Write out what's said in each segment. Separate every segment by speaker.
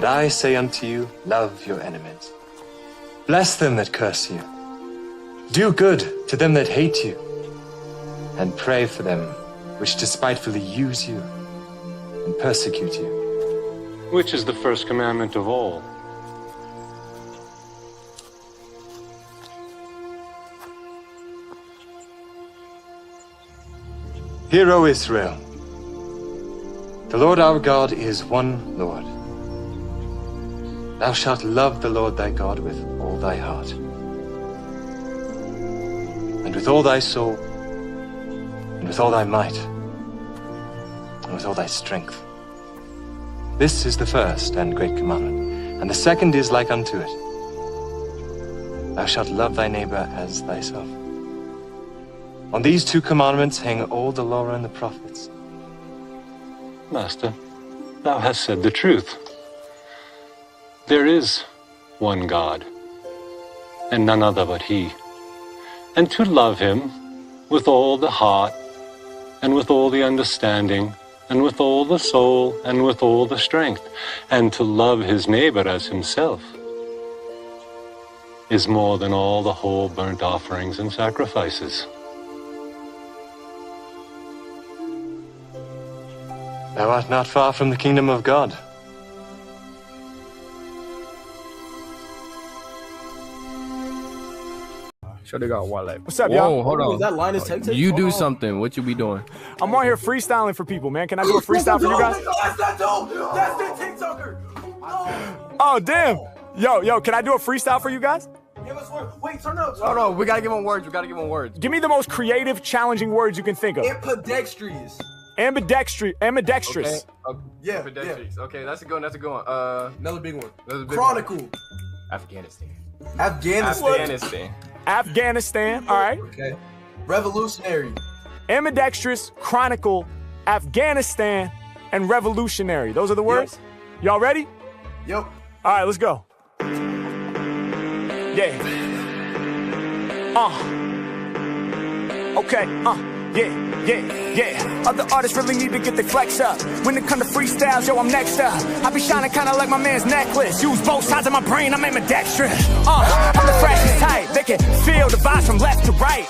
Speaker 1: But I say unto you, love your enemies. Bless them that curse you. Do good to them that hate you. And pray for them which despitefully use you and persecute you.
Speaker 2: Which is the first commandment of all?
Speaker 1: Hear, O Israel, the Lord our God is one Lord. Thou shalt love the Lord thy God with all thy heart, and with all thy soul, and with all thy might, and with all thy strength. This is the first and great commandment, and the second is like unto it. Thou shalt love thy neighbor as thyself. On these two commandments hang all the law and the prophets.
Speaker 2: Master, thou hast said the truth. There is one God, and none other but He. And to love Him with all the heart, and with all the understanding, and with all the soul, and with all the strength, and to love his neighbor as himself, is more than all the whole burnt offerings and sacrifices.
Speaker 1: Thou art not far from the kingdom of God.
Speaker 3: Sure they got wallet.
Speaker 4: What's up, y'all?
Speaker 3: Whoa, hold on.
Speaker 5: Is that Linus Tech?
Speaker 3: You do something. What you be doing?
Speaker 4: I'm on here freestyling for people, man. Can I do a freestyle for you guys?
Speaker 5: That's that dude. That's that TikToker.
Speaker 4: Oh, damn. Yo, can I do a freestyle for you guys?
Speaker 5: Give us one. Wait, turn up.
Speaker 3: Hold on. We gotta give him words. We gotta give him words.
Speaker 4: Give me the most creative, challenging words you can think of.
Speaker 5: Ambidextrous.
Speaker 4: Ambidextrous.
Speaker 3: Okay.
Speaker 5: Yeah,
Speaker 3: Pedestrians. Okay, that's a good one. That's a good one.
Speaker 5: Another big one.
Speaker 3: That's a big
Speaker 5: Chronicle.
Speaker 3: one. Afghanistan.
Speaker 5: Afghanistan.
Speaker 4: Afghanistan. All right.
Speaker 5: Okay. Revolutionary.
Speaker 4: Ambidextrous, chronicle, Afghanistan, and revolutionary. Those are the words? Y'all ready?
Speaker 5: Yep.
Speaker 4: All right, let's go. Yeah. Okay. Yeah. Other artists really need to get their flex up. When it come to freestyles, yo, I'm next up. I be shining kinda like my man's necklace. Use both sides of my brain, I'm ambidextrous. I'm the freshest type. They can feel the vibes from left to right.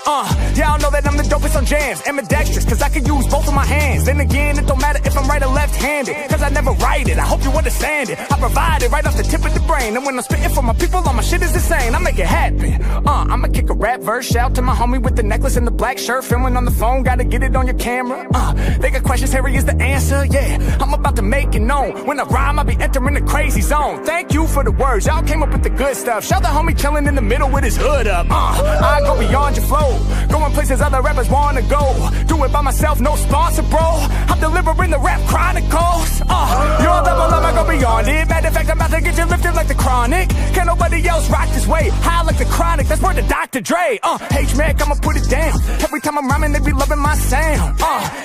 Speaker 4: Y'all know that I'm the dopest on jams. Ambidextrous, cause I can use both of my hands. Then again, it don't matter if I'm right or left-handed, cause I never write it. I hope you understand it. I provide it right off the tip of the brain. And when I'm spitting for my people, all my shit is insane. I make it happen. I'ma kick a rap verse. Shout to my homie with the necklace and the black shirt. Filming on the phone, gotta get it on your camera. They got questions, Harry is the answer. Yeah, I'm about to make it known. When I rhyme, I be entering the crazy zone. Thank you for the words, y'all came up with the good stuff. Shout the homie chilling in the middle with his hood up. I go beyond your flow, going places other rappers wanna go. Do it by myself, no sponsor, bro. I'm delivering the rap chronicles. Your level up, I go beyond it. Matter of fact, I'm about to get you lifted like the chronic. Can't nobody else rock this way. High like the chronic, that's word to Dr. Dre. H-Mac, I'ma put it down. Every time I'm rhyming, they be loving my sound.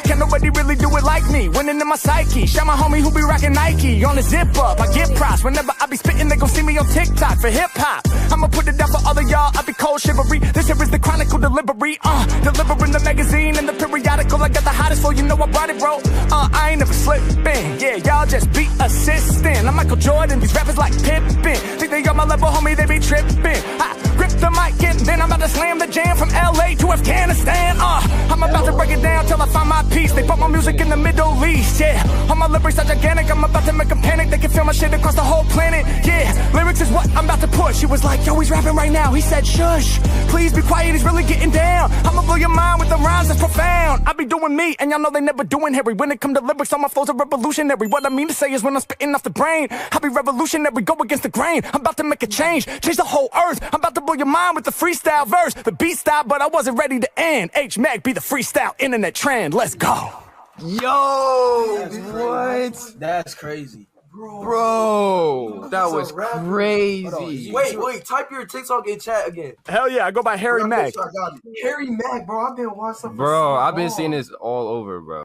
Speaker 4: Can't nobody really do it like me. Winning in my psyche. Shout my homie who be rocking Nike on the zip up. I get props whenever I be spitting. They gon' see me on TikTok for hip hop. I'ma put it down for all of y'all. I be cold shivery. This here is the chronicle delivery. Delivering the magazine and the periodical. I got the hottest flow, you know I brought it, bro. I ain't never slipping. Yeah, y'all just be assistant. I'm Michael Jordan. These rappers like Pippen. Think they on my level, homie? They be tripping. I grip the mic and then I'm about to slam the jam from LA to Afghanistan. I'm about to break it down till I find my peace. They put my music in the Middle East, yeah. All my lyrics are gigantic, I'm about to make a panic. They can feel my shit across the whole planet, yeah. Lyrics is what I'm about to push. He was like, yo, he's rapping right now. He said, shush, please be quiet, he's really getting down. I'ma blow your mind with the rhymes that's profound. I be doing me, and y'all know they never doing Harry. When it come to lyrics, all my flows are revolutionary. What I mean to say is when I'm spitting off the brain, I be revolutionary, go against the grain. I'm about to make a change the whole earth. I'm about to blow your mind with the freestyle verse. The beat style, but I wasn't ready to end. H-Mac be the freestyle internet trend, let's go.
Speaker 3: Yo, what?
Speaker 5: That's crazy.
Speaker 3: Bro, that was crazy.
Speaker 5: Wait, type your TikTok in chat again.
Speaker 4: Hell yeah, I go by Harry Mack.
Speaker 5: Harry Mack, bro. I've been watching.
Speaker 3: Bro, I've been seeing this all over, bro.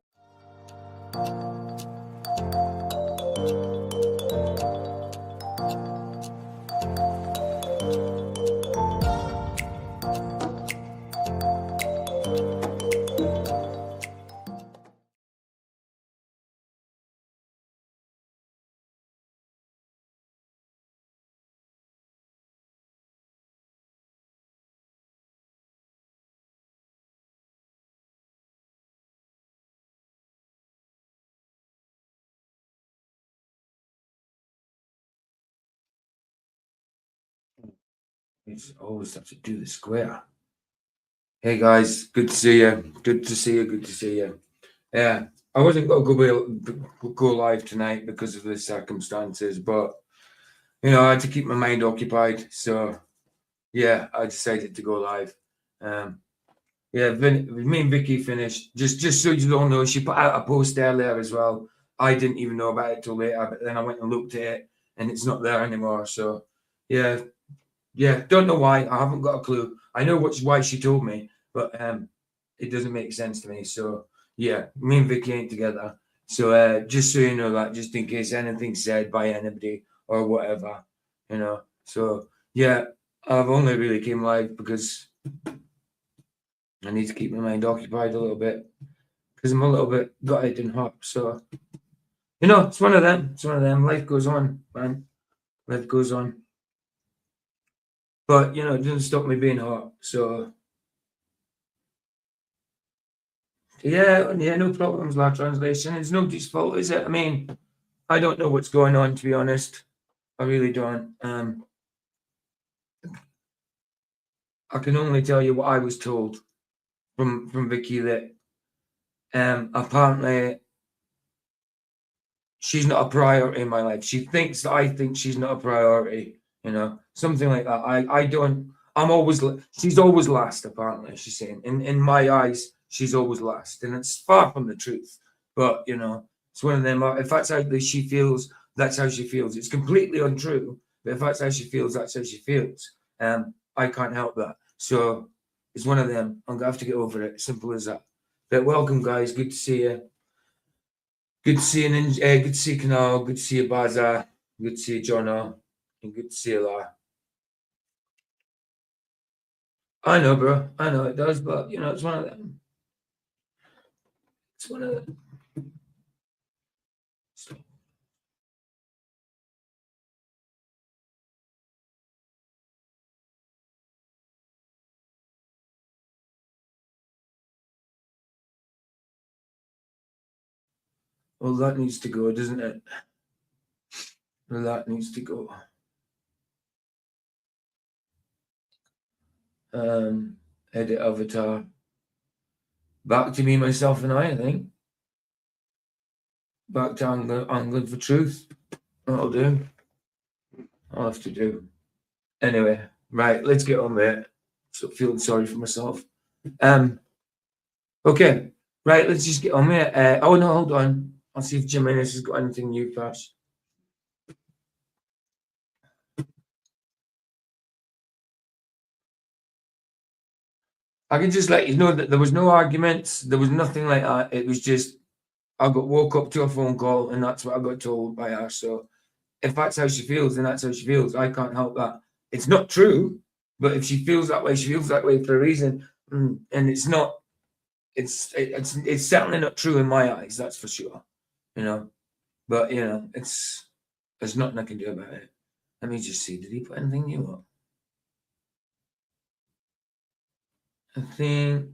Speaker 6: It's always have to do the square. Hey guys, good to see you. Good to see you. Good to see you. Yeah, I wasn't going to go live tonight because of the circumstances, but I had to keep my mind occupied. So yeah, I decided to go live. Yeah, me and Vicky finished. Just so you don't know, she put out a post earlier as well. I didn't even know about it till later, but then I went and looked at it, and it's not there anymore. So yeah, don't know why. I haven't got a clue. I know why she told me, but it doesn't make sense to me. So yeah, me and Vicky ain't together. So just so you know that, just in case anything's said by anybody or whatever, So yeah, I've only really came live because I need to keep my mind occupied a little bit because I'm a little bit gutted and hurt. So it's one of them. It's one of them. Life goes on, man. Life goes on. But it doesn't stop me being hurt. So yeah, no problems, lad. Translation. It's nobody's fault, is it? I mean, I don't know what's going on, to be honest. I really don't. I can only tell you what I was told from Vicky, that apparently she's not a priority in my life. She thinks that I think she's not a priority, something like that. I don't. She's always last, apparently, she's saying. In my eyes, she's always last. And it's far from the truth. But, it's one of them. If that's how she feels, that's how she feels. It's completely untrue. But if that's how she feels, that's how she feels. I can't help that. So it's one of them. I'm going to have to get over it. Simple as that. But welcome, guys. Good to see you. Good to see you, good to see you, Canal. Good to see you, Baza. Good to see you, Jono. And good to see you, La. I know, bro. I know it does, but it's one of them. It's one of them. Well, that needs to go, doesn't it? Well, that needs to go. Edit avatar. Back to me, myself, and I think. Back to angling for truth. That'll do. I'll have to do. Anyway, right, let's get on with it. So feeling sorry for myself. Okay, right, let's just get on with it. Oh no, hold on. I'll see if Jimenez has got anything new first. I can just let you know that there was no arguments. There was nothing like that. It was just I woke up to a phone call, and that's what I got told by her. So if that's how she feels, then that's how she feels. I can't help that. It's not true, but if she feels that way, she feels that way for a reason. And it's not. It's certainly not true in my eyes. That's for sure. But there's nothing I can do about it. Let me just see. Did he put anything new up? I think,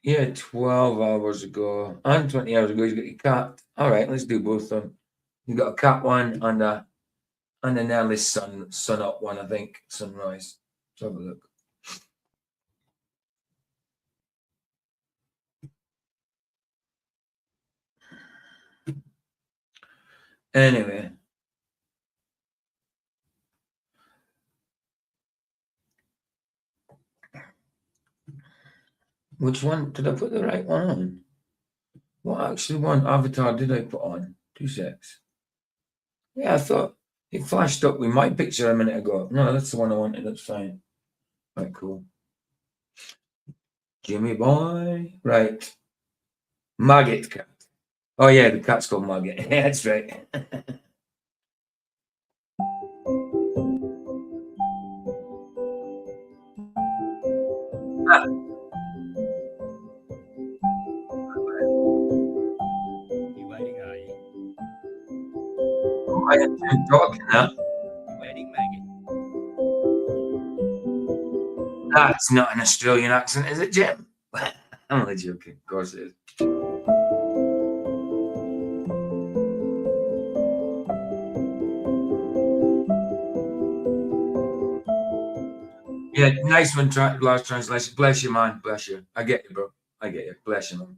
Speaker 6: 12 hours ago and 20 hours ago, he's got your cat. All right, let's do both of them. You got a cat one and an early sun up one, I think, sunrise. Let's have a look. Anyway. Which one? Did I put the right one on? What actually one avatar did I put on? 2 secs. Yeah, I thought it flashed up with my picture a minute ago. No, that's the one I wanted. That's fine. Right, cool. Jimmy boy. Right. Maggot cat. Oh, yeah, the cat's called Maggot. That's right.
Speaker 7: You waiting, are you?
Speaker 6: I am talking now.
Speaker 7: Waiting, Maggie.
Speaker 6: That's not an Australian accent, is it, Jim? I'm only joking. Of course it is. Yeah, nice one, last translation. Bless you, man. Bless you. I get you, bro. I get you. Bless you, man.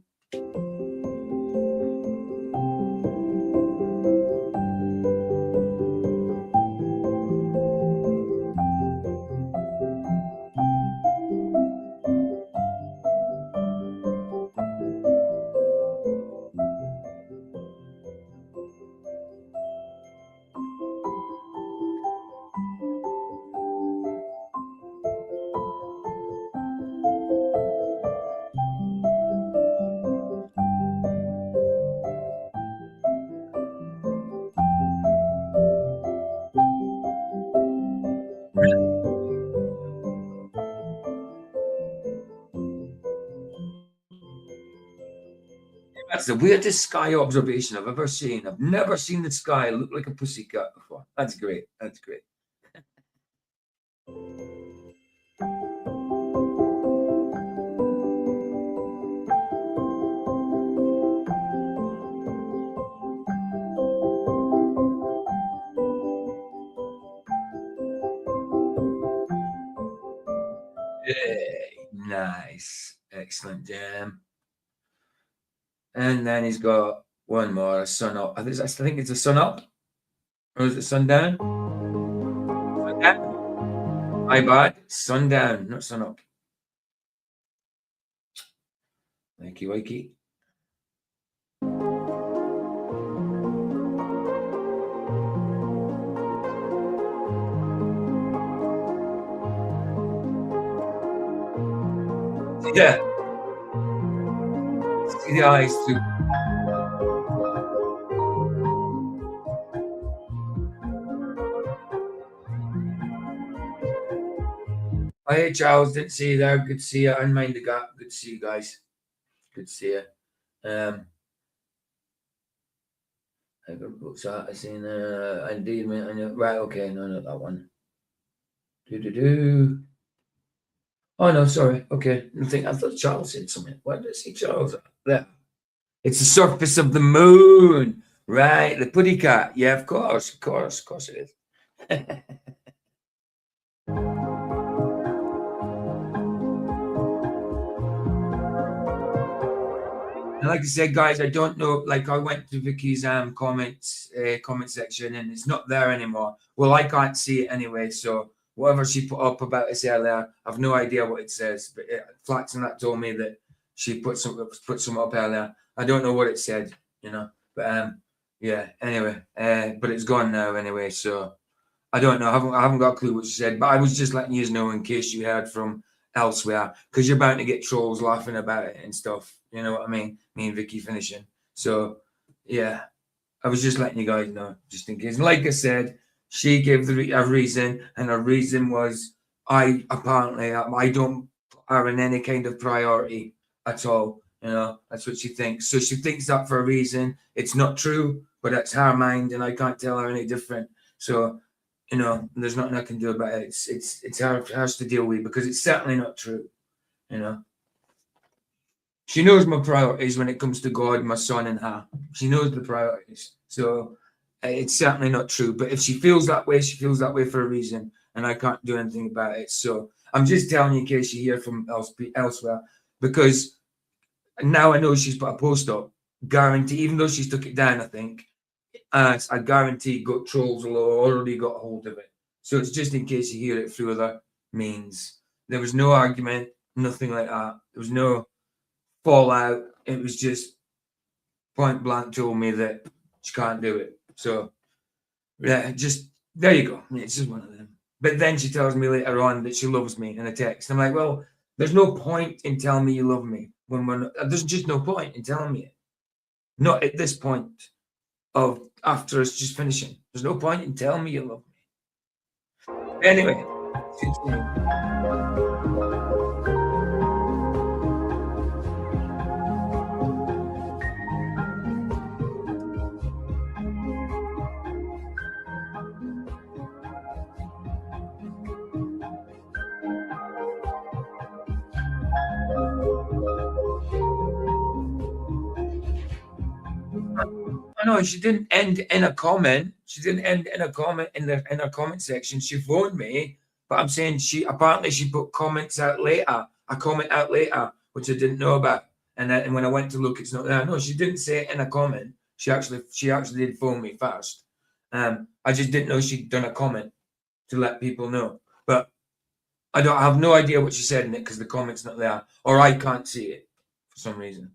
Speaker 6: That's the weirdest sky observation I've ever seen. I've never seen the sky look like a pussycat before. That's great. That's great. Hey, nice. Excellent jam. And then he's got one more, a sun up. I think it's a sun up. Or is it sundown? Sundown? My bad. Sundown, not sun up. Wakey, wakey. Yeah. See the eyes too. Hey Charles, didn't see you there. Good to see you. And mind the gap. Good to see you guys. Good to see you. I got books out. I seen indeed, right, okay, no, not that one. Oh no, sorry. Okay. I thought Charles said something. Why did I see Charles? There. It's the surface of the moon. Right. The putty cat. Yeah, of course it is. And like I said, guys, I don't know. Like I went to Vicky's comment section, and it's not there anymore. Well, I can't see it anyway. So whatever she put up about us earlier, I've no idea what it says. But Flax and that told me that she put some up earlier. I don't know what it said, you know. But yeah. Anyway, but it's gone now anyway. So I don't know. I haven't got a clue what she said. But I was just letting you know in case you heard from elsewhere, because you're bound to get trolls laughing about it and stuff. You know what I mean? Me and Vicky finishing. So yeah, I was just letting you guys know, just in case. And like I said, she gave a reason, and her reason was I don't put her in any kind of priority at all. You know, that's what she thinks. So she thinks that for a reason. It's not true, but that's her mind, and I can't tell her any different. So, you know, there's nothing I can do about it. It's hers to deal with, because it's certainly not true. You know, she knows my priorities when it comes to God, my son, and her. She knows the priorities. So it's certainly not true. But if she feels that way, she feels that way for a reason, and I can't do anything about it. So I'm just telling you in case you hear from elsewhere, because now I know she's put a post up. Guarantee, even though she's took it down, I think, I guarantee got trolls will already got hold of it. So it's just in case you hear it through other means. There was no argument, nothing like that. There was no fallout. It was just point blank told me that she can't do it. So yeah, just there you go. It's just one of them. But then she tells me later on that she loves me in a text. I'm like, well, there's no point in telling me you love me when there's just no point in telling me it. Not at this point of after us just finishing. There's no point in telling me you love me. Anyway, continue. No, she didn't end in a comment. She didn't end in a comment in her comment section. She phoned me But I'm saying she put comments out later, a comment out later, which I didn't know about. And when I went to look, it's not there. No, she didn't say it in a comment. She actually did phone me first. I just didn't know she'd done a comment to let people know. But I have no idea what she said in it because the comment's not there, or I can't see it for some reason.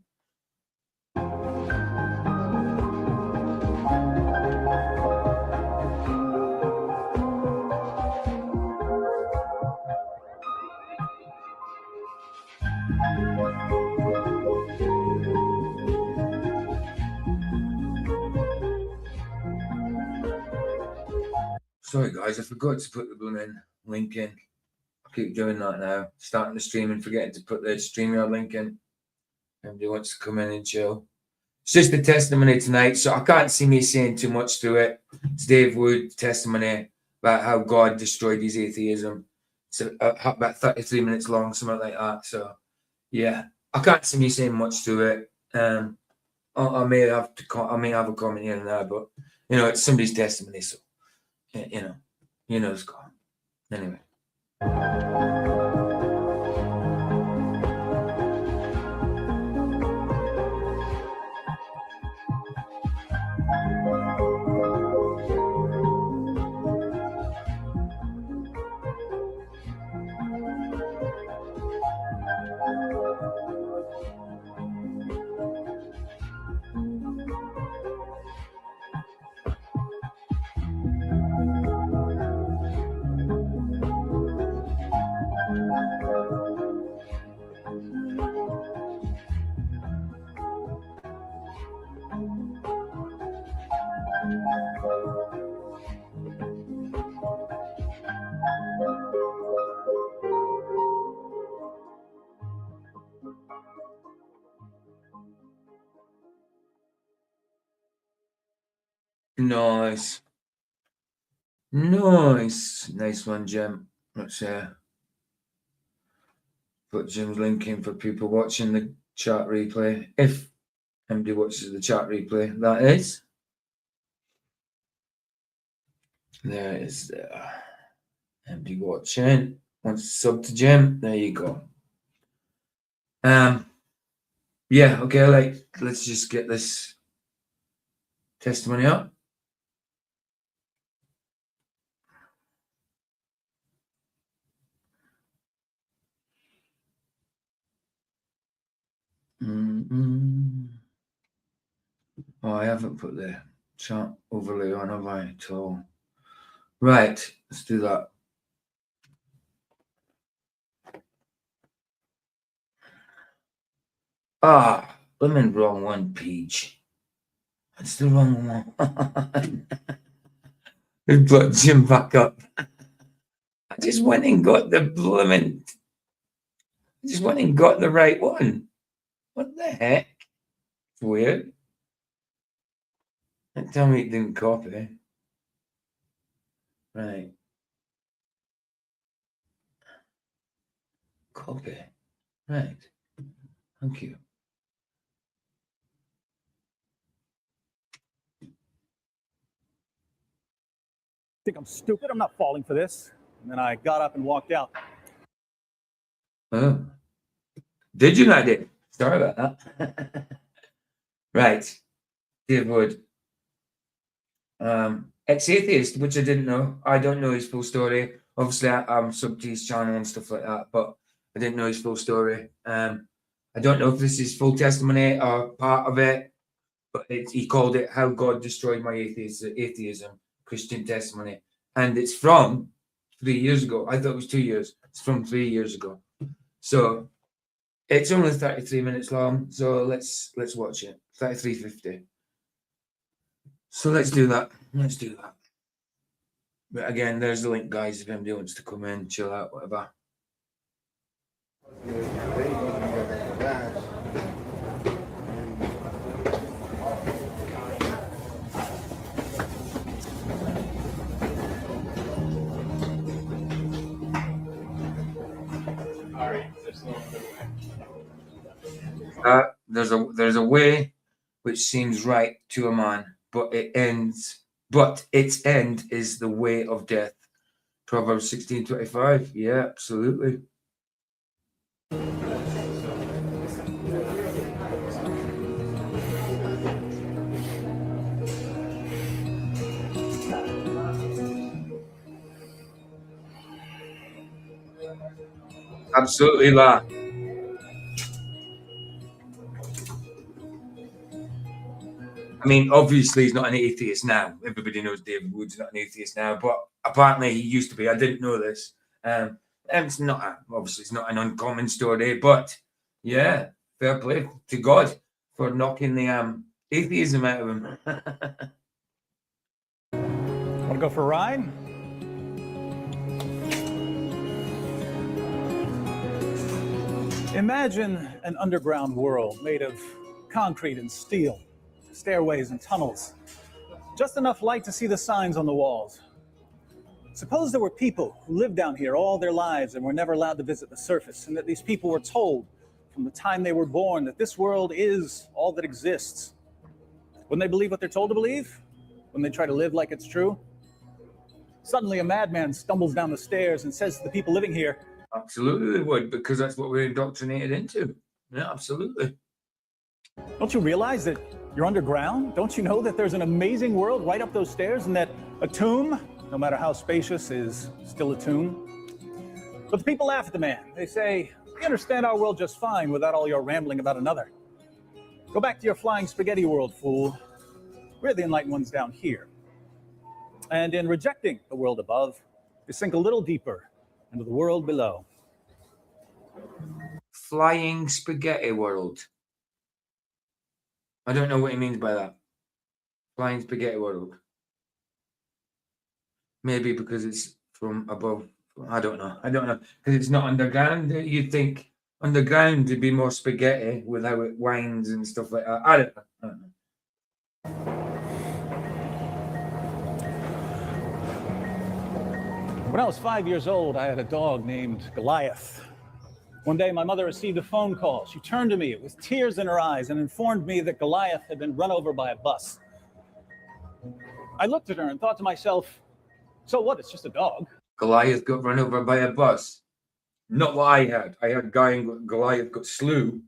Speaker 6: Sorry guys, I forgot to put the blooming link in. I keep doing that now. Starting the stream and forgetting to put the StreamYard link in. Everybody wants to come in and chill. It's just a testimony tonight, so I can't see me saying too much to it. It's Dave Wood testimony about how God destroyed his atheism. It's about 33 minutes long, something like that. So yeah, I can't see me saying much to it. I may have a comment here and there, but you know, it's somebody's testimony, so you know, it's gone. Anyway. Nice. Nice one, Jim. Let's put Jim's link in for people watching the chat replay. If anybody watches the chat replay, that is. There is anybody watching. Wants to sub to Jim. There you go. Yeah, okay, let's just get this testimony up. Oh, I haven't put the chat overlay on, have I, at all? Right, let's do that. I'm in wrong one, Peach. That's the wrong one. Let's put Jim back up. I just went and got the blooming. I just went and got the right one. What the heck? It's weird. Don't tell me it didn't copy. Right. Copy. Right. Thank you.
Speaker 8: Think I'm stupid? I'm not falling for this. And then I got up and walked out.
Speaker 6: Oh. Did you not? Sorry about that. Right. Dave Wood. Ex-atheist, which I didn't know. I don't know his full story. Obviously, I'm sub to his channel and stuff like that, but I didn't know his full story. I don't know if this is full testimony or part of it, but he called it How God Destroyed My Atheism, Christian Testimony. And it's from 3 years ago. I thought it was 2 years. It's from 3 years ago. So it's only 33 minutes long. So let's watch it. 33:50. So let's do that. Let's do that. But again, there's the link, guys, if anybody wants to come in, chill out, whatever. There's a way which seems right to a man, but its end is the way of death. Proverbs 16:25. Yeah, absolutely. Absolutely, La. I mean, obviously, he's not an atheist now. Everybody knows David Wood's not an atheist now, but apparently he used to be. I didn't know this. And it's not obviously it's not an uncommon story, but yeah, fair play to God for knocking the atheism out of him.
Speaker 8: Want to go for a ride? Imagine an underground world made of concrete and steel, stairways and tunnels, just enough light to see the signs on the walls. Suppose there were people who lived down here all their lives and were never allowed to visit the surface, and that these people were told from the time they were born that this world is all that exists. Wouldn't they believe what they're told to believe? When they try to live like it's true? Suddenly a madman stumbles down the stairs and says to the people living here,
Speaker 6: Absolutely they would, because that's what we're indoctrinated into. Yeah, absolutely.
Speaker 8: don't you realize that you're underground? Don't you know that there's an amazing world right up those stairs, and that a tomb, no matter how spacious, is still a tomb? But the people laugh at the man. They say, we understand our world just fine without all your rambling about another. Go back to your flying spaghetti world, fool. We're the enlightened ones down here. And in rejecting the world above, you sink a little deeper into the world below.
Speaker 6: Flying spaghetti world. I don't know what he means by that. Flying spaghetti world. Maybe because it's from above. I don't know. Because it's not underground. You'd think underground would be more spaghetti with how it winds and stuff like that. I don't know.
Speaker 8: When I was 5 years old, I had a dog named Goliath. One day, my mother received a phone call. She turned to me with tears in her eyes and informed me that Goliath had been run over by a bus. I looked at her and thought to myself, so what? It's just a dog.
Speaker 6: Goliath got run over by a bus. Not what I had. I had a guy in Goliath got slew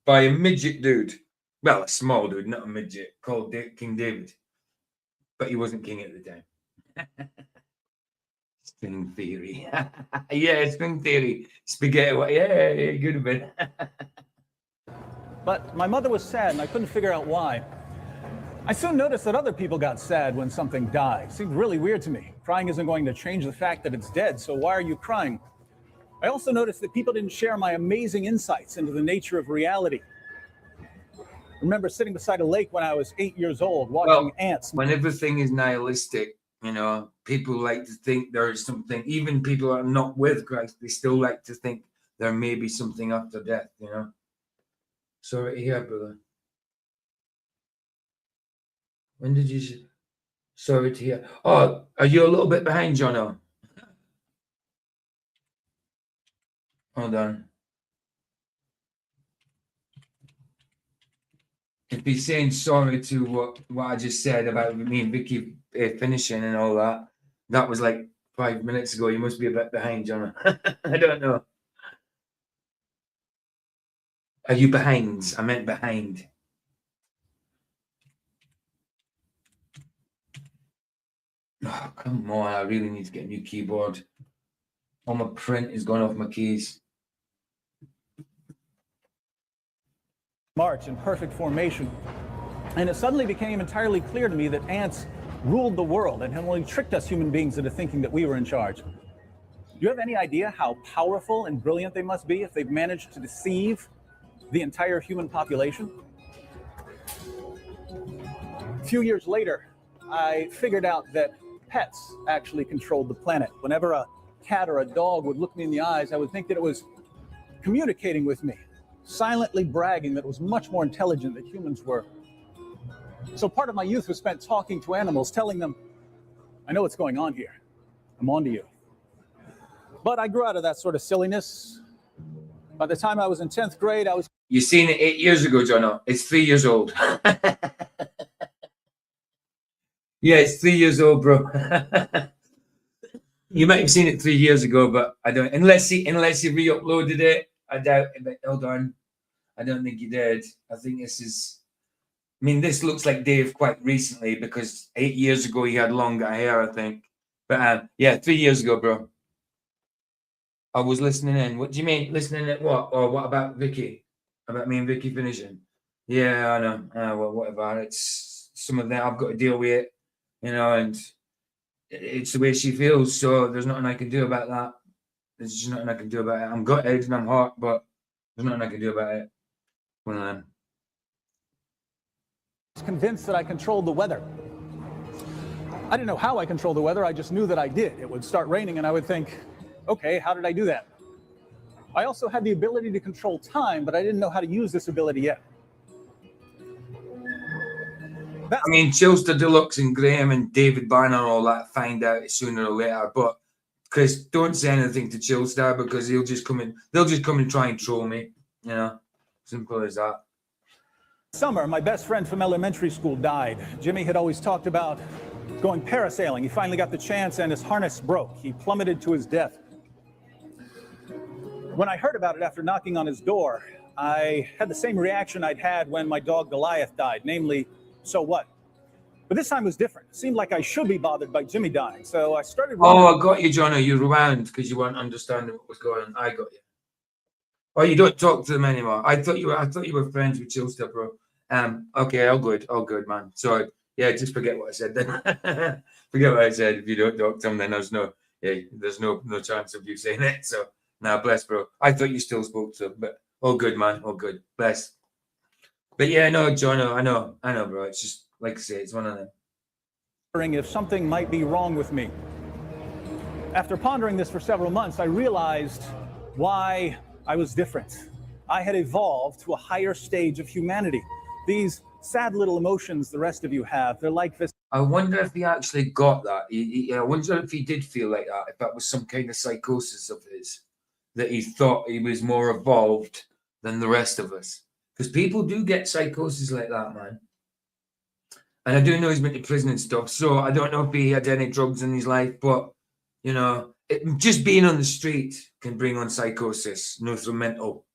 Speaker 6: by a midget dude. Well, a small dude, not a midget, called King David. But he wasn't king at the time. String theory. Yeah, string theory. Spaghetti. Yeah, good bit.
Speaker 8: But my mother was sad, and I couldn't figure out why. I soon noticed that other people got sad when something died. It seemed really weird to me. Crying isn't going to change the fact that it's dead, so why are you crying? I also noticed that people didn't share my amazing insights into the nature of reality. I remember sitting beside a lake when I was 8 years old, watching ants.
Speaker 6: When everything is nihilistic, you know, people like to think there is something, even people are not with Christ, they still like to think there may be something after death, you know. Sorry to hear, brother. When did you... Sorry to hear. Oh, are you a little bit behind, Jono? Hold on. If he's saying sorry to what I just said about me and Vicky finishing and all that, that was like 5 minutes ago. You must be a bit behind, Jono. I don't know. Are you behind? I meant behind. Oh, come on. I really need to get a new keyboard. All my print is going off my keys.
Speaker 8: March in perfect formation. And it suddenly became entirely clear to me that ants ruled the world and had only tricked us human beings into thinking that we were in charge. Do you have any idea how powerful and brilliant they must be if they've managed to deceive the entire human population? A few years later, I figured out that pets actually controlled the planet. Whenever a cat or a dog would look me in the eyes, I would think that it was communicating with me, silently bragging that it was much more intelligent than humans were. So part of my youth was spent talking to animals, telling them, I know what's going on here. I'm onto you. But I grew out of that sort of silliness. By the time I was in 10th grade, I was...
Speaker 6: You seen it 8 years ago, Jono. It's 3 years old. Yeah, it's 3 years old, bro. You might have seen it 3 years ago, but I don't. Unless he re-uploaded it, I doubt it. But hold on, I don't think he did. I think this is. I mean, this looks like Dave quite recently because 8 years ago he had longer hair, I think. But yeah, 3 years ago, bro. I was listening in. What do you mean listening at what? Or what about Vicky? About me and Vicky finishing? Yeah, I know. Well, whatever. It's some of that I've got to deal with it, you know, and it's the way she feels. So there's nothing I can do about that. There's just nothing I can do about it. I'm gutted and I'm hurt, but there's nothing I can do about it. One of them.
Speaker 8: I was convinced that I controlled the weather. I didn't know how I controlled the weather. I just knew that I did. It would start raining and I would think, okay, how did I do that? I also had the ability to control time, but I didn't know how to use this ability yet.
Speaker 6: I mean, Chilster Deluxe and Graham and David Banner and all that find out sooner or later. But Chris, don't say anything to Chilster because he'll just come in. They'll just come and try and troll me. You know, simple as that.
Speaker 8: Summer, my best friend from elementary school died. Jimmy had always talked about going parasailing. He finally got the chance and his harness broke. He plummeted to his death. When I heard about it after knocking on his door, I had the same reaction I'd had when my dog Goliath died, namely, so what? But this time was different. It seemed like I should be bothered by Jimmy dying, so I started.
Speaker 6: Oh, I got you, Jono. You rewound because you weren't understanding what was going on. I got you. Oh, you don't talk to them anymore. I thought you were friends with Chilster, bro. Okay, all good, man. Sorry. Yeah, just forget what I said then. Forget what I said. If you don't talk to them, then there's no chance of you saying it. So now, bless, bro. I thought you still spoke to them, but all good, man. All good. Bless. But yeah, no, Jono, I know, bro. It's just like I say, it's one of them.
Speaker 8: Wondering if something might be wrong with me. After pondering this for several months, I realized why I was different. I had evolved to a higher stage of humanity. These sad little emotions the rest of you have, they're like this.
Speaker 6: I wonder if he actually got that. I wonder if he did feel like that, if that was some kind of psychosis of his, that he thought he was more evolved than the rest of us. Because people do get psychosis like that, man. And I do know he's been to prison and stuff, so I don't know if he had any drugs in his life, but, you know, just being on the street can bring on psychosis, you know, through mental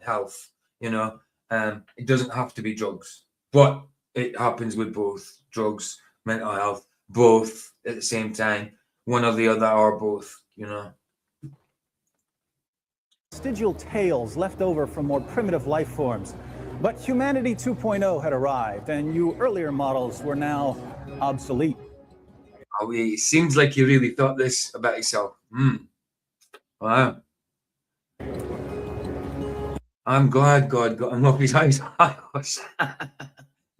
Speaker 6: health, you know. It doesn't have to be drugs, but it happens with both drugs, mental health, both at the same time, one or the other or both, you know.
Speaker 8: Vestigial tails left over from more primitive life forms. But humanity 2.0 had arrived, and you earlier models were now obsolete.
Speaker 6: Oh, it seems like you really thought this about yourself. Wow. I'm glad God got him off his high horse.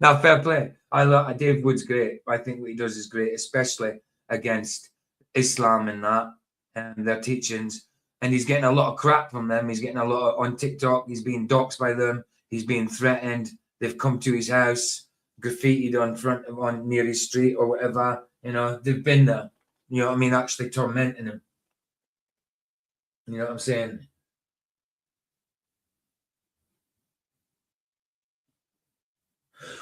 Speaker 6: Now, fair play. I love Dave Wood's great. I think what he does is great, especially against Islam and that and their teachings. And he's getting a lot of crap from them. He's getting a lot on TikTok. He's being doxxed by them. He's being threatened. They've come to his house, graffitied on near his street or whatever. You know, they've been there. You know what I mean? Actually tormenting him. You know what I'm saying?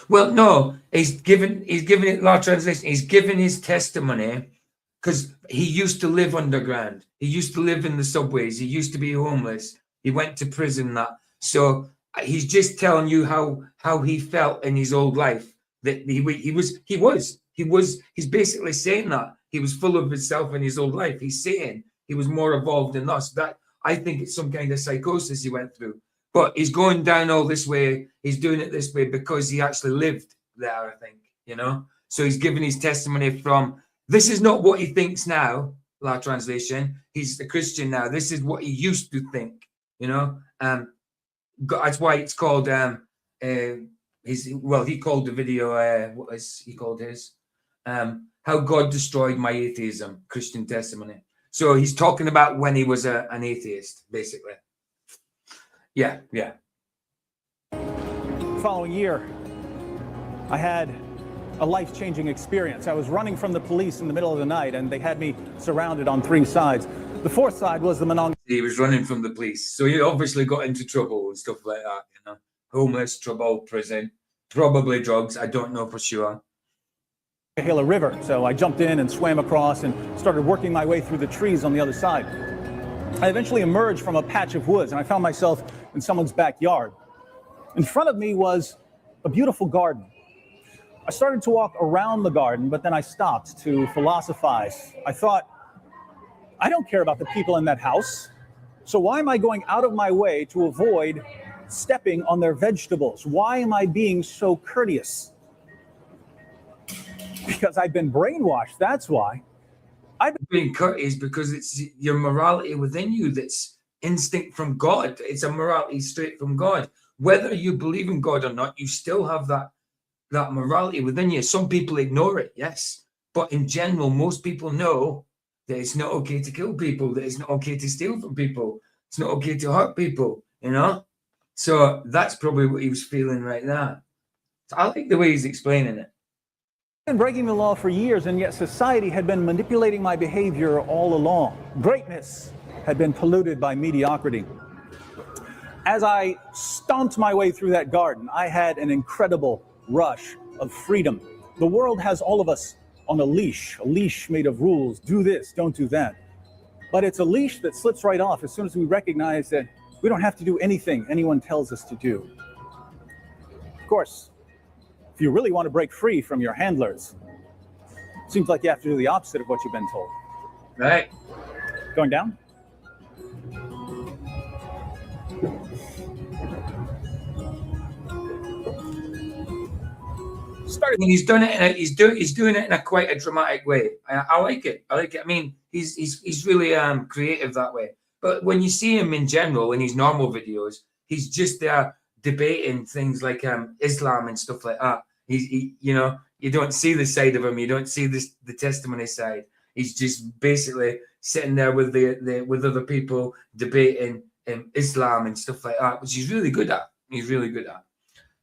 Speaker 6: Well, no, he's given it law translation. He's given his testimony because he used to live underground. He used to live in the subways. He used to be homeless. He went to prison. That so he's just telling you how he felt in his old life. That he's basically saying that he was full of himself in his old life. He's saying he was more evolved than us. That I think it's some kind of psychosis he went through. But he's going down all this way. He's doing it this way because he actually lived there, I think, you know. So he's giving his testimony from, this is not what he thinks now, law translation. He's a Christian now. This is what he used to think, you know. That's why it's called, he called the video, what is he called his? How God Destroyed My Atheism, Christian Testimony. So he's talking about when he was an atheist, basically. Yeah.
Speaker 8: The following year, I had a life-changing experience. I was running from the police in the middle of the night, and they had me surrounded on 3 sides. The 4th side was the monongahela.
Speaker 6: He was running from the police, so he obviously got into trouble and stuff like that, you know. Homeless, trouble, prison, probably drugs. I don't know for sure.
Speaker 8: Gila River. So I jumped in and swam across and started working my way through the trees on the other side. I eventually emerged from a patch of woods and I found myself in someone's backyard. In front of me was a beautiful garden. I started to walk around the garden, but then I stopped to philosophize. I thought, I don't care about the people in that house. So why am I going out of my way to avoid stepping on their vegetables? Why am I being so courteous? Because I've been brainwashed, that's why.
Speaker 6: Being courteous because it's your morality within you that's instinct from God. It's a morality straight from God. Whether you believe in God or not, you still have that morality within you. Some people ignore it, yes. But in general, most people know that it's not okay to kill people, that it's not okay to steal from people, it's not okay to hurt people, you know? So that's probably what he was feeling right there. So I like the way he's explaining it.
Speaker 8: I've been breaking the law for years, and yet society had been manipulating my behavior all along. Greatness had been polluted by mediocrity. As I stomped my way through that garden, I had an incredible rush of freedom. The world has all of us on a leash made of rules. Do this, don't do that. But it's a leash that slips right off as soon as we recognize that we don't have to do anything anyone tells us to do. Of course, if you really want to break free from your handlers, it seems like you have to do the opposite of what you've been told.
Speaker 6: Right.
Speaker 8: Going down?
Speaker 6: And he's done it. He's doing it in a quite a dramatic way. I like it. I like it. I mean, he's really creative that way. But when you see him in general in his normal videos, he's just there debating things like Islam and stuff like that. You know, you don't see the side of him. You don't see the testimony side. He's just basically sitting there with with other people debating Islam and stuff like that, which he's really good at. He's really good at.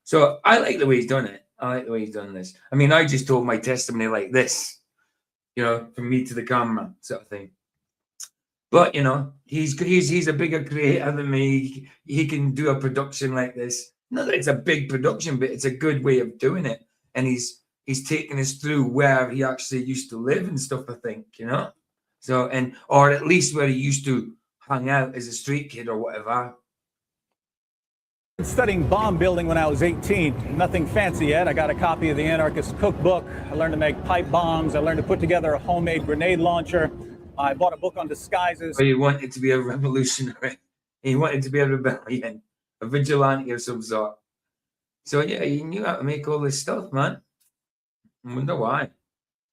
Speaker 6: So I like the way he's done it. I like the way he's done this. I mean, I just told my testimony like this, you know, from me to the camera sort of thing. But, you know, he's a bigger creator than me. He can do a production like this. Not that it's a big production, but it's a good way of doing it. And he's taking us through where he actually used to live and stuff, I think, you know. So, or at least where he used to hang out as a street kid or whatever.
Speaker 8: Studying bomb building when I was 18. Nothing fancy yet. I got a copy of the Anarchist Cookbook. I learned to make pipe bombs. I learned to put together a homemade grenade launcher. I bought a book on disguises.
Speaker 6: But he wanted to be a revolutionary. He wanted to be a rebellion, a vigilante of some sort. So yeah, he knew how to make all this stuff, man. I wonder why.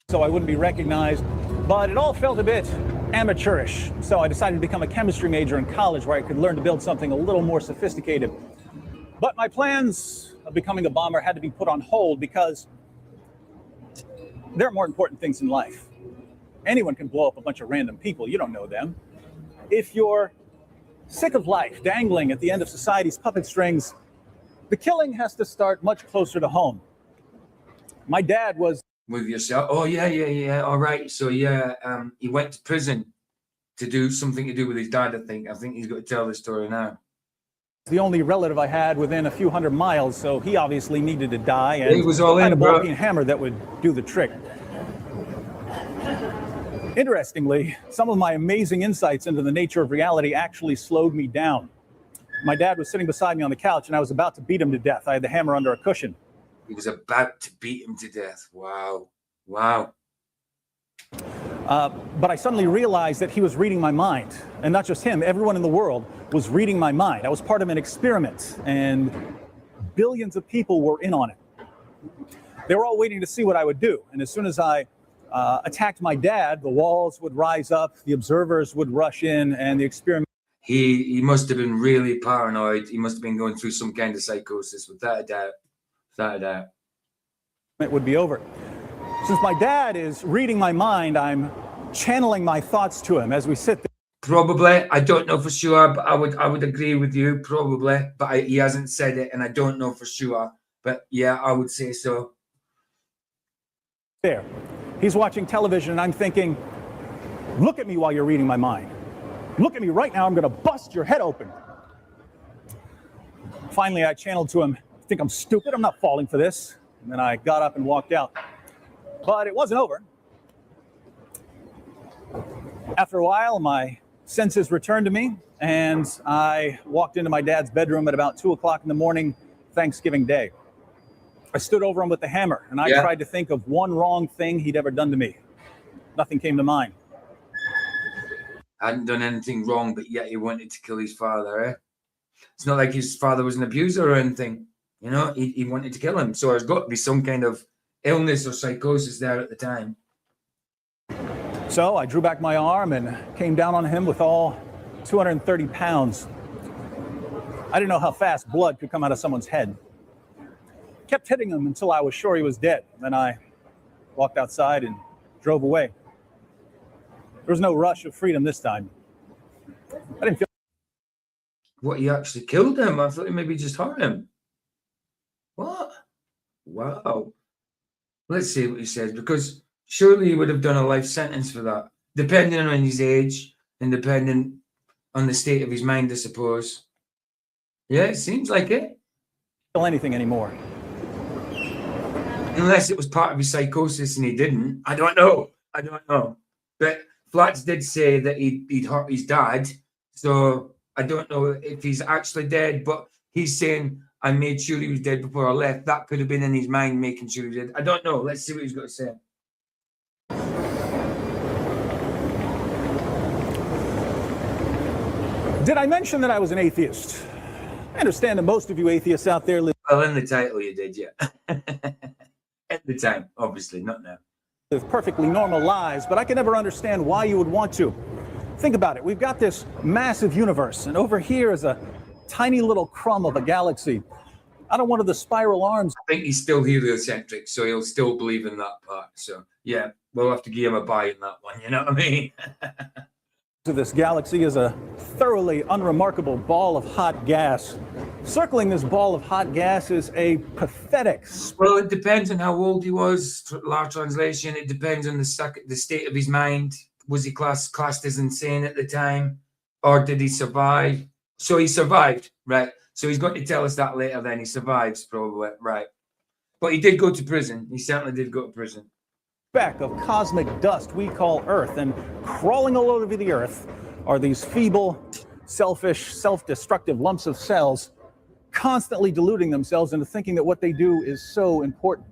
Speaker 8: So I wouldn't be recognized, but it all felt a bit amateurish. So I decided to become a chemistry major in college where I could learn to build something a little more sophisticated. But my plans of becoming a bomber had to be put on hold because there are more important things in life. Anyone can blow up a bunch of random people. You don't know them. If you're sick of life dangling at the end of society's puppet strings, the killing has to start much closer to home. My dad was...
Speaker 6: With yourself? Oh, yeah. All right. So, yeah, he went to prison to do something to do with his dad, I think. I think he's got to tell the story now.
Speaker 8: The only relative I had within a few hundred miles, so he obviously needed to die. And
Speaker 6: he was all in,
Speaker 8: had a
Speaker 6: bro.
Speaker 8: ball-peen hammer that would do the trick. Interestingly, some of my amazing insights into the nature of reality actually slowed me down. My dad was sitting beside me on the couch, and I was about to beat him to death. I had the hammer under a cushion.
Speaker 6: He was about to beat him to death. Wow. Wow.
Speaker 8: But I suddenly realized that he was reading my mind. And not just him, everyone in the world was reading my mind. I was part of an experiment, and billions of people were in on it. They were all waiting to see what I would do. And as soon as I attacked my dad, the walls would rise up, the observers would rush in, and the experiment...
Speaker 6: He must have been really paranoid. He must have been going through some kind of psychosis, without a doubt. Without a doubt.
Speaker 8: It would be over. Since my dad is reading my mind, I'm channeling my thoughts to him as we sit there.
Speaker 6: Probably. I don't know for sure, but I would agree with you, probably. But he hasn't said it, and I don't know for sure. But yeah, I would say so.
Speaker 8: There. He's watching television, and I'm thinking, look at me while you're reading my mind. Look at me right now. I'm going to bust your head open. Finally, I channeled to him, think I'm stupid? I'm not falling for this. And then I got up and walked out. But it wasn't over. After a while, my senses returned to me, and I walked into my dad's bedroom at about 2 o'clock in the morning, Thanksgiving Day. I stood over him with the hammer, and I tried to think of one wrong thing he'd ever done to me. Nothing came to mind.
Speaker 6: Hadn't done anything wrong, but yet he wanted to kill his father, eh? It's not like his father was an abuser or anything. You know, he wanted to kill him. So there's got to be some kind of illness or psychosis there at the time.
Speaker 8: So I drew back my arm and came down on him with all 230 pounds. I didn't know how fast blood could come out of someone's head. Kept hitting him until I was sure he was dead. Then I walked outside and drove away. There was no rush of freedom this time. I didn't feel...
Speaker 6: What, he actually killed him? I thought he maybe just hurt him. What? Wow. Let's see what he says, because surely he would have done a life sentence for that, depending on his age and depending on the state of his mind, I suppose. Yeah, it seems like it.
Speaker 8: Feel anything anymore.
Speaker 6: Unless it was part of his psychosis and he didn't. I don't know. I don't know. But Flats did say that he'd hurt his dad, so I don't know if he's actually dead, but he's saying, I made sure he was dead before I left. That could have been in his mind, making sure he was dead. I don't know. Let's see what he's got to say.
Speaker 8: Did I mention that I was an atheist? I understand that most of you atheists out there live...
Speaker 6: Well, in the title you did, yeah. At the time, obviously, not now.
Speaker 8: Live perfectly normal lives, but I can never understand why you would want to. Think about it. We've got this massive universe, and over here is a tiny little crumb of a galaxy. I don't want the spiral arms.
Speaker 6: I think he's still heliocentric, so he'll still believe in that part. So, yeah, we'll have to give him a buy in that one, you know what I mean?
Speaker 8: To this galaxy is a thoroughly unremarkable ball of hot gas. Circling this ball of hot gas is a pathetic...
Speaker 6: Well, it depends on how old he was, large translation. It depends on the state of his mind. Was he classed as insane at the time? Or did he survive? So he survived, right? So he's going to tell us that later then. He survives, probably, right? But he did go to prison. He certainly did go to prison.
Speaker 8: Speck of cosmic dust we call Earth, and crawling all over the Earth are these feeble, selfish, self-destructive lumps of cells constantly deluding themselves into thinking that what they do is so important.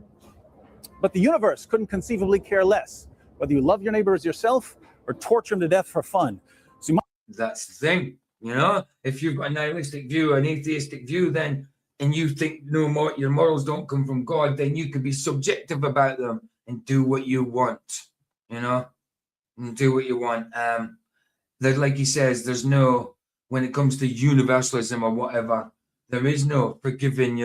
Speaker 8: But the universe couldn't conceivably care less whether you love your neighbor as yourself or torture him to death for fun. So
Speaker 6: that's the thing, you know? If you've got a nihilistic view, an atheistic view, then, and you think no more, your morals don't come from God, then you could be subjective about them and do what you want, you know? And do what you want. That, like he says, there's no, when it comes to universalism or whatever, there is no forgiving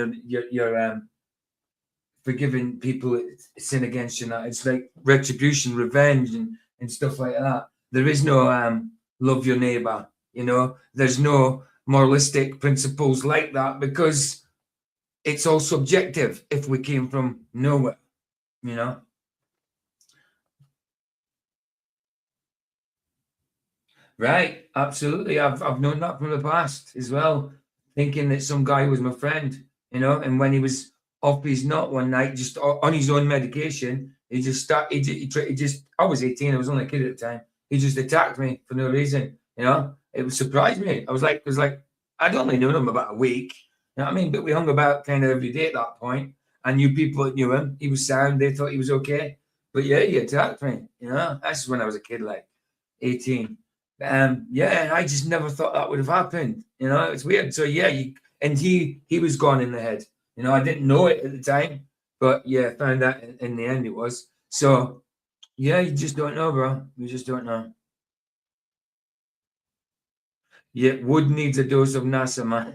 Speaker 6: forgiving people that sin against you. It's like retribution, revenge, and stuff like that. There is no love your neighbor, you know? There's no moralistic principles like that because it's all subjective if we came from nowhere, you know? Right, absolutely. I've known that from the past as well, thinking that some guy was my friend, you know, and when he was off his nut one night, just on his own medication, he just I was 18, I was only a kid at the time. He just attacked me for no reason, you know. It surprised me. I was like, I'd only known him about a week, you know what I mean? But we hung about kind of every day at that point. I knew people that knew him. He was sound. They thought he was okay. But yeah, he attacked me, you know. That's when I was a kid, like 18. Yeah, I just never thought that would have happened. You know, it's weird. So yeah, he was gone in the head. You know, I didn't know it at the time, but yeah, found out in the end it was. So yeah, you just don't know, bro. You just don't know. Yeah, Wood needs a dose of NASA, man.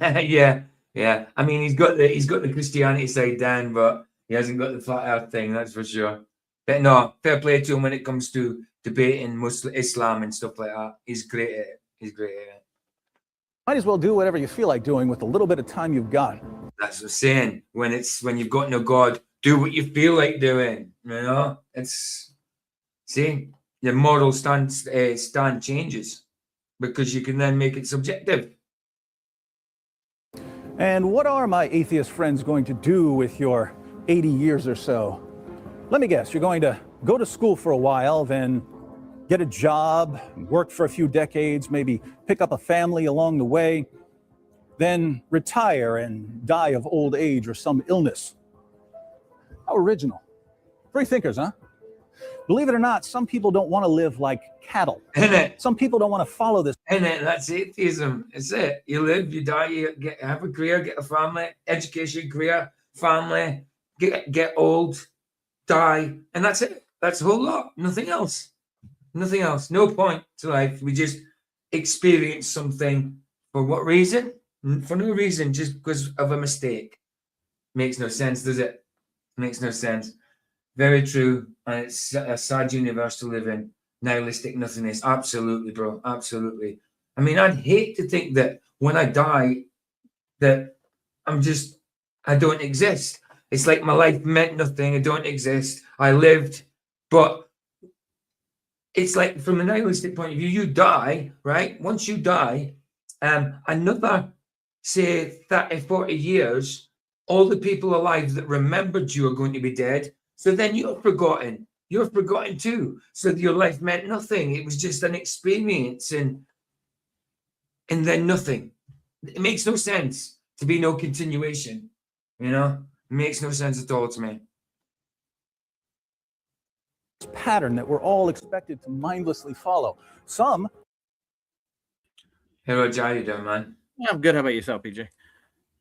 Speaker 6: yeah. I mean, he's got the Christianity side down, but he hasn't got the flat earth thing, that's for sure. But no, fair play to him when it comes to debating Muslim Islam and stuff like that. He's great at it. He's great at it.
Speaker 8: Might as well do whatever you feel like doing with the little bit of time you've got.
Speaker 6: That's what I'm saying. When you've got no God, do what you feel like doing. You know, your moral stand changes because you can then make it subjective.
Speaker 8: And what are my atheist friends going to do with your 80 years or so? Let me guess, you're going to go to school for a while, then get a job, work for a few decades, maybe pick up a family along the way, then retire and die of old age or some illness. How original. Free thinkers, huh? Believe it or not, some people don't want to live like cattle.
Speaker 6: Innit?
Speaker 8: Some people don't want to follow this.
Speaker 6: Innit? That's atheism. It's it. You live, you die, you have a career, get a family, education, career, family, get old, die, and that's it. That's the whole lot. Nothing else. Nothing else. No point to life. We just experience something for what reason? For no reason, just because of a mistake. Makes no sense, does it? Makes no sense. Very true. And it's a sad universe to live in. Nihilistic nothingness. Absolutely, bro. Absolutely. I mean, I'd hate to think that when I die, that I don't exist. It's like my life meant nothing. I don't exist. I lived. But it's like from a nihilistic point of view, you die, right? Once you die, another, say, 30, 40 years, all the people alive that remembered you are going to be dead. So then you're forgotten. You're forgotten too. So your life meant nothing. It was just an experience and then nothing. It makes no sense to be no continuation. You know? It makes no sense at all to me.
Speaker 8: Pattern that we're all expected to mindlessly follow. Some.
Speaker 6: Hey, Roger, how you doing, man?
Speaker 9: Yeah, I'm good. How about yourself, PJ?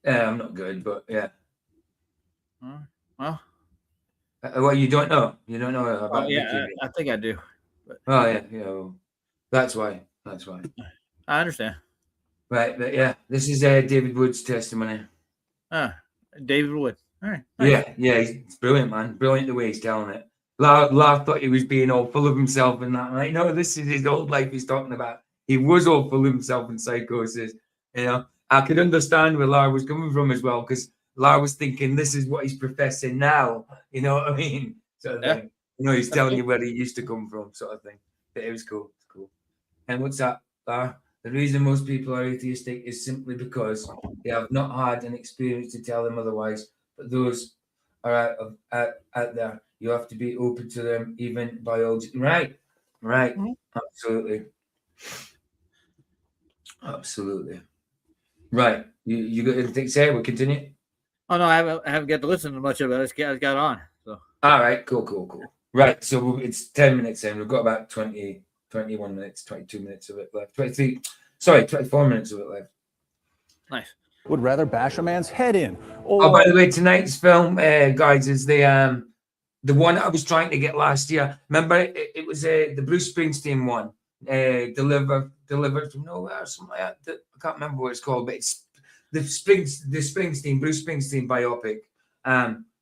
Speaker 6: Yeah, I'm not good, but yeah.
Speaker 9: Well,
Speaker 6: Well, you don't know. You don't know about
Speaker 9: yeah, I think I do. But
Speaker 6: Oh, yeah. Well, that's why. That's why.
Speaker 9: I understand.
Speaker 6: Right, but yeah, this is David Wood's testimony.
Speaker 9: David Wood. All right.
Speaker 6: Yeah, it's brilliant, man. Brilliant the way he's telling it. Lar thought he was being all full of himself and that. Like, no, this is his old life he's talking about. He was all full of himself and psychosis. You know, I could understand where Lar was coming from as well, because Lar was thinking this is what he's professing now. You know what I mean? Sort of thing. You know, he's telling you where he used to come from, sort of thing. But it was cool. It's cool. And what's that, Lar? The reason most people are atheistic is simply because they have not had an experience to tell them otherwise. But those are out there. You have to be open to them, even biology. Right. Mm-hmm. Absolutely. Right. You got anything to say? We'll continue.
Speaker 9: Oh no, I haven't got to listen to much of it. I got on. So
Speaker 6: all right, cool. Right. So it's 10 minutes in. We've got about 21 minutes, 22 minutes of it left. 24 minutes of it left.
Speaker 9: Nice.
Speaker 8: Would rather bash a man's head in. Or...
Speaker 6: Oh, by the way, tonight's film, guys, is the one I was trying to get last year. Remember, it was the Bruce Springsteen one, delivered from nowhere, or something like that. I can't remember what it's called, but it's the Bruce Springsteen biopic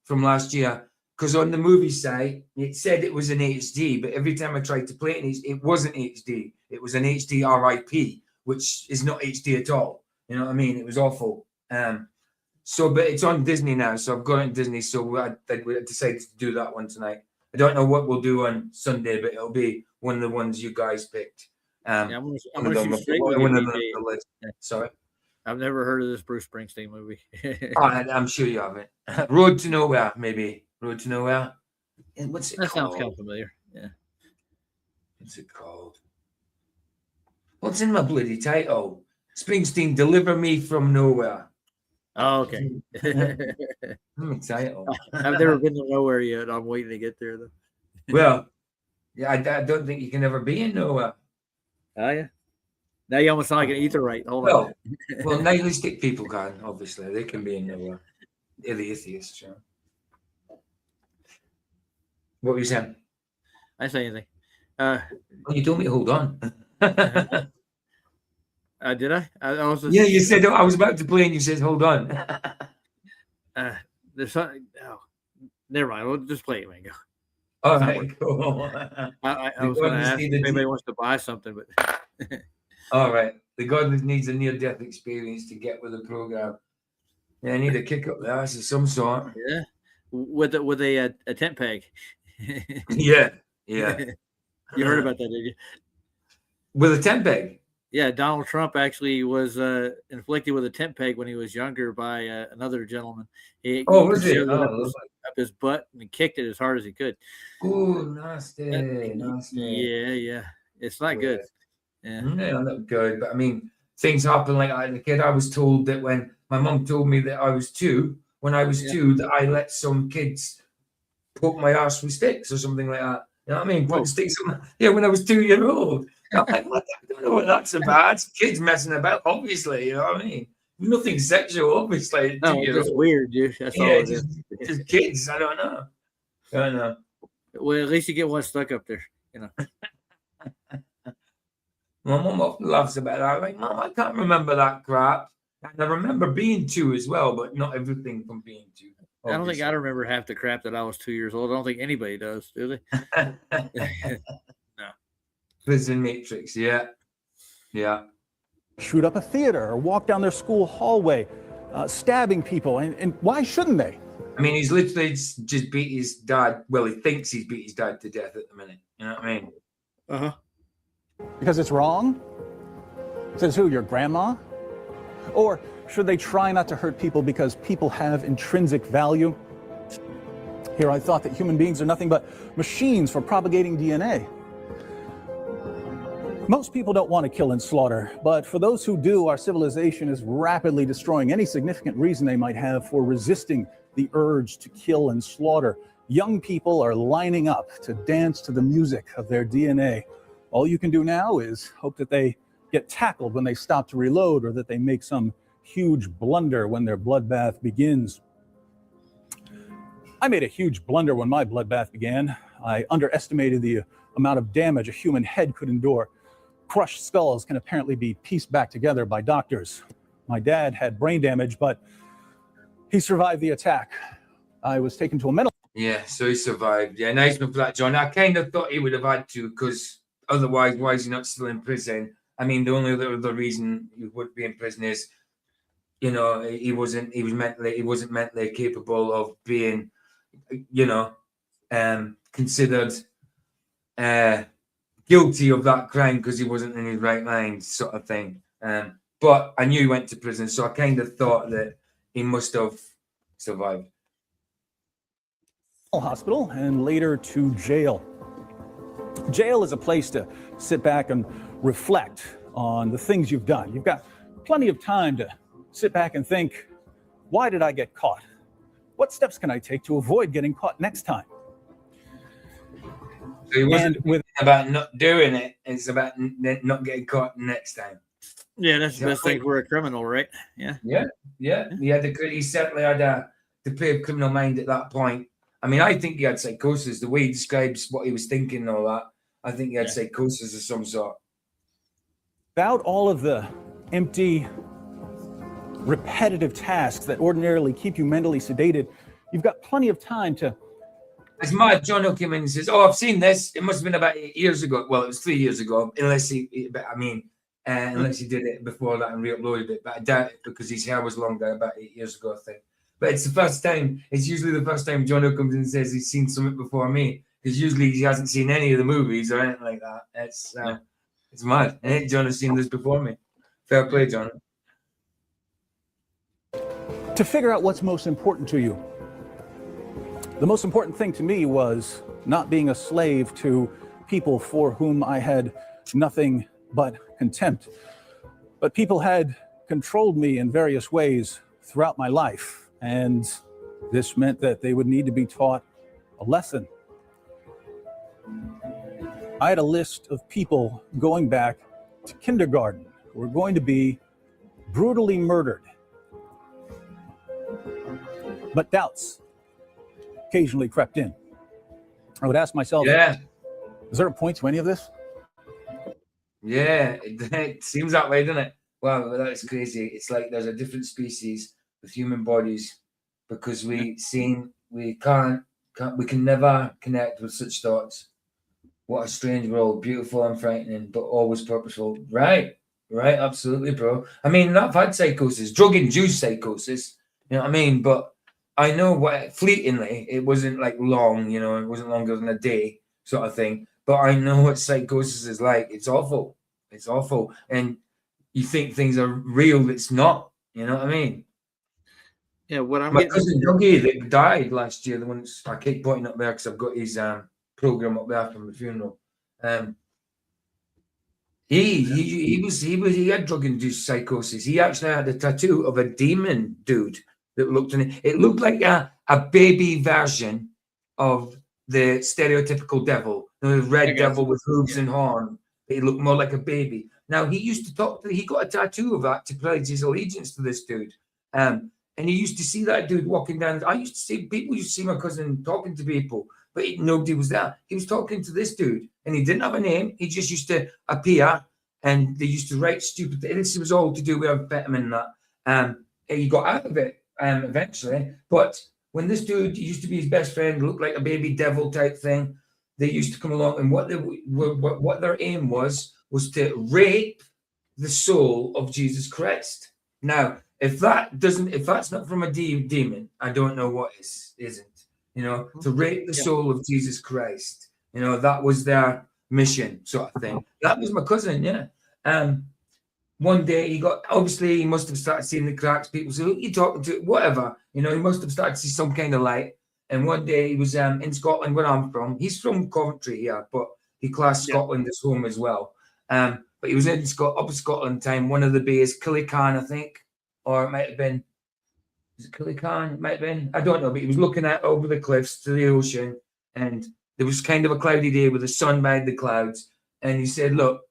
Speaker 6: from last year. Because on the movie site, it said it was an HD, but every time I tried to play it, it wasn't HD. It was an HD RIP, which is not HD at all. You know what I mean? It was awful. But it's on Disney now, so I've got it on Disney. So we decided to do that one tonight. I don't know what we'll do on Sunday, but it'll be one of the ones you guys picked.
Speaker 9: I'm gonna shoot straight with you,
Speaker 6: list. Sorry,
Speaker 9: I've never heard of this Bruce Springsteen movie.
Speaker 6: I'm sure you haven't. Road to Nowhere, maybe. Road to Nowhere. And what's it
Speaker 9: that
Speaker 6: called?
Speaker 9: sounds kind of familiar. Yeah.
Speaker 6: What's it called? What's in my bloody title? Springsteen, Deliver Me from Nowhere.
Speaker 9: Oh, okay.
Speaker 6: Title.
Speaker 9: I've never been to nowhere yet. I'm waiting to get there though.
Speaker 6: Well, yeah, I don't think you can ever be in nowhere.
Speaker 9: Oh yeah. Now you almost sound like an etherite. Hold on.
Speaker 6: Well, nihilistic people can, obviously. They can be in nowhere. They're the atheists, you know. What were you saying?
Speaker 9: I didn't say anything.
Speaker 6: You told me to hold on.
Speaker 9: Did I? I was
Speaker 6: yeah, you said I was about to play and you said hold on.
Speaker 9: There's something. Oh, never mind. We'll just play it, man. Go.
Speaker 6: All right, cool.
Speaker 9: I was going to ask if anybody wants to buy something, but
Speaker 6: all right. The God needs a near-death experience to get with the program. Yeah, I need a kick up the ass of some sort.
Speaker 9: Yeah, with a tent peg.
Speaker 6: Yeah.
Speaker 9: You heard about that, did you?
Speaker 6: With a tent peg?
Speaker 9: Yeah, Donald Trump actually was inflicted with a tent peg when he was younger by another gentleman. He
Speaker 6: Was it?
Speaker 9: shoved it up his butt and kicked it as hard as he could.
Speaker 6: Oh, nasty, nasty.
Speaker 9: Yeah. It's not good. Yeah.
Speaker 6: No, not good. But I mean, things happen like that as a kid. I was told that when my mum told me that I was two, when I was two, that I let some kids poke my ass with sticks or something like that. You know what I mean? Putting sticks on when I was 2 years old. I'm like, what? I don't know what that's about. It's kids messing about, obviously. You know what I mean? Nothing sexual, obviously.
Speaker 9: No, it's just weird, dude. That's all it is.
Speaker 6: Just kids. I don't know.
Speaker 9: Well, at least you get one stuck up there, you know.
Speaker 6: My mum often laughs about that. I'm like, Mum, I can't remember that crap. And I remember being two as well, but not everything from being two.
Speaker 9: Obviously. I don't think I remember half the crap that I was 2 years old. I don't think anybody does, do they? No.
Speaker 6: Prison Matrix, yeah.
Speaker 8: Shoot up a theater or walk down their school hallway, stabbing people. And why shouldn't they?
Speaker 6: I mean, he's literally just beat his dad. Well, he thinks he's beat his dad to death at the minute. You know what I mean?
Speaker 9: Uh-huh.
Speaker 8: Because it's wrong? Says who, your grandma? Or should they try not to hurt people because people have intrinsic value? Here I thought that human beings are nothing but machines for propagating DNA. Most people don't want to kill and slaughter, but for those who do, our civilization is rapidly destroying any significant reason they might have for resisting the urge to kill and slaughter. Young people are lining up to dance to the music of their DNA. All you can do now is hope that they get tackled when they stop to reload or that they make some huge blunder when their bloodbath begins. I made a huge blunder when my bloodbath began. I underestimated the amount of damage a human head could endure. Crushed skulls can apparently be pieced back together by doctors. My dad had brain damage, but he survived the attack. I was taken to a mental...
Speaker 6: Yeah, so he survived. Yeah, nice one for that, John. I kind of thought he would have had to, because otherwise, why is he not still in prison? I mean, the only other reason he would be in prison is, you know, he wasn't mentally capable of being, you know, considered guilty of that crime because he wasn't in his right mind, sort of thing. But I knew he went to prison, so I kind of thought that he must have survived.
Speaker 8: Hospital and later to jail. Jail is a place to sit back and reflect on the things you've done. You've got plenty of time to sit back and think, why did I get caught? What steps can I take to avoid getting caught next time?
Speaker 6: So it wasn't about not doing it, it's about not getting caught next time.
Speaker 9: Yeah, that's the best thing for a criminal, right? Yeah.
Speaker 6: He certainly had a depraved criminal mind at that point. I mean, I think he had psychosis. The way he describes what he was thinking and all that, I think he had psychosis of some sort.
Speaker 8: Without all of the empty, repetitive tasks that ordinarily keep you mentally sedated, you've got plenty of time to...
Speaker 6: It's mad. John Hill came in and says, I've seen this. It must have been about 8 years ago. Well, it was 3 years ago, unless he did it before that and re-uploaded it. But I doubt it because his hair was longer about 8 years ago, I think. But it's the first time, it's usually the first time John Hill comes in and says he's seen something before me. Because usually he hasn't seen any of the movies or anything like that. It's mad. And John has seen this before me. Fair play, John.
Speaker 8: To figure out what's most important to you. The most important thing to me was not being a slave to people for whom I had nothing but contempt. But people had controlled me in various ways throughout my life. And this meant that they would need to be taught a lesson. I had a list of people going back to kindergarten who were going to be brutally murdered. But doubts occasionally crept in. I would ask myself, is there a point to any of this?
Speaker 6: Yeah, it seems that way, doesn't it? Wow, that's crazy. It's like there's a different species with human bodies because we can never connect with such thoughts. What a strange world, beautiful and frightening, but always purposeful. Right, absolutely, bro. I mean, I've had psychosis, drug-induced psychosis, you know what I mean? But I know what, fleetingly, it wasn't like long, you know, it wasn't longer than a day sort of thing. But I know what psychosis is like. It's awful. It's awful. And you think things are real, it's not. You know what I mean?
Speaker 9: Yeah, what I'm
Speaker 6: My
Speaker 9: getting
Speaker 6: cousin Dougie that died last year, the one I keep pointing up there because I've got his program up there from the funeral. He had drug-induced psychosis. He actually had a tattoo of a demon dude that looked in it. It looked like a baby version of the stereotypical devil, the red devil with hooves and horn. He looked more like a baby. Now he used to talk. He got a tattoo of that to pledge his allegiance to this dude. And he used to see that dude walking down. I used to see people used to see my cousin talking to people, but nobody was there. He was talking to this dude, and he didn't have a name. He just used to appear, and they used to write stupid things. This was all to do with amphetamine and that. And he got out of it eventually. But when this dude used to be his best friend, looked like a baby devil type thing, they used to come along, and what their aim was to rape the soul of Jesus Christ. Now, if that's not from a demon, I don't know what isn't. You know, to rape the soul of Jesus Christ. You know, that was their mission, sort of thing. That was my cousin, yeah. One day he must have started seeing the cracks. People say, "Who are you talking to?" Whatever. You know, he must have started to see some kind of light. And one day he was in Scotland, where I'm from. He's from Coventry, yeah, but he classed Scotland as home as well. But he was in up in Scotland time, one of the bays, Killican, I think, or it might have been. Is it Killican? It might have been. I don't know, but he was looking out over the cliffs to the ocean, and there was kind of a cloudy day with the sun behind the clouds. And he said, "Look,"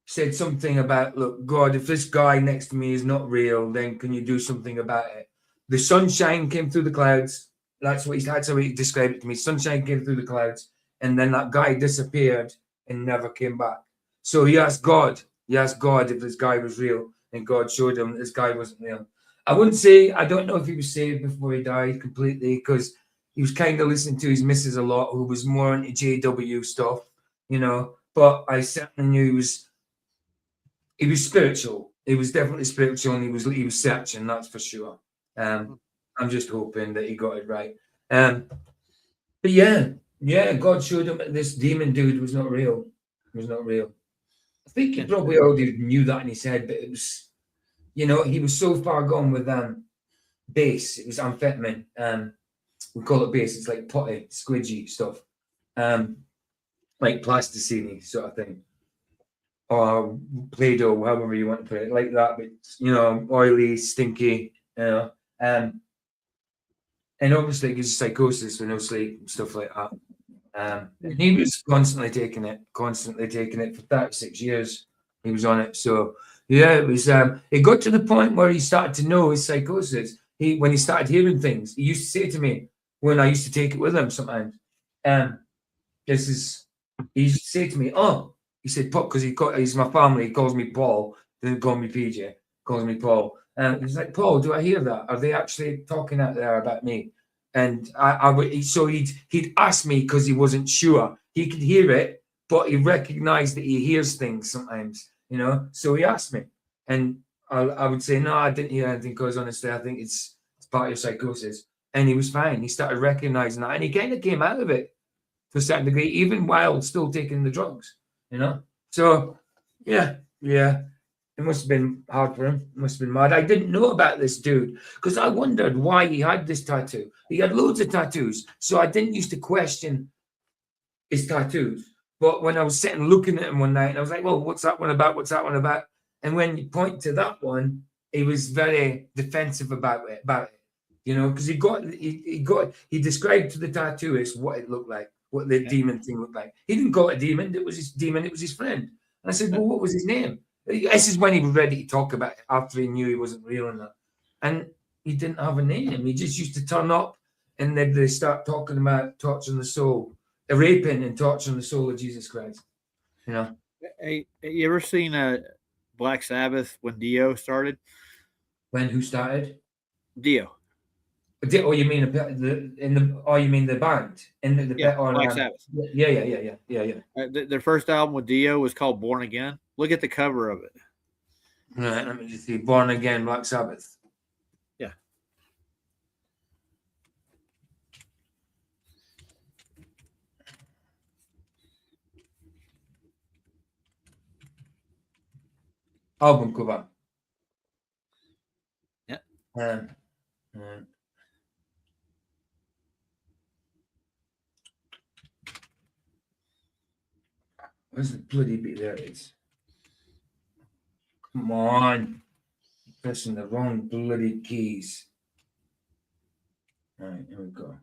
Speaker 6: said something about, "Look, God, if this guy next to me is not real, then can you do something about it?" The sunshine came through the clouds. That's how he described it to me. Sunshine came through the clouds, and then that guy disappeared and never came back. So he asked God if this guy was real, and God showed him this guy wasn't real. I don't know if he was saved before he died completely, because he was kind of listening to his missus a lot, who was more into JW stuff, you know. But I certainly knew he was spiritual. He was definitely spiritual, and he was searching, that's for sure. I'm just hoping that he got it right. But yeah, God showed him that this demon dude was not real. It was not real. I think he probably already knew that in his head, but it was, you know, he was so far gone with base. It was amphetamine. We call it base. It's like potty, squidgy stuff, like plasticine sort of thing, or Play-Doh, however you want to put it, like that. But you know, oily, stinky, you know. And obviously it gives you psychosis with no sleep and stuff like that. And he was constantly taking it for 36 years. He was on it. So yeah, it was. It got to the point where he started to know his psychosis. When he started hearing things, he used to say to me when I used to take it with him sometimes. He used to say to me, "Oh," he said, "Paul," because he's my family. He calls me Paul. Doesn't call me PJ. Calls me Paul. And he's like, "Paul, do I hear that? Are they actually talking out there about me?" And so he'd ask me because he wasn't sure. He could hear it, but he recognized that he hears things sometimes, you know. So he asked me, and I would say, "No, I didn't hear anything, because honestly, I think it's part of your psychosis." And he was fine. He started recognizing that, and he kind of came out of it to a certain degree, even while still taking the drugs, you know. So yeah. It must have been hard for him. It must have been mad. I didn't know about this dude because I wondered why he had this tattoo. He had loads of tattoos, so I didn't used to question his tattoos. But when I was sitting looking at him one night, I was like, "Well, what's that one about? What's that one about?" And when you point to that one, he was very defensive about it, you know, because he described to the tattooist what it looked like, what the demon thing looked like. He didn't call it a demon. It was his demon. It was his friend. And I said, "Well, what was his name?" This is when he was ready to talk about it, after he knew he wasn't real and that. And he didn't have a name. He just used to turn up, and then they start talking about torturing the soul, raping and torturing the soul of Jesus Christ. You know.
Speaker 9: Hey, you ever seen Black Sabbath when Dio started?
Speaker 6: When who started?
Speaker 9: Dio.
Speaker 6: Oh, you mean you mean the band in the
Speaker 9: Black Sabbath?
Speaker 6: Yeah.
Speaker 9: Their first album with Dio was called Born Again. Look at the cover of it.
Speaker 6: Right, let me just see. Born Again, Black Sabbath.
Speaker 9: Yeah.
Speaker 6: album cover.
Speaker 9: Yeah.
Speaker 6: Where's the bloody bit? There it is. Come on. Pressing the wrong bloody keys. All right, here we go.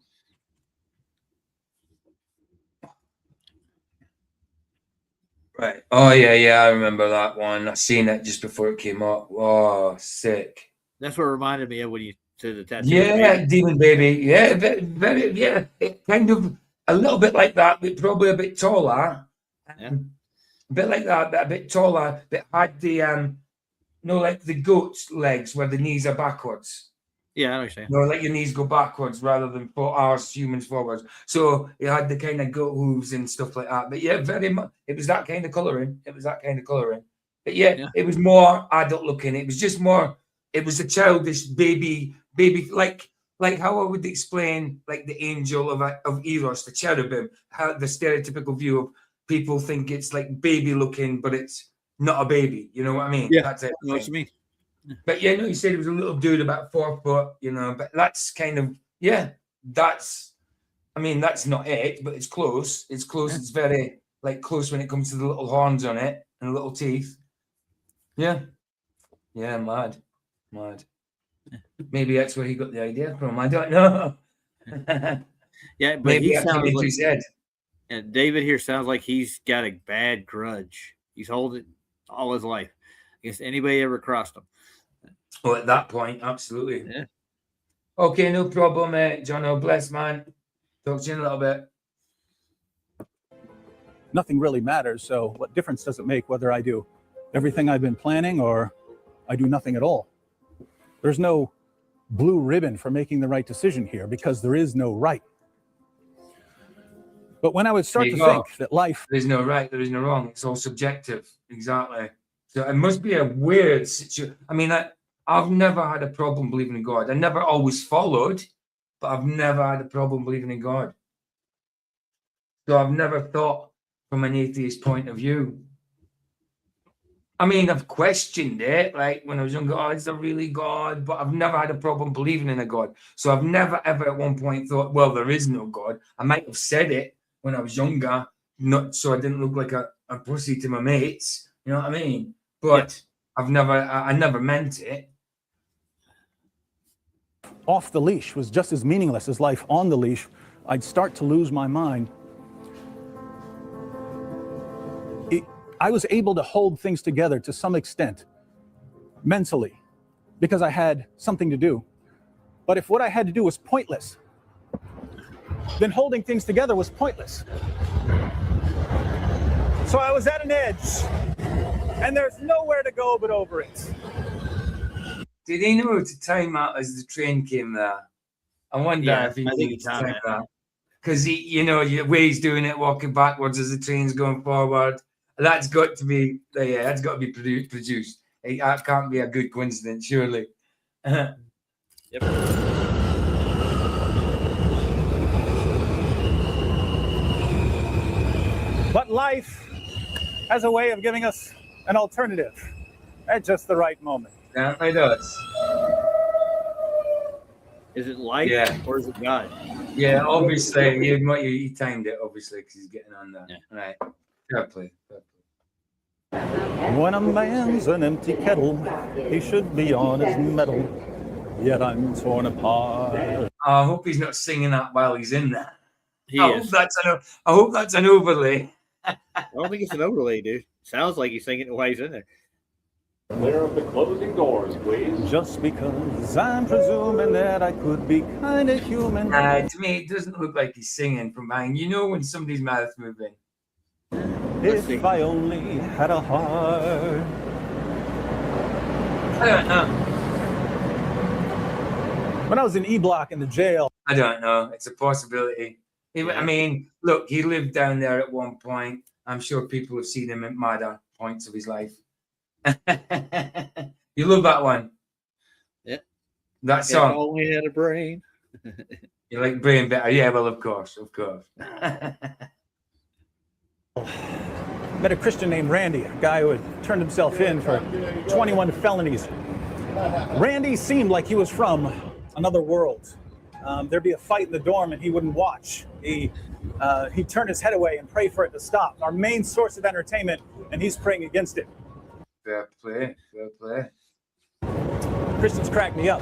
Speaker 6: Right. Oh, yeah, I remember that one. I seen it just before it came up. Oh, sick.
Speaker 9: That's what reminded me of when you said the tattoo.
Speaker 6: Yeah, Demon Baby. Yeah, very, yeah. It kind of a little bit like that, but probably a bit taller.
Speaker 9: Yeah.
Speaker 6: A bit like that, but a bit taller. But had the like the goat's legs where the knees are backwards.
Speaker 9: Yeah, I understand.
Speaker 6: Let your knees go backwards rather than for ours humans forwards. So it had the kind of goat hooves and stuff like that. But yeah, very much. It was that kind of coloring. But yeah, it was more adult looking. It was just more. It was a childish baby, like how I would explain like the angel of Eros, the cherubim. How the stereotypical view of people think it's like baby looking, but it's not a baby. You know what I mean?
Speaker 9: Yeah,
Speaker 6: That's it.
Speaker 9: I know what you mean.
Speaker 6: But yeah, no, you said he was a little dude about 4 foot, but that's kind of, that's not it, but it's close. It's close. It's very like close when it comes to the little horns on it and the little teeth. Yeah. Yeah, mad. Maybe that's where he got the idea from. I don't know.
Speaker 9: Yeah, but
Speaker 6: maybe
Speaker 9: he
Speaker 6: that's
Speaker 9: sounds
Speaker 6: what
Speaker 9: like,
Speaker 6: he said.
Speaker 9: and David here sounds like he's got a bad grudge. He's holding all his life against anybody ever crossed him.
Speaker 6: Oh, at that point, absolutely.
Speaker 9: Yeah.
Speaker 6: Okay, no problem, Jono. Bless, man. Talk to you in a little bit.
Speaker 8: Nothing really matters, so what difference does it make whether I do everything I've been planning or I do nothing at all? There's no blue ribbon for making the right decision here because there is no right. But when I would start to think that life...
Speaker 6: There's no right, there is no wrong. It's all subjective. Exactly. So it must be a weird situation. I mean, I've never had a problem believing in God. I never always followed, but I've never had a problem believing in God. So I've never thought from an atheist point of view. I mean, I've questioned it, like when I was younger, is there really God? But I've never had a problem believing in a God. So I've never, ever at one point thought, well, there is no God. I might have said it when I was younger, not so I didn't look like a pussy to my mates. You know what I mean? But I never meant it.
Speaker 8: Off the leash was just as meaningless as life on the leash. I'd start to lose my mind. I was able to hold things together to some extent, mentally, because I had something to do. But if what I had to do was pointless, then holding things together was pointless. So I was at an edge, and there's nowhere to go but over it.
Speaker 6: Did he know to time out as the train came there? I wonder if he knew to time that. Because the way he's doing it, walking backwards as the train's going forward, that's got to be produced. That can't be a good coincidence, surely.
Speaker 9: Yep.
Speaker 8: But life has a way of giving us an alternative at just the right moment.
Speaker 6: Yeah, it does.
Speaker 9: Is it life or is it God?
Speaker 6: Yeah, obviously. He timed it, obviously, because he's getting on there. Yeah. Right. Fair play.
Speaker 8: When a man's an empty kettle, he should be on his mettle. Yet I'm torn apart.
Speaker 6: I hope he's not singing that while he's in there.
Speaker 9: I
Speaker 6: hope that's an overlay.
Speaker 9: I don't think it's an overlay, dude. Sounds like he's singing it while he's in there.
Speaker 10: Clear up the closing doors, please.
Speaker 8: Just because I'm presuming that I could be kind of human.
Speaker 6: To me, it doesn't look like he's singing from behind. You know when somebody's mouth moving.
Speaker 8: If I only had a heart.
Speaker 6: I don't know.
Speaker 8: When I was in E-Block in the jail.
Speaker 6: I don't know. It's a possibility. I mean, look, he lived down there at one point. I'm sure people have seen him at madder points of his life. You love that one?
Speaker 9: Yeah.
Speaker 6: That song.
Speaker 9: If I only had a brain.
Speaker 6: You like brain better? Yeah, well, of course.
Speaker 8: Met a Christian named Randy, a guy who had turned himself in for 21 felonies. Randy seemed like he was from another world. There'd be a fight in the dorm and he wouldn't watch. He'd turn his head away and pray for it to stop. Our main source of entertainment, and he's praying against it.
Speaker 6: Fair play, fair play.
Speaker 8: Christians crack me up.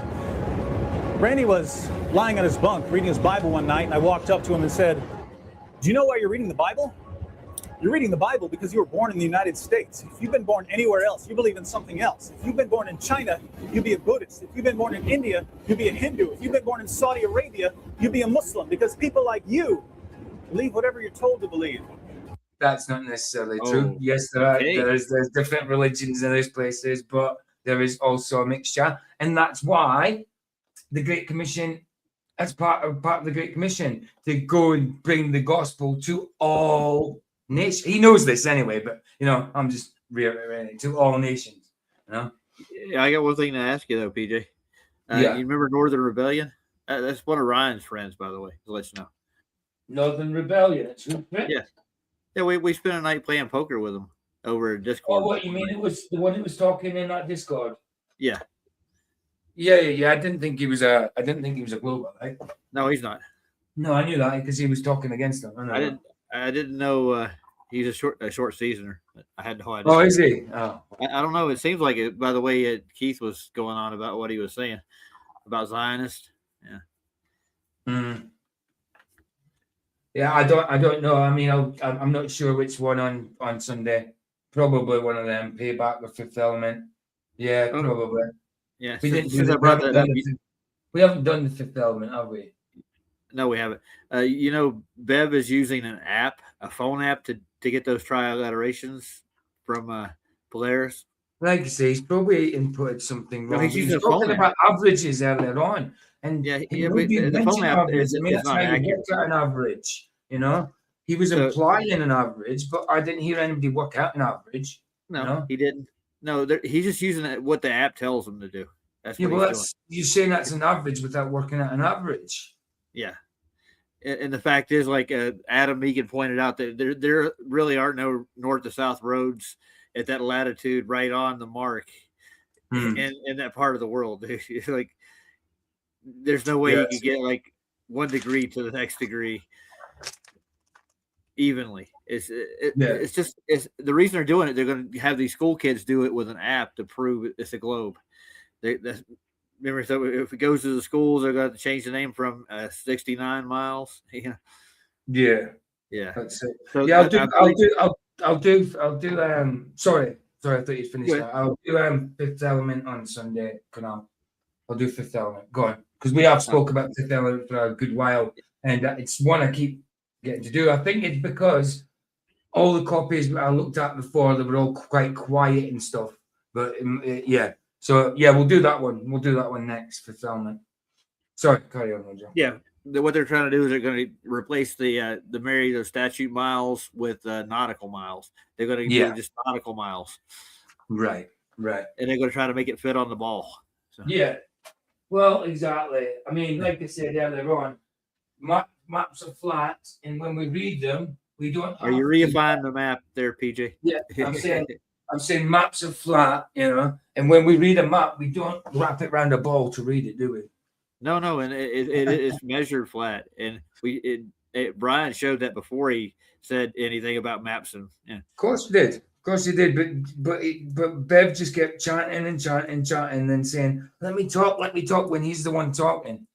Speaker 8: Randy was lying on his bunk reading his Bible one night, and I walked up to him and said, "Do you know why you're reading the Bible? You're reading the Bible because you were born in the United States. If you've been born anywhere else, you believe in something else. If you've been born in China, you'd be a Buddhist. If you've been born in India, you'd be a Hindu. If you've been born in Saudi Arabia, you'd be a Muslim, because people like you believe whatever you're told to believe."
Speaker 6: That's not necessarily true. Yes, there's different religions in those places, but there is also a mixture, and that's why the Great Commission, as part of the Great Commission, to go and bring the gospel to all nations. He knows this anyway, but I'm just reiterating, to all nations.
Speaker 9: Yeah, I got one thing to ask you though, PJ. You remember Northern Rebellion? That's one of Ryan's friends, by the way. To let you know.
Speaker 6: Northern Rebellion.
Speaker 9: Yeah. Yeah, we spent a night playing poker with him over Discord.
Speaker 6: Oh, what you mean? It was the one who was talking in that Discord.
Speaker 9: Yeah.
Speaker 6: Yeah. I didn't think he was a global, right?
Speaker 9: No, he's not.
Speaker 6: No, I knew that because he was talking against him.
Speaker 9: I didn't know he's a short seasoner. I had no idea.
Speaker 6: Oh, is he? Oh.
Speaker 9: I don't know. It seems like it by the way Keith was going on about what he was saying about Zionists. Yeah.
Speaker 6: Yeah, I don't know. I mean, I'm not sure which one on Sunday. Probably one of them. Payback or Fulfillment. Yeah, probably.
Speaker 9: Yeah.
Speaker 6: We haven't done the Fulfillment, have we?
Speaker 9: No, we haven't. Bev is using an app, a phone app, to get those trialliterations from Polaris.
Speaker 6: Like I say, he's probably inputted something wrong.
Speaker 9: He's using
Speaker 6: talking about averages earlier on, and
Speaker 9: the phone app is not accurate.
Speaker 6: An average, he was implying an average, but I didn't hear anybody work out an average.
Speaker 9: No, he didn't. No, he's just using what the app tells him to do. That's what he's doing.
Speaker 6: You're saying that's an average without working out an average.
Speaker 9: Yeah. And the fact is, like Adam Megan pointed out, that there really are no north to south roads at that latitude right on the mark in that part of the world. Like, there's no way you could get like 1 degree to the next degree evenly. It's the reason they're doing it. They're going to have these school kids do it with an app to prove it's a globe. Remember, so if it goes to the schools, they're going to change the name from 69 miles.
Speaker 6: Yeah. That's it.
Speaker 9: So
Speaker 6: I'll do. Sorry, I thought you'd finished that. I'll do Fifth Element on Sunday. I'll do Fifth Element. Go on, because we have spoke about Fifth Element for a good while, and it's one I keep getting to do. I think it's because all the copies I looked at before, they were all quite quiet and stuff. But yeah. So we'll do that one. We'll do that one next for filming. Sorry, carry on, Roger.
Speaker 9: Yeah, what they're trying to do is they're going to replace the married or statute miles with nautical miles. They're going to do just nautical miles.
Speaker 6: Right.
Speaker 9: And they're going to try to make it fit on the ball. So.
Speaker 6: Yeah. Well, exactly. I mean, like I said earlier on, maps are flat, and when we read them, we don't.
Speaker 9: Are you reifying the map there, PJ?
Speaker 6: Yeah, I'm saying maps are flat, and when we read a map, we don't wrap it around a ball to read it, do we?
Speaker 9: No, and it is measured flat, and Brian showed that before he said anything about maps, and
Speaker 6: Of course he did, but Bev just kept chanting and then saying, "Let me talk," when he's the one talking.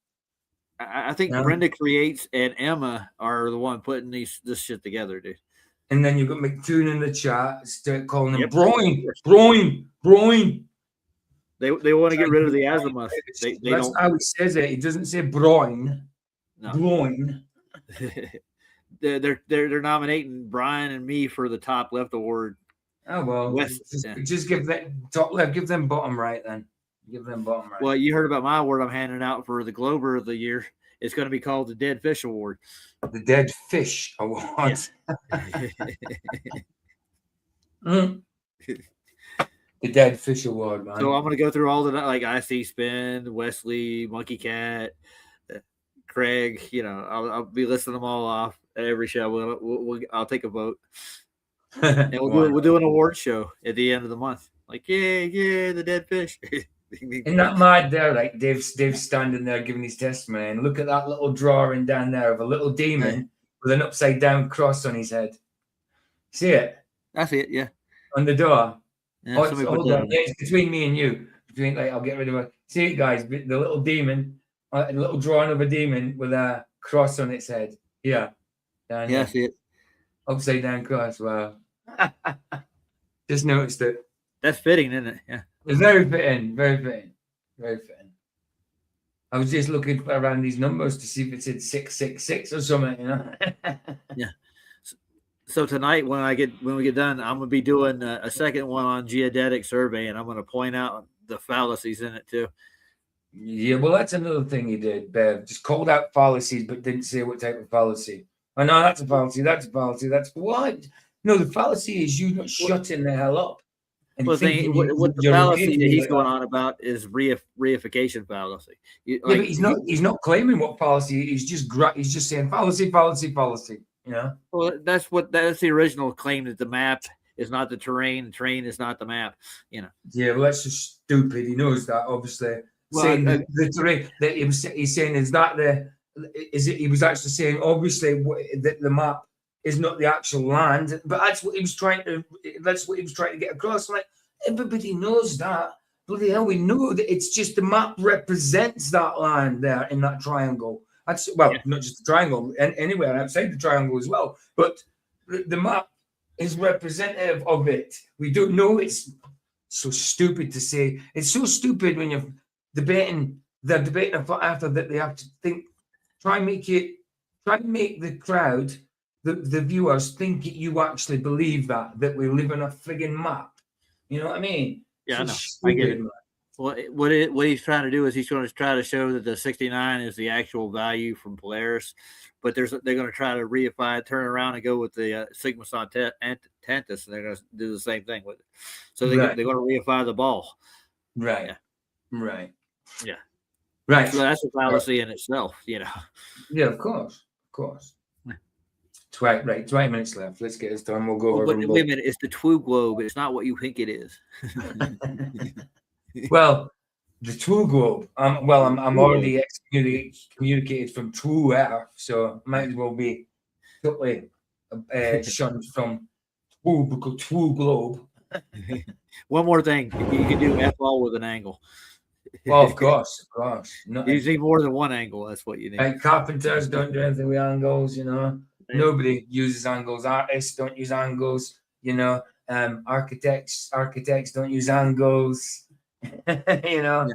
Speaker 9: I think Brenda Creates and Emma are the one putting this shit together, dude.
Speaker 6: And then you've got McToon in the chat, start calling him Broin.
Speaker 9: They want to get rid of the azimuth. They
Speaker 6: That's
Speaker 9: don't.
Speaker 6: how he says it. He doesn't say Broin.
Speaker 9: No.
Speaker 6: Broin.
Speaker 9: They're nominating Brian and me for the top left award.
Speaker 6: Oh well, just give them top left. Give them bottom right then. Give them bottom right.
Speaker 9: Well, you heard about my award I'm handing out for the Glober of the year. It's going to be called the Dead Fish Award.
Speaker 6: The Dead Fish Award.
Speaker 9: Yeah.
Speaker 6: The Dead Fish Award, man.
Speaker 9: So I'm going to go through all the, like, I See Spin, Wesley, Monkey Cat, Craig. I'll be listing them all off at every show. I'll take a vote. And we'll do an award show at the end of the month. Like, yeah, the dead fish.
Speaker 6: Isn't that mad there? Like Dave's standing there giving his testimony, and look at that little drawing down there of a little demon with an upside down cross on his head. See it?
Speaker 9: I see it, yeah.
Speaker 6: On the door.
Speaker 9: Yeah,
Speaker 6: hold on. Yeah, it's between me and you. I'll get rid of it. See it, guys? The little demon, a little drawing of a demon with a cross on its head. Yeah. Down
Speaker 9: yeah,
Speaker 6: here.
Speaker 9: I see it.
Speaker 6: Upside down cross. Wow. Just noticed it.
Speaker 9: That's fitting, isn't it? Yeah.
Speaker 6: It's very fitting. Very fitting. Very fitting. I was just looking around these numbers to see if it said 666 or something, you know?
Speaker 9: Yeah. So tonight, when we get done, I'm gonna be doing a second one on geodetic survey, and I'm gonna point out the fallacies in it too.
Speaker 6: Yeah, well, that's another thing he did, Bev. Just called out fallacies, but didn't say what type of fallacy. Oh, no, that's a fallacy. That's a fallacy. That's what? No, the fallacy is you not shutting the hell up. And
Speaker 9: Well, what the fallacy that he's going on about is reification fallacy.
Speaker 6: Yeah, but he's not claiming what fallacy. He's just saying fallacy. Yeah.
Speaker 9: Well, that's the original claim, that the map is not the terrain is not the map. You know.
Speaker 6: Yeah, well, that's just stupid. He knows that, obviously.
Speaker 9: Well,
Speaker 6: saying the terrain that he's saying is that he was actually saying obviously that the map is not the actual land, but that's what he was trying to get across. Like, everybody knows that. Bloody hell, we know that it's just the map represents that land there in that triangle. That's not just the triangle, and anywhere outside the triangle as well. But the map is representative of it. We don't know. It's so stupid to say. It's so stupid when you're debating after that. They have to think, try and make the crowd, the viewers, think that you actually believe that we live on a friggin' map. You know what I mean?
Speaker 9: Yeah,
Speaker 6: so
Speaker 9: I know.
Speaker 6: Stupid,
Speaker 9: I get it.
Speaker 6: man.
Speaker 9: Well, what he's trying to do is he's going to try to show that the 69 is the actual value from Polaris, but they're going to try to reify it, turn around and go with the Sigma Tantus, and they're going to do the same thing with it. So they're going to reify the ball.
Speaker 6: Right.
Speaker 9: Yeah.
Speaker 6: Right.
Speaker 9: Yeah.
Speaker 6: Right.
Speaker 9: So that's a fallacy in itself, you know.
Speaker 6: Yeah, of course. 20 minutes left. Let's get this done. We'll go over.
Speaker 9: But wait a minute, it's the true globe. It's not what you think it is.
Speaker 6: Well, the true globe. I'm already excommunicated from true earth, so might as well be totally shunned from true globe.
Speaker 9: One more thing, you can do F all with an angle.
Speaker 6: Well, of course.
Speaker 9: You need more than one angle. That's what you need.
Speaker 6: Like carpenters don't do anything with angles, you know. Nobody uses angles. Artists don't use angles, you know. Architects don't use angles. You know.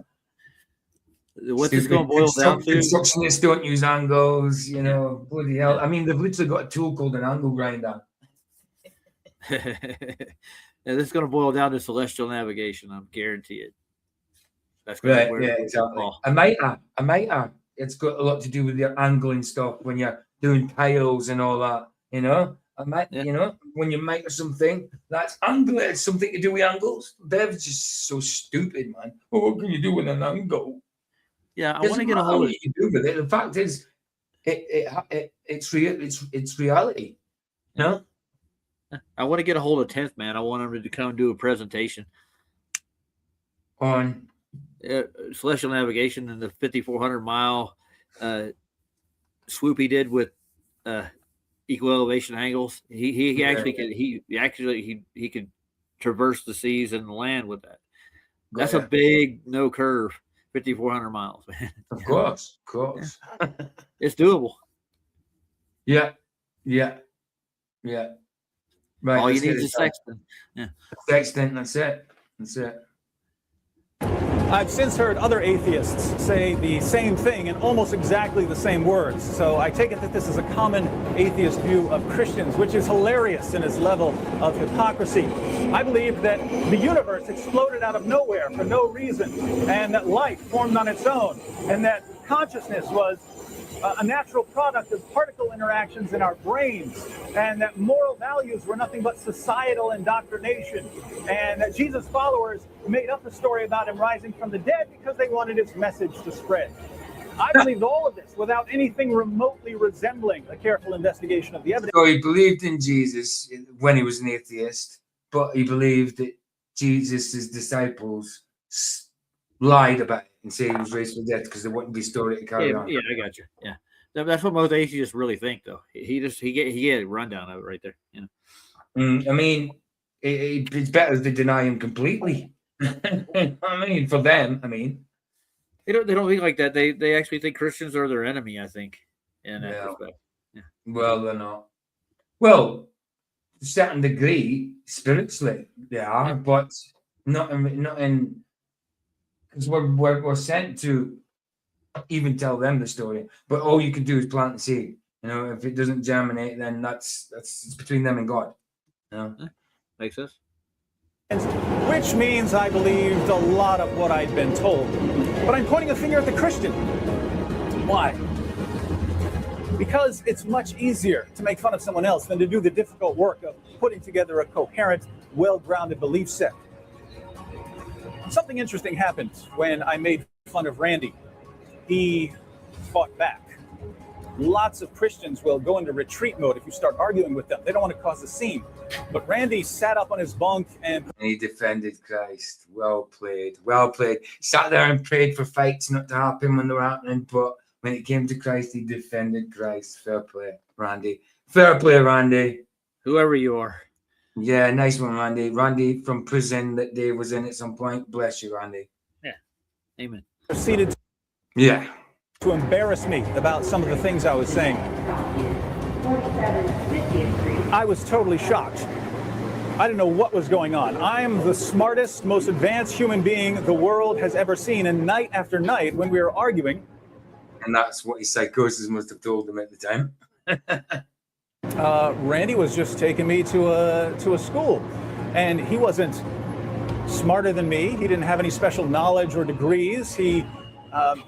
Speaker 9: What's this going to boil down to?
Speaker 6: Constructionists don't use angles, you know. Bloody hell. I mean, they've literally got a tool called an angle grinder.
Speaker 9: This is going to boil down to celestial navigation. I'm guaranteed it. That's
Speaker 6: right. Yeah, exactly. A mitre. It's got a lot to do with your angling stuff when you're doing piles and all that. You know. You know, when you make something, that's angle. It's something to do with angles. They're just so stupid, man. Oh, what can you do with an angle?
Speaker 9: Yeah, I want to get a hold of
Speaker 6: you do with it. The fact is, it's reality. You know?
Speaker 9: I want to get a hold of 10th Man. I want him to come do a presentation
Speaker 6: on
Speaker 9: celestial navigation and the 5,400 mile swoop he did with equal elevation angles. He could traverse the seas and the land with that. That's a big no curve, 5,400 miles.
Speaker 6: Of course.
Speaker 9: It's doable.
Speaker 6: Yeah. Right.
Speaker 9: All you need is a sextant. Yeah.
Speaker 6: Sextant. That's it.
Speaker 8: I've since heard other atheists say the same thing in almost exactly the same words. So I take it that this is a common atheist view of Christians, which is hilarious in its level of hypocrisy. I believe that the universe exploded out of nowhere for no reason, and that life formed on its own, and that consciousness was a natural product of particle interactions in our brains, and that moral values were nothing but societal indoctrination, and that Jesus' followers made up a story about him rising from the dead because they wanted his message to spread. I believed all of this without anything remotely resembling a careful investigation of the evidence.
Speaker 6: So he believed in Jesus when he was an atheist, but he believed that Jesus' disciples lied about it and say he was raised from death because they wanted the story to carry on.
Speaker 9: Yeah, I got you. Yeah, that's what most atheists really think, though. He get a rundown of it right there. You know?
Speaker 6: I mean, it's better to deny him completely. I mean, for them, I mean,
Speaker 9: they don't think like that. They actually think Christians are their enemy. I think in that respect. Yeah.
Speaker 6: Well, they're not. Well, to a certain degree, spiritually, they are, but not in because we're sent to even tell them the story. But all you can do is plant the seed. You know, if it doesn't germinate, then that's it's between them and God. You know?
Speaker 9: Makes sense.
Speaker 8: Which means I believed a lot of what I'd been told. But I'm pointing a finger at the Christian. Why? Because it's much easier to make fun of someone else than to do the difficult work of putting together a coherent, well-grounded belief set. Something interesting happened when I made fun of Randy. He fought back. Lots of Christians will go into retreat mode if you start arguing with them. They don't want to cause a scene. But Randy sat up on his bunk and
Speaker 6: he defended Christ. Well played. Well played. Sat there and prayed for fights not to happen when they were happening, but when it came to Christ, he defended Christ. Fair play, Randy. Fair play, Randy.
Speaker 9: Whoever you are.
Speaker 6: Yeah, nice one, Randy. Randy from prison that Dave was in at some point. Bless you, Randy.
Speaker 9: Yeah. Amen.
Speaker 8: proceeded to embarrass me about some of the things I was saying. I was totally shocked. I didn't know what was going on. I'm the smartest, most advanced human being the world has ever seen. And night after night, when we were arguing...
Speaker 6: And that's what his psychosis must have told him at the
Speaker 8: time. Randy was just taking me to a school. And he wasn't smarter than me. He didn't have any special knowledge or degrees. He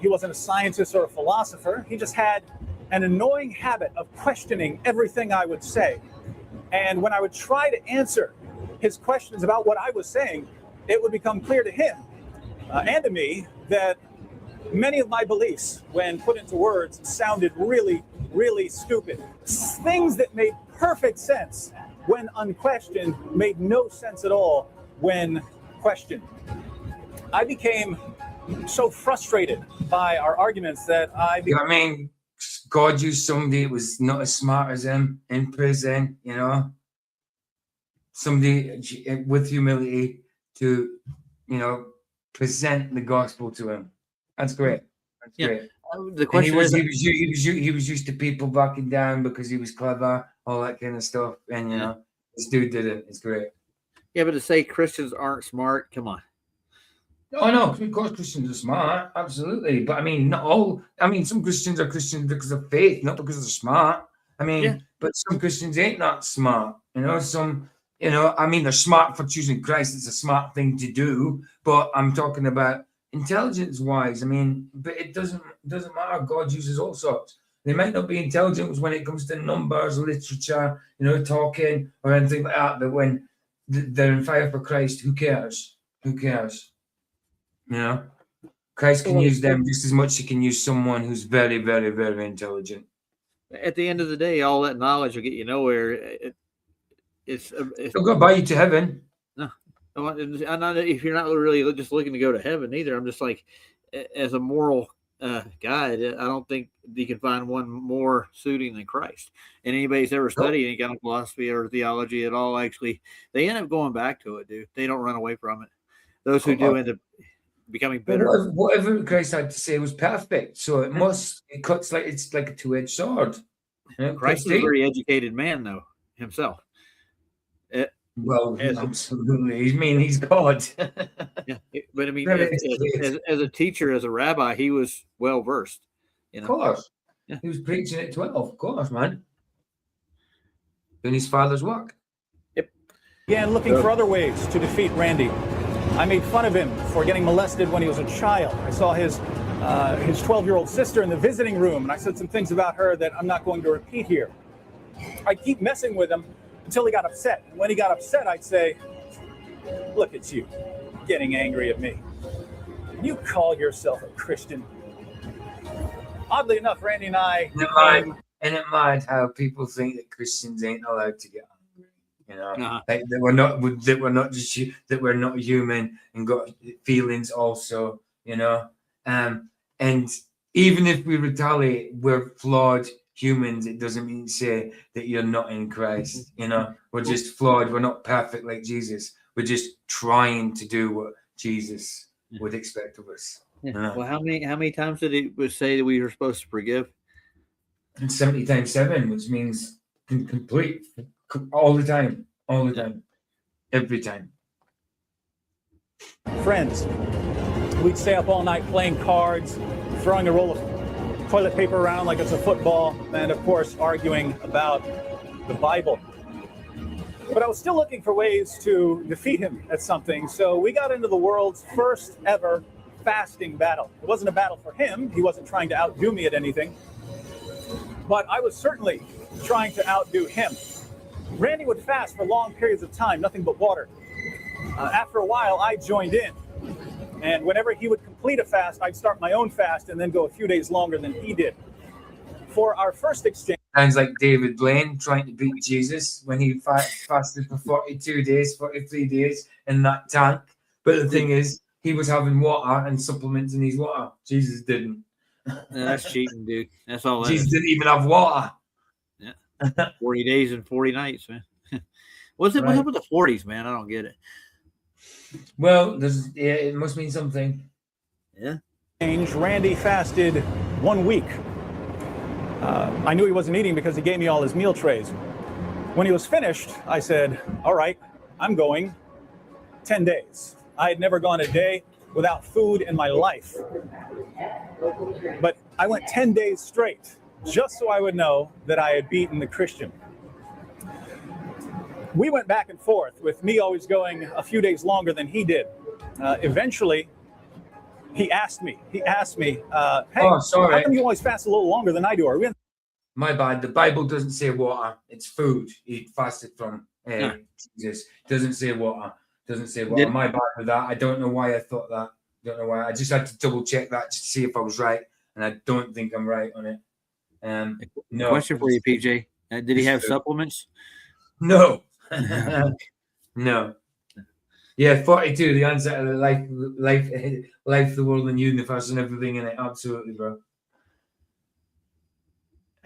Speaker 8: wasn't a scientist or a philosopher. He just had an annoying habit of questioning everything I would say. And when I would try to answer his questions about what I was saying, it would become clear to him and to me that many of my beliefs, when put into words, sounded really, really stupid. Things that made perfect sense when unquestioned made no sense at all when questioned. I became so frustrated by our arguments that I
Speaker 6: mean, God used somebody that was not as smart as him in prison, you know, somebody with humility to, you know, present the gospel to him. That's great. That's great.
Speaker 9: The question
Speaker 6: he was used to people backing down because he was clever, all that kind of stuff. And, you know, this dude did it. It's great.
Speaker 9: Yeah, but to say Christians aren't smart, come on.
Speaker 6: Oh, no, of course Christians are smart, absolutely. But I mean, not all. I mean, some Christians are Christians because of faith, not because they're smart. I mean, but some Christians ain't that smart. You know, some, you know, I mean, they're smart for choosing Christ. It's a smart thing to do. But I'm talking about intelligence-wise. I mean, but it doesn't matter. God uses all sorts. They might not be intelligent when it comes to numbers, literature, you know, talking or anything like that. But when they're in fire for Christ, who cares? Who cares? You know, Christ can use them just as much as he can use someone who's very, very, very intelligent.
Speaker 9: At the end of the day, all that knowledge will get you nowhere. It's
Speaker 6: it'll go buy you to heaven.
Speaker 9: No, I'm not. If you're not really just looking to go to heaven either, I'm just like, as a moral guide, I don't think you can find one more suiting than Christ. And anybody's ever studied any kind of philosophy or theology at all, actually, they end up going back to it, dude. They don't run away from it. Those who do end up becoming bitter.
Speaker 6: Whatever Christ had to say was perfect. So it cuts like it's like a two-edged sword. You know,
Speaker 9: Christ is a very educated man, though, himself.
Speaker 6: Well, absolutely. I mean, he's God.
Speaker 9: Yeah, but I mean, as a teacher, as a rabbi, he was well versed. You know?
Speaker 6: Of course. Yeah. He was preaching at 12, of course, man. Doing his father's work.
Speaker 8: Yep. Yeah, and looking for other ways to defeat Randy. I made fun of him for getting molested when he was a child. I saw his 12-year-old sister in the visiting room, and I said some things about her that I'm not going to repeat here. I'd keep messing with him until he got upset. And when he got upset, I'd say, "Look at you, getting angry at me. You call yourself a Christian?" Oddly enough, Randy and I
Speaker 6: Isn't it mad how people think that Christians ain't allowed to get angry? You know,
Speaker 9: Uh-huh.
Speaker 6: like that we're not just that we're not human and got feelings also. You know, and even if we retaliate, we're flawed humans. It doesn't mean to say that you're not in Christ. You know, we're just flawed. We're not perfect like Jesus. We're just trying to do what Jesus would expect of us.
Speaker 9: Yeah.
Speaker 6: You know?
Speaker 9: Well, how many times did it say that we were supposed to forgive?
Speaker 6: And 70 times 7, which means complete all the time, every time.
Speaker 8: Friends. We'd stay up all night playing cards, throwing a roll of toilet paper around like it's a football, and of course arguing about the Bible. But I was still looking for ways to defeat him at something, so we got into the world's first ever fasting battle. It wasn't a battle for him. He wasn't trying to outdo me at anything. But I was certainly trying to outdo him. Randy would fast for long periods of time, nothing but water. After a while, I joined in. And whenever he would complete a fast, I'd start my own fast and then go a few days longer than he did. For our first exchange...
Speaker 6: Sounds like David Blaine trying to beat Jesus when he fasted for 42 days, 43 days in that tank. But the thing is, he was having water and supplements in his water. Jesus didn't.
Speaker 9: Yeah, that's cheating, dude. That's all.
Speaker 6: Jesus didn't even have water.
Speaker 9: Yeah, 40 days and 40 nights, man. What's up with the 40s, man? I don't get it.
Speaker 6: Well, it must mean something.
Speaker 9: Yeah.
Speaker 8: Randy fasted 1 week. I knew he wasn't eating because he gave me all his meal trays. When he was finished, I said, all right, I'm going 10 days. I had never gone a day without food in my life. But I went 10 days straight, just so I would know that I had beaten the Christian. We went back and forth, with me always going a few days longer than he did. Eventually, he asked me, hey, how come you always fast a little longer than I do? Are we in...
Speaker 6: My bad. The Bible doesn't say water. It's food. He fasted from Jesus. Doesn't say water. Doesn't say water. My bad with that. I don't know why I thought that. Don't know why. I just had to double check that to see if I was right, and I don't think I'm right on it. No.
Speaker 9: Question for you, PJ. Did he have supplements?
Speaker 6: No. No. Yeah, 42. The answer to life, the world, and universe, and everything in it. Absolutely, bro.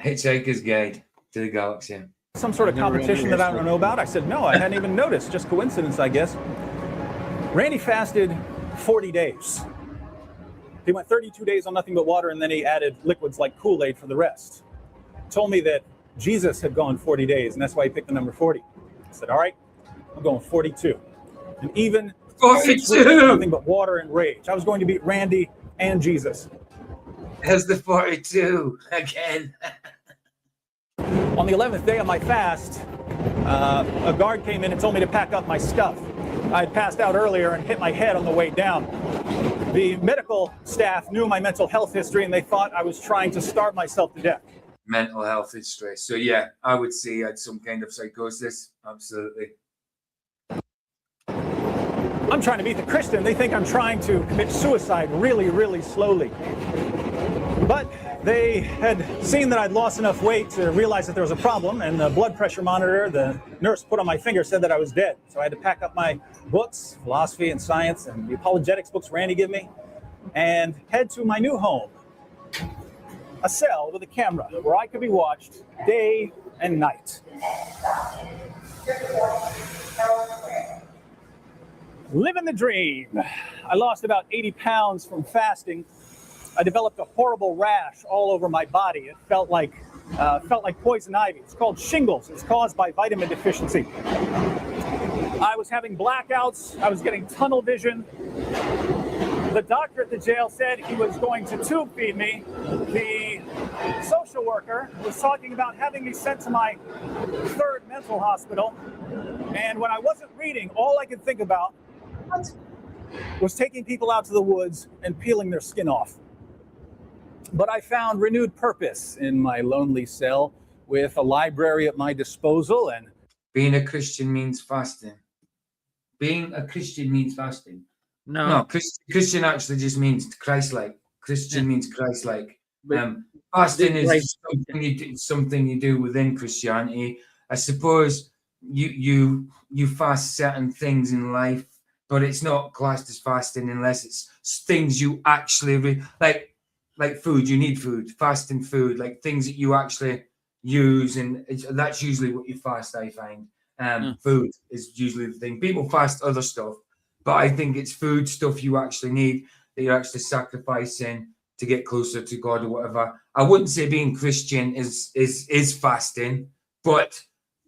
Speaker 6: Hitchhiker's Guide to the Galaxy.
Speaker 8: Some sort of competition that I don't know about? I said, no, I hadn't even noticed. Just coincidence, I guess. Randy fasted 40 days. He went 32 days on nothing but water, and then he added liquids like Kool-Aid for the rest. Told me that Jesus had gone 40 days, and that's why he picked the number 40. I said, all right, I'm going 42. And even
Speaker 6: 42,
Speaker 8: nothing but water and rage. I was going to beat Randy and Jesus.
Speaker 6: There's the 42 again.
Speaker 8: On the 11th day of my fast, a guard came in and told me to pack up my stuff. I had passed out earlier and hit my head on the way down. The medical staff knew my mental health history, and they thought I was trying to starve myself to death.
Speaker 6: Mental health history. So yeah, I would say I had some kind of psychosis. Absolutely.
Speaker 8: I'm trying to beat the Christian. They think I'm trying to commit suicide really, really slowly. But they had seen that I'd lost enough weight to realize that there was a problem, and the blood pressure monitor the nurse put on my finger said that I was dead. So I had to pack up my books, philosophy and science, and the apologetics books Randy gave me, and head to my new home. A cell with a camera where I could be watched day and night. Living the dream. I lost about 80 pounds from fasting. I developed a horrible rash all over my body. It felt like poison ivy. It's called shingles. It's caused by vitamin deficiency. I was having blackouts. I was getting tunnel vision. The doctor at the jail said he was going to tube feed me. The social worker was talking about having me sent to my third mental hospital. And when I wasn't reading, all I could think about was taking people out to the woods and peeling their skin off. But I found renewed purpose in my lonely cell with a library at my disposal. And
Speaker 6: being a Christian means fasting. Being a Christian means fasting.
Speaker 9: No,
Speaker 6: Christian actually just means Christ-like. Christian means Christ-like. Fasting is something you do within Christianity. I suppose you fast certain things in life, but it's not classed as fasting unless it's things you actually like food. You need food, fasting food, like things that you actually use, and that's usually what you fast. I find food is usually the thing. People fast other stuff, but I think it's food stuff you actually need, that you're actually sacrificing to get closer to God or whatever. I wouldn't say being Christian is fasting, but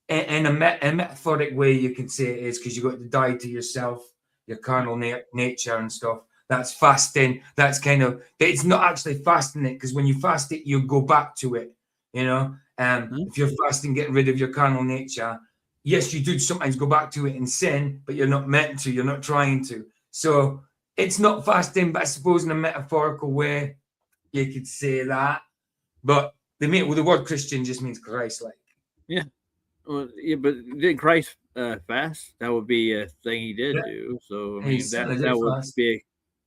Speaker 6: in a metaphoric way, you can say it is, because you've got to die to yourself, your carnal nature and stuff. That's fasting. That's kind of, but it's not actually fasting it, because when you fast it, you go back to it. You know, if you're fasting, getting rid of your carnal nature, yes, you do sometimes go back to it in sin, but you're not meant to. You're not trying to. So it's not fasting, but I suppose in a metaphorical way, you could say that. But the word Christian just means Christ-like.
Speaker 9: Yeah. Well, yeah, but did Christ fast? That would be a thing he did do. So I mean, that would be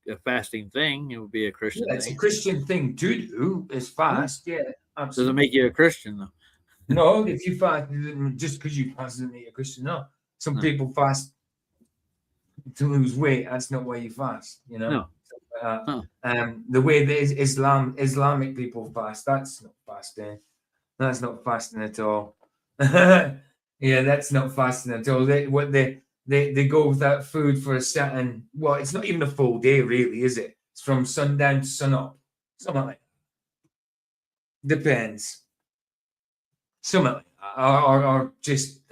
Speaker 9: a fasting thing. It would be a Christian thing.
Speaker 6: It's a Christian thing to do. Is fast. Yeah, absolutely.
Speaker 9: Doesn't make you a Christian though.
Speaker 6: No, if you fast, just because you fast doesn't make you a Christian. No, some people fast to lose weight. That's not why you fast. You know. No. The way that Islamic people fast, that's not fasting. That's not fasting at all. Yeah, that's not fasting at all. They go without food for a certain, well, it's not even a full day, really, is it? It's from sundown to sunup, something like that. Depends. Something like that. Or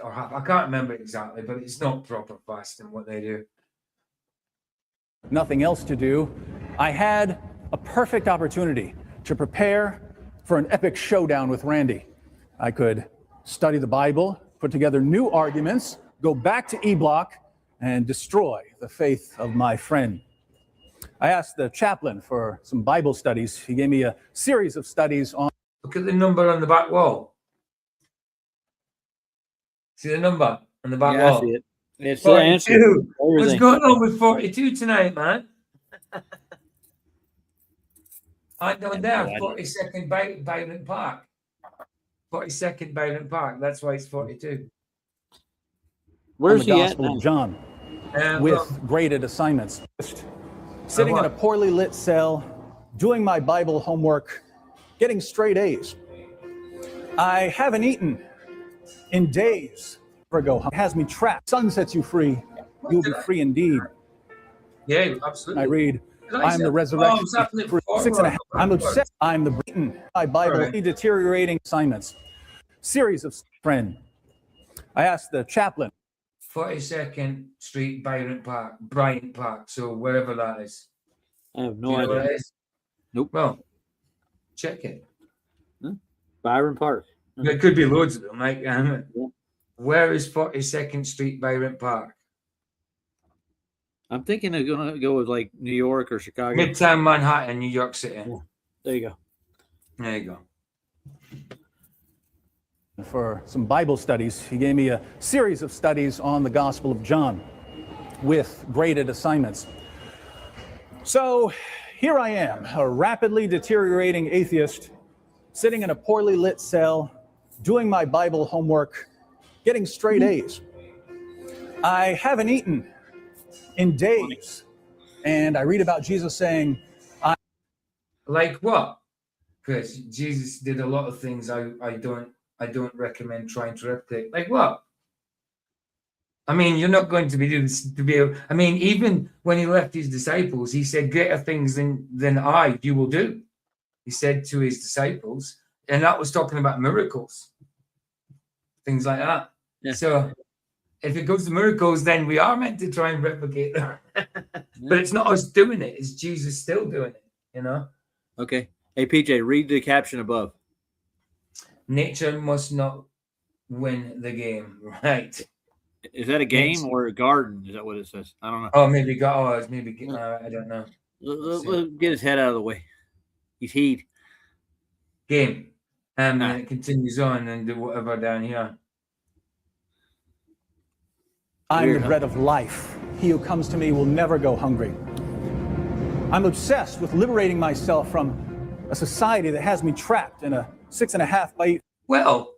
Speaker 6: I can't remember exactly, but it's not proper fasting what they do.
Speaker 8: Nothing else to do, I had a perfect opportunity to prepare for an epic showdown with Randy. I could study the Bible, put together new arguments, go back to E-Block, and destroy the faith of my friend. I asked the chaplain for some Bible studies. He gave me a series of studies on...
Speaker 6: Look at the number on the back wall. See the number on the back wall?
Speaker 9: I see it. It's
Speaker 6: 42. What's going on with 42 tonight, man? I know there, 42nd Violent Park. 42nd Violent Park. That's why it's 42.
Speaker 8: Where's he at now? John, with graded assignments. Sitting in a poorly lit cell, doing my Bible homework, getting straight A's. I haven't eaten in days. It has me trapped. Sun sets you free. You'll be free indeed.
Speaker 6: Yeah, absolutely.
Speaker 8: I read, I'm the resurrection. 6.5. I'm obsessed. I'm the beaten. My Bible, deteriorating assignments. Series of friend. I asked the chaplain.
Speaker 6: 42nd Street, Bryant Park. So wherever that is.
Speaker 9: I have no idea.
Speaker 6: Nope. Well, check it.
Speaker 9: Byron Park.
Speaker 6: There could be loads of them. Like, where is 42nd Street, Byron Park?
Speaker 9: I'm thinking of going to go with like New York or Chicago.
Speaker 6: Midtown Manhattan, New York City.
Speaker 9: Yeah. There you go.
Speaker 6: There you go.
Speaker 8: For some Bible studies, he gave me a series of studies on the Gospel of John with graded assignments. So here I am, a rapidly deteriorating atheist, sitting in a poorly lit cell, doing my Bible homework, getting straight A's. I haven't eaten in days, and I read about Jesus saying,
Speaker 6: like what? Because Jesus did a lot of things I don't recommend trying to replicate. Like what? I mean, you're not going to be doing this to be able, I mean, even when he left his disciples, he said, greater things than I you will do. He said to his disciples, and that was talking about miracles, things like that. Yeah. So if it goes to miracles, then we are meant to try and replicate that. But it's not us doing it, it's Jesus still doing it, you know?
Speaker 9: Okay. Hey, PJ, read the caption above.
Speaker 6: Nature must not win the game, right?
Speaker 9: Is that a game or a garden? Is that what it says? I don't know.
Speaker 6: Oh, maybe I don't know.
Speaker 9: Let's get his head out of the way. He's heat.
Speaker 6: Game. And it continues on and do whatever down here.
Speaker 8: I'm the bread of life. He who comes to me will never go hungry. I'm obsessed with liberating myself from A society that has me trapped in a 6.5 by 8.
Speaker 6: Well,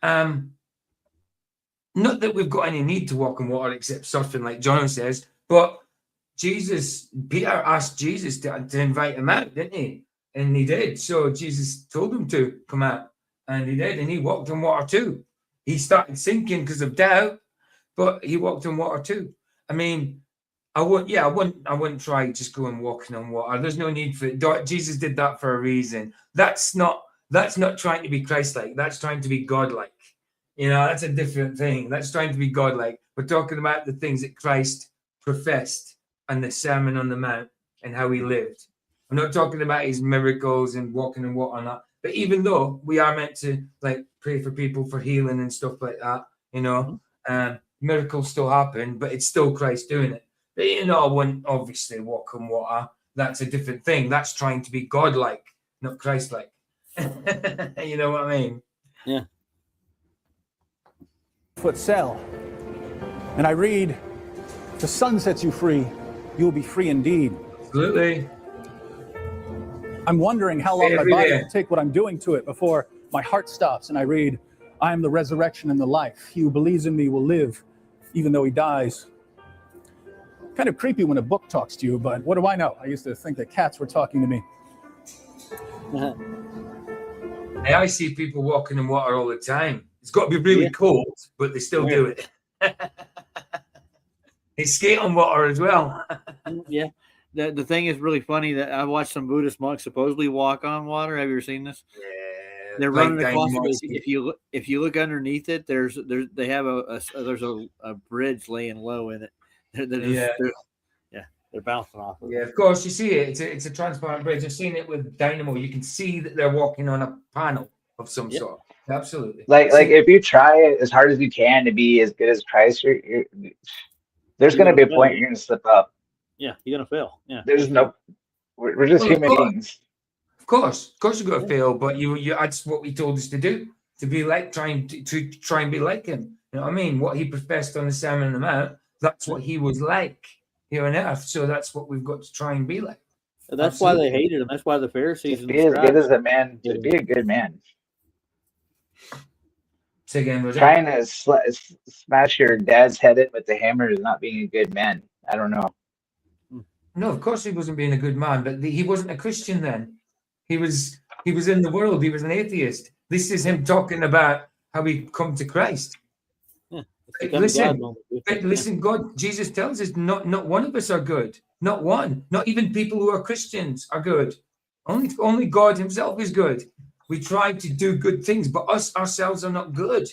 Speaker 6: not that we've got any need to walk on water except surfing, like John says, but Peter asked Jesus to invite him out, didn't he? And he did. So Jesus told him to come out, and he did, and he walked on water too. He started sinking because of doubt, but he walked on water too. I mean, I wouldn't try just going walking on water. There's no need for it. Jesus did that for a reason. That's not trying to be Christ-like. That's trying to be God-like. You know, that's a different thing. That's trying to be God-like. We're talking about the things that Christ professed and the Sermon on the Mount and how he lived. I'm not talking about his miracles and walking in water and that. But even though we are meant to like pray for people for healing and stuff like that, you know, miracles still happen, but it's still Christ doing it. But you know, I wouldn't obviously walk on water. That's a different thing. That's trying to be God-like, not Christ-like. You know what I mean?
Speaker 9: Yeah.
Speaker 8: Foot cell. And I read, if the Son sets you free, you will be free indeed.
Speaker 6: Absolutely.
Speaker 8: I'm wondering how long my body will take what I'm doing to it before my heart stops and I read, I am the resurrection and the life. He who believes in me will live, even though he dies. Kind of creepy when a book talks to you, but what do I know? I used to think that cats were talking to me.
Speaker 6: I see people walking in water all the time. It's got to be really cold, but they still do it. They skate on water as well.
Speaker 9: Yeah. The thing is really funny that I watched some Buddhist monks supposedly walk on water. Have you ever seen this?
Speaker 6: Yeah.
Speaker 9: They're running across it. If you look underneath it, they have a bridge laying low in it. They're bouncing off of it.
Speaker 6: Yeah, of course, you see it. It's a transparent bridge. I've seen it with Dynamo. You can see that they're walking on a panel of some sort. Absolutely.
Speaker 11: Like if you try it as hard as you can to be as good as Christ, there's going to be a point you're going to slip up.
Speaker 9: Yeah, you're going to fail. Yeah.
Speaker 11: There's no. We're just human beings.
Speaker 6: Of course, you've got to fail, but that's what he told us to do. To be like trying and be like him. You know what I mean? What he professed on the Sermon on the Mount. That's what he was like here on earth. So that's what we've got to try and be like.
Speaker 9: That's why they hated him. That's why the Pharisees.
Speaker 11: To be as good as a man, to be a good man.
Speaker 6: Say again,
Speaker 11: trying to smash your dad's head in with the hammer is not being a good man. I don't know.
Speaker 6: No, of course he wasn't being a good man, but he wasn't a Christian then. He was in the world. He was an atheist. This is him talking about how he come to Christ.
Speaker 9: Yeah,
Speaker 6: listen, God, Jesus tells us not one of us are good. Not one. Not even people who are Christians are good. Only God himself is good. We try to do good things, but us ourselves are not good.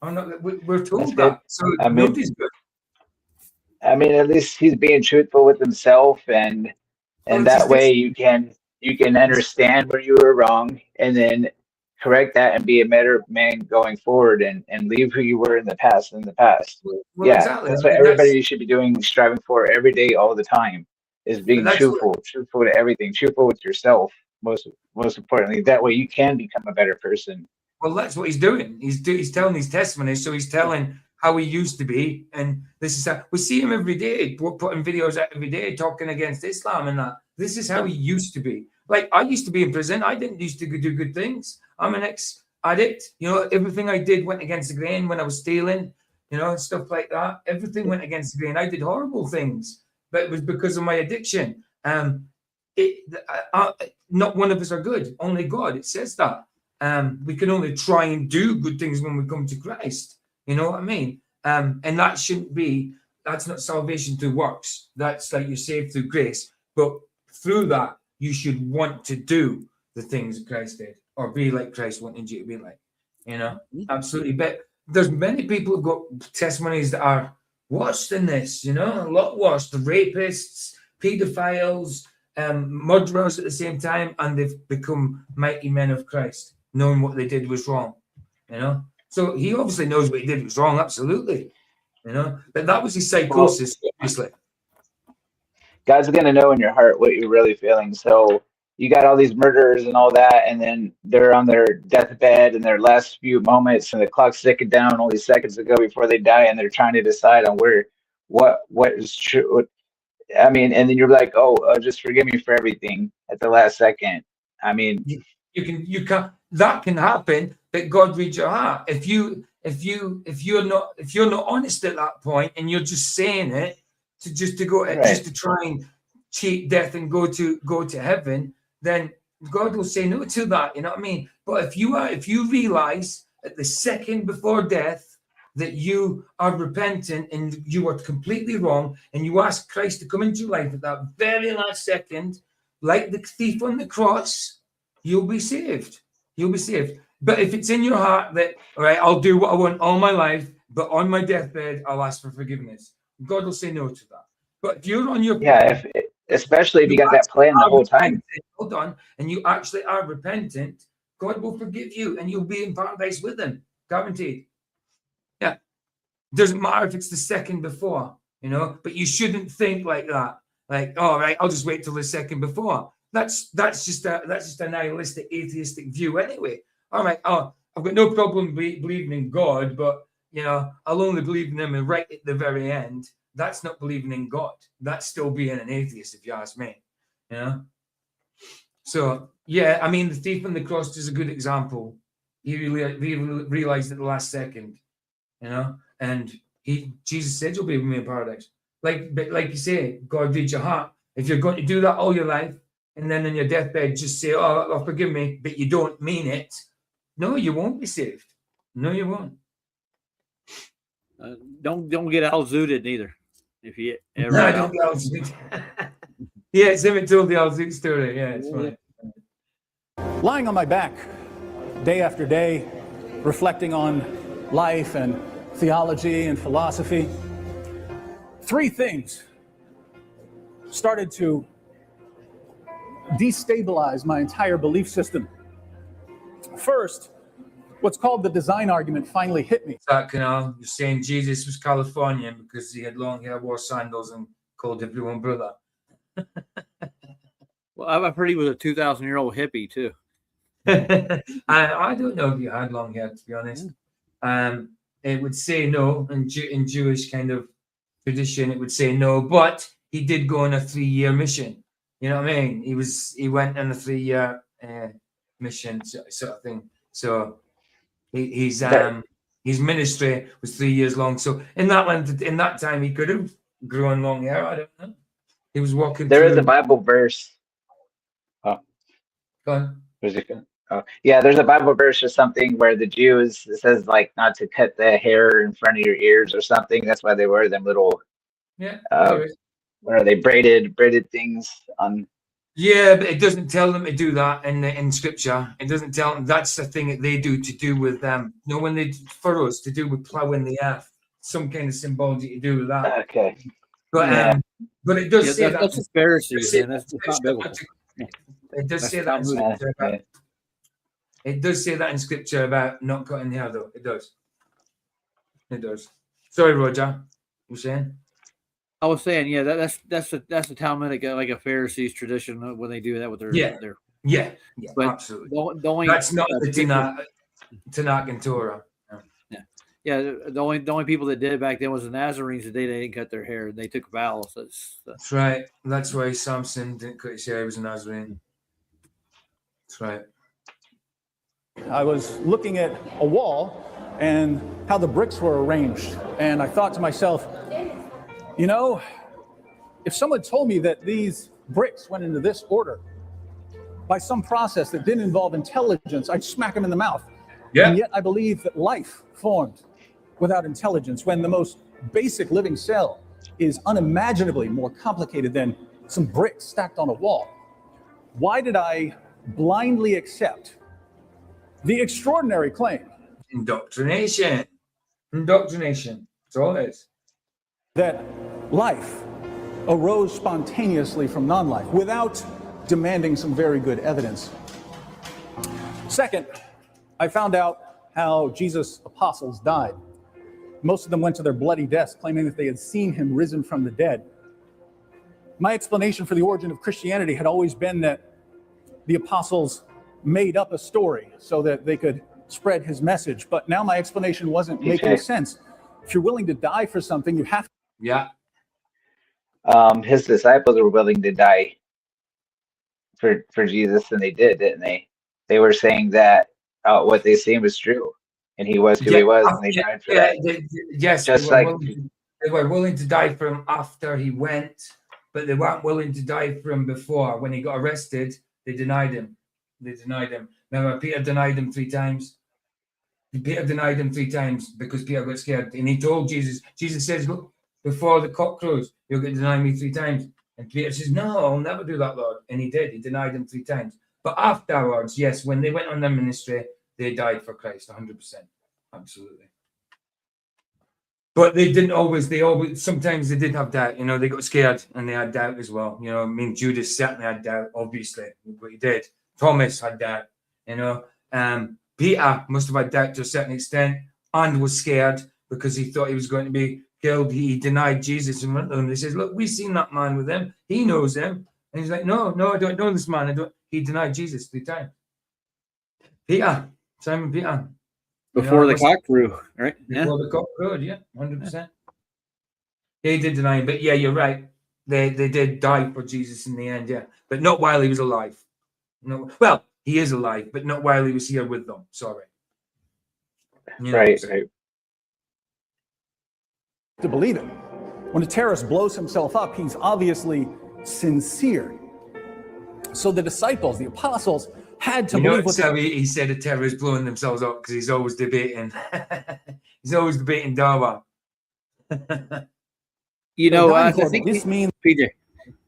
Speaker 6: We're told that. So nobody's good.
Speaker 11: I mean, at least he's being truthful with himself, and that way you can understand where you were wrong, and then correct that and be a better man going forward, and leave who you were in the past.
Speaker 6: Well,
Speaker 11: yeah,
Speaker 6: exactly.
Speaker 11: That's what everybody should be doing, striving for every day, all the time, is being truthful to everything, truthful with yourself. Most importantly, that way you can become a better person.
Speaker 6: Well, that's what he's doing. He's telling his testimony, so he's telling how he used to be, and this is how we see him every day, putting videos out every day, talking against Islam and that. This is how he used to be. Like, I used to be in prison. I didn't used to do good things. I'm an ex-addict. You know, everything I did went against the grain when I was stealing, you know, and stuff like that. Everything went against the grain. I did horrible things, but it was because of my addiction. Not one of us are good. Only God. It says that. We can only try and do good things when we come to Christ. You know what I mean? And that shouldn't be, that's not salvation through works. That's like you're saved through grace. But through that, you should want to do the things that Christ did, or be like Christ wanted you to be like. You know? Absolutely. But there's many people who've got testimonies that are worse than this, you know, a lot worse. The rapists, pedophiles, murderers at the same time, and they've become mighty men of Christ, knowing what they did was wrong, you know. So he obviously knows what he did was wrong, absolutely, you know. But that was his psychosis, obviously.
Speaker 11: God's gonna know in your heart what you're really feeling. So you got all these murderers and all that, and then they're on their deathbed in their last few moments, and the clock's ticking down only seconds ago before they die, and they're trying to decide on what is true. I mean, and then you're like, oh, just forgive me for everything at the last second. I mean,
Speaker 6: you can that can happen, but God reads your heart. If you're not honest at that point and you're just saying it just to try and cheat death and go to heaven, then God will say no to that. You know what I mean? But if you realize at the second before death that you are repentant and you are completely wrong, and you ask Christ to come into your life at that very last second, like the thief on the cross, you'll be saved. You'll be saved. But if it's in your heart that, all right, I'll do what I want all my life, but on my deathbed, I'll ask for forgiveness, God will say no to that. But if you're on your
Speaker 11: especially if you got that plan the whole time.
Speaker 6: Hold on, and you actually are repentant, God will forgive you, and you'll be in paradise with Him, guaranteed. Yeah, doesn't matter if it's the second before, you know. But you shouldn't think like that. Like, all right, I'll just wait till the second before. That's just a nihilistic, atheistic view, anyway. All right, I've got no problem believing in God, but you know, I'll only believe in Him right at the very end. That's not believing in God. That's still being an atheist, if you ask me. You know. So yeah, I mean, the thief on the cross is a good example. He really realized at the last second, you know, and Jesus said, "You'll be with me in paradise." Like you say, God reads your heart. If you're going to do that all your life, and then on your deathbed just say, "Oh, forgive me," but you don't mean it, no, you won't be saved. No, you won't.
Speaker 9: Don't get all zooted either. If you ever
Speaker 6: no, don't get all zooted. Yeah, it's him told the all zoot story. Yeah, it's funny.
Speaker 8: Lying on my back, day after day, reflecting on life and theology and philosophy, three things started to destabilize my entire belief system. First, what's called the design argument finally hit me.
Speaker 6: That canal, you're saying Jesus was Californian because he had long hair, wore sandals, and called everyone brother.
Speaker 9: Well, I've heard he was a 2,000-year-old hippie too.
Speaker 6: I don't know if you had long hair, to be honest. It would say no in Jewish kind of tradition. It would say no, but he did go on a 3-year mission. You know what I mean? He went on a 3-year mission sort of thing. So his ministry was 3 years long. So in that time, he could have grown long hair. I don't know. He was walking.
Speaker 11: There is a Bible verse. Oh,
Speaker 6: go on.
Speaker 11: Was it good? Oh, yeah. There's a Bible verse or something where the Jews, it says like not to cut the hair in front of your ears or something. That's why they wear them little.
Speaker 6: Yeah.
Speaker 11: What are they, braided things on?
Speaker 6: Yeah, but it doesn't tell them to do that in scripture. It doesn't tell them that's the thing that they do to do with them. You know, when they furrows to do with plowing the earth, some kind of symbology to do with that.
Speaker 11: Okay.
Speaker 6: But but it does say
Speaker 9: that's a Pharisees, man. That's not biblical.
Speaker 6: It does say that in scripture. It does say that in scripture about not cutting hair, though. It does. It does. Sorry, Roger. You saying?
Speaker 9: I was saying, yeah, that's a Talmudic, like a Pharisees tradition when they do that with their
Speaker 6: but absolutely. That's not the Tanakh and Torah.
Speaker 9: Yeah, the only people that did it back then was the Nazarenes. The day they didn't cut their hair, they took vows.
Speaker 6: That's right. That's why Samson didn't cut his hair. He was a Nazarene. That's right.
Speaker 8: I was looking at a wall and how the bricks were arranged, and I thought to myself, you know, if someone told me that these bricks went into this order by some process that didn't involve intelligence, I'd smack them in the mouth.
Speaker 6: Yeah.
Speaker 8: And yet I believe that life formed without intelligence, when the most basic living cell is unimaginably more complicated than some bricks stacked on a wall. Why did I blindly accept the extraordinary claim?
Speaker 6: Indoctrination. That's all it is.
Speaker 8: That life arose spontaneously from non-life without demanding some very good evidence. Second, I found out how Jesus' apostles died. Most of them went to their bloody deaths claiming that they had seen him risen from the dead. My explanation for the origin of Christianity had always been that the apostles made up a story so that they could spread his message. But now my explanation wasn't making sense. If you're willing to die for something, you have to.
Speaker 6: Yeah.
Speaker 11: His disciples were willing to die. for Jesus than they did, didn't they? They were saying that what they seen was true, and he was who he was, and they died for that.
Speaker 6: Yes,
Speaker 11: Just like
Speaker 6: they were willing to die for him after he went, but they weren't willing to die for him before. When he got arrested, they denied him. Remember, Peter denied him 3 times. Peter denied him 3 times because Peter got scared, and he told Jesus. Jesus says, "Look, before the cock crows, you're going to deny me 3 times." And Peter says, "No, I'll never do that, Lord." And he did. He denied him 3 times. But afterwards, yes, when they went on their ministry, they died for Christ, 100%, absolutely. But they didn't always. Sometimes they did have doubt. They got scared and they had doubt as well. I mean, Judas certainly had doubt, obviously, but he did. Thomas had doubt. Peter must have had doubt to a certain extent and was scared because he thought he was going to be killed. He denied Jesus in front of them. He says, "Look, we've seen that man with him. He knows him." And he's like, "No, I don't know this man. He denied Jesus 3 times. Simon Peter.
Speaker 9: Before the cock crew, right?
Speaker 6: Before the cock crowed, 100%. Yeah, he did deny him, but yeah, you're right. They did die for Jesus in the end, but not while he was alive. No, well, he is alive, but not while he was here with them. Sorry.
Speaker 11: Right.
Speaker 8: To believe it. When a terrorist blows himself up, he's obviously sincere. So the disciples, the apostles, had to believe what
Speaker 6: he said a terrorist blowing themselves up because he's always debating. He's always debating Darwin.
Speaker 9: I think this means PJ.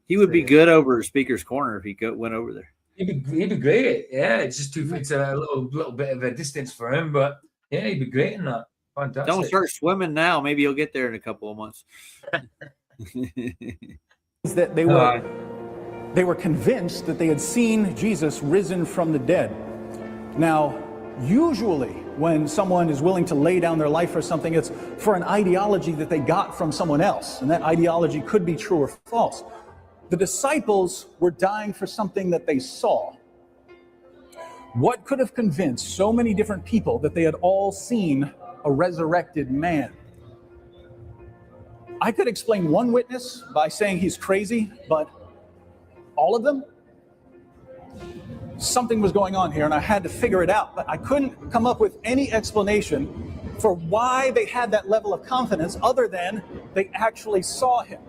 Speaker 9: He would be good over Speaker's Corner if he went over there.
Speaker 6: He'd be great. Yeah, it's just it's a little bit of a distance for him, but yeah, he'd be great in that. Fantastic.
Speaker 9: Don't start swimming now. Maybe you'll get there in a couple of months.
Speaker 8: That they were convinced that they had seen Jesus risen from the dead. Now, usually when someone is willing to lay down their life for something, it's for an ideology that they got from someone else, and that ideology could be true or false. The disciples were dying for something that they saw. What could have convinced so many different people that they had all seen a resurrected man? I could explain one witness by saying he's crazy, but all of them? Something was going on here, and I had to figure it out, but I couldn't come up with any explanation for why they had that level of confidence other than they actually saw him.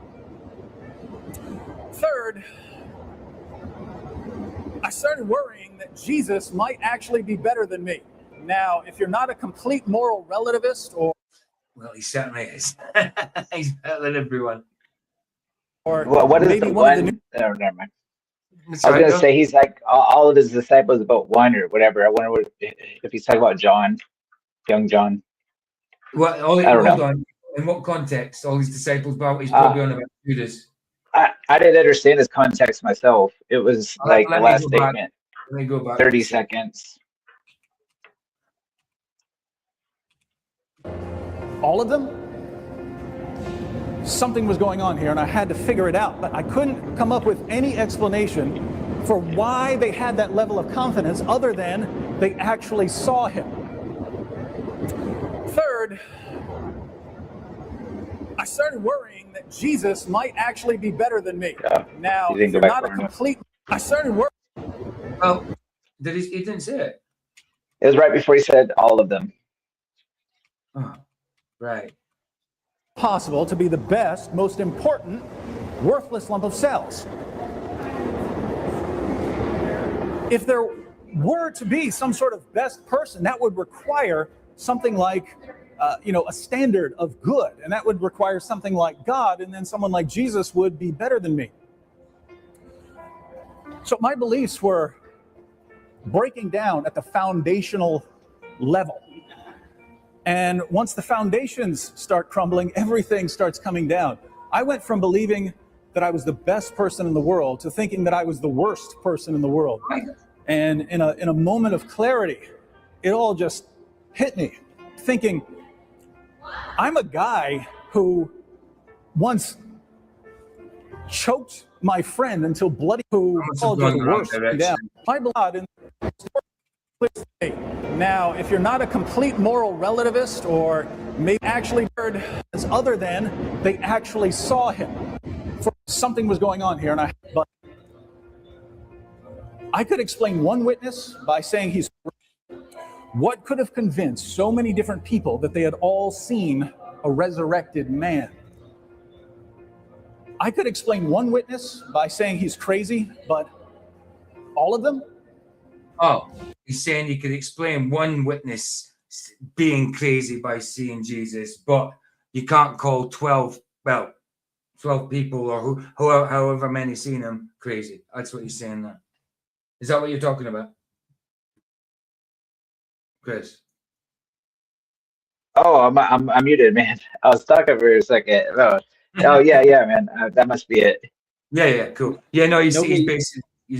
Speaker 8: Third, I started worrying that Jesus might actually be better than me. Now, if you're not a complete moral relativist or...
Speaker 6: Well, he certainly is. He's better than everyone.
Speaker 11: Or what is the one? Oh, never mind. I was going to say he's like all of his disciples about one or whatever. I wonder if he's talking about John, young John.
Speaker 6: Well, hold on. In what context? All his disciples, but he's probably on about Judas.
Speaker 11: I didn't understand his context myself. It was like the last statement.
Speaker 6: Let me go back.
Speaker 11: 30 seconds.
Speaker 8: All of them? Something was going on here, and I had to figure it out, but I couldn't come up with any explanation for why they had that level of confidence other than they actually saw him. Third, I started worrying that Jesus might actually be better than me. Now, if you're not a complete... I started worrying...
Speaker 6: Well, he didn't say it.
Speaker 11: It was right before he said all of them.
Speaker 6: Oh, right.
Speaker 8: Possible to be the best, most important, worthless lump of cells. If there were to be some sort of best person, that would require something like, a standard of good, and that would require something like God, and then someone like Jesus would be better than me. So my beliefs were breaking down at the foundational level. And once the foundations start crumbling, everything starts coming down. I went from believing that I was the best person in the world to thinking that I was the worst person in the world. And in a moment of clarity, it all just hit me, thinking, I'm a guy who once choked my friend until bloody, who called you the worst down. My blood in now, if you're not a complete moral relativist or maybe actually heard as other than they actually saw him. Something was going on here, and I could explain one witness by saying he's. What could have convinced so many different people that they had all seen a resurrected man? I could explain one witness by saying he's crazy, but all of them?
Speaker 6: Oh, he's saying he could explain one witness being crazy by seeing Jesus, but you can't call 12 people or however many seen him crazy. That's what he's saying there. Is that what you're talking about, Chris?
Speaker 11: Oh, I'm muted, man. I was talking for a second. Oh yeah, man. That must be it.
Speaker 6: Yeah, cool. Yeah, no, he's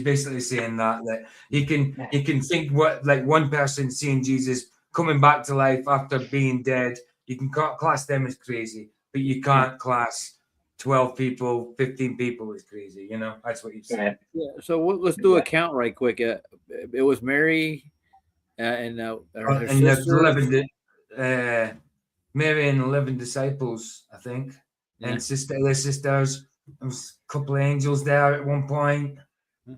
Speaker 6: basically saying that he can think what, like, one person seeing Jesus coming back to life after being dead, you can class them as crazy, but you can't class 12 people, 15 people as crazy. You know, that's what he's saying.
Speaker 9: Yeah. So let's do a count right quick. It was Mary and her sister.
Speaker 6: Mary and 11 disciples, I think, and their sisters. There was a couple of angels there at one point.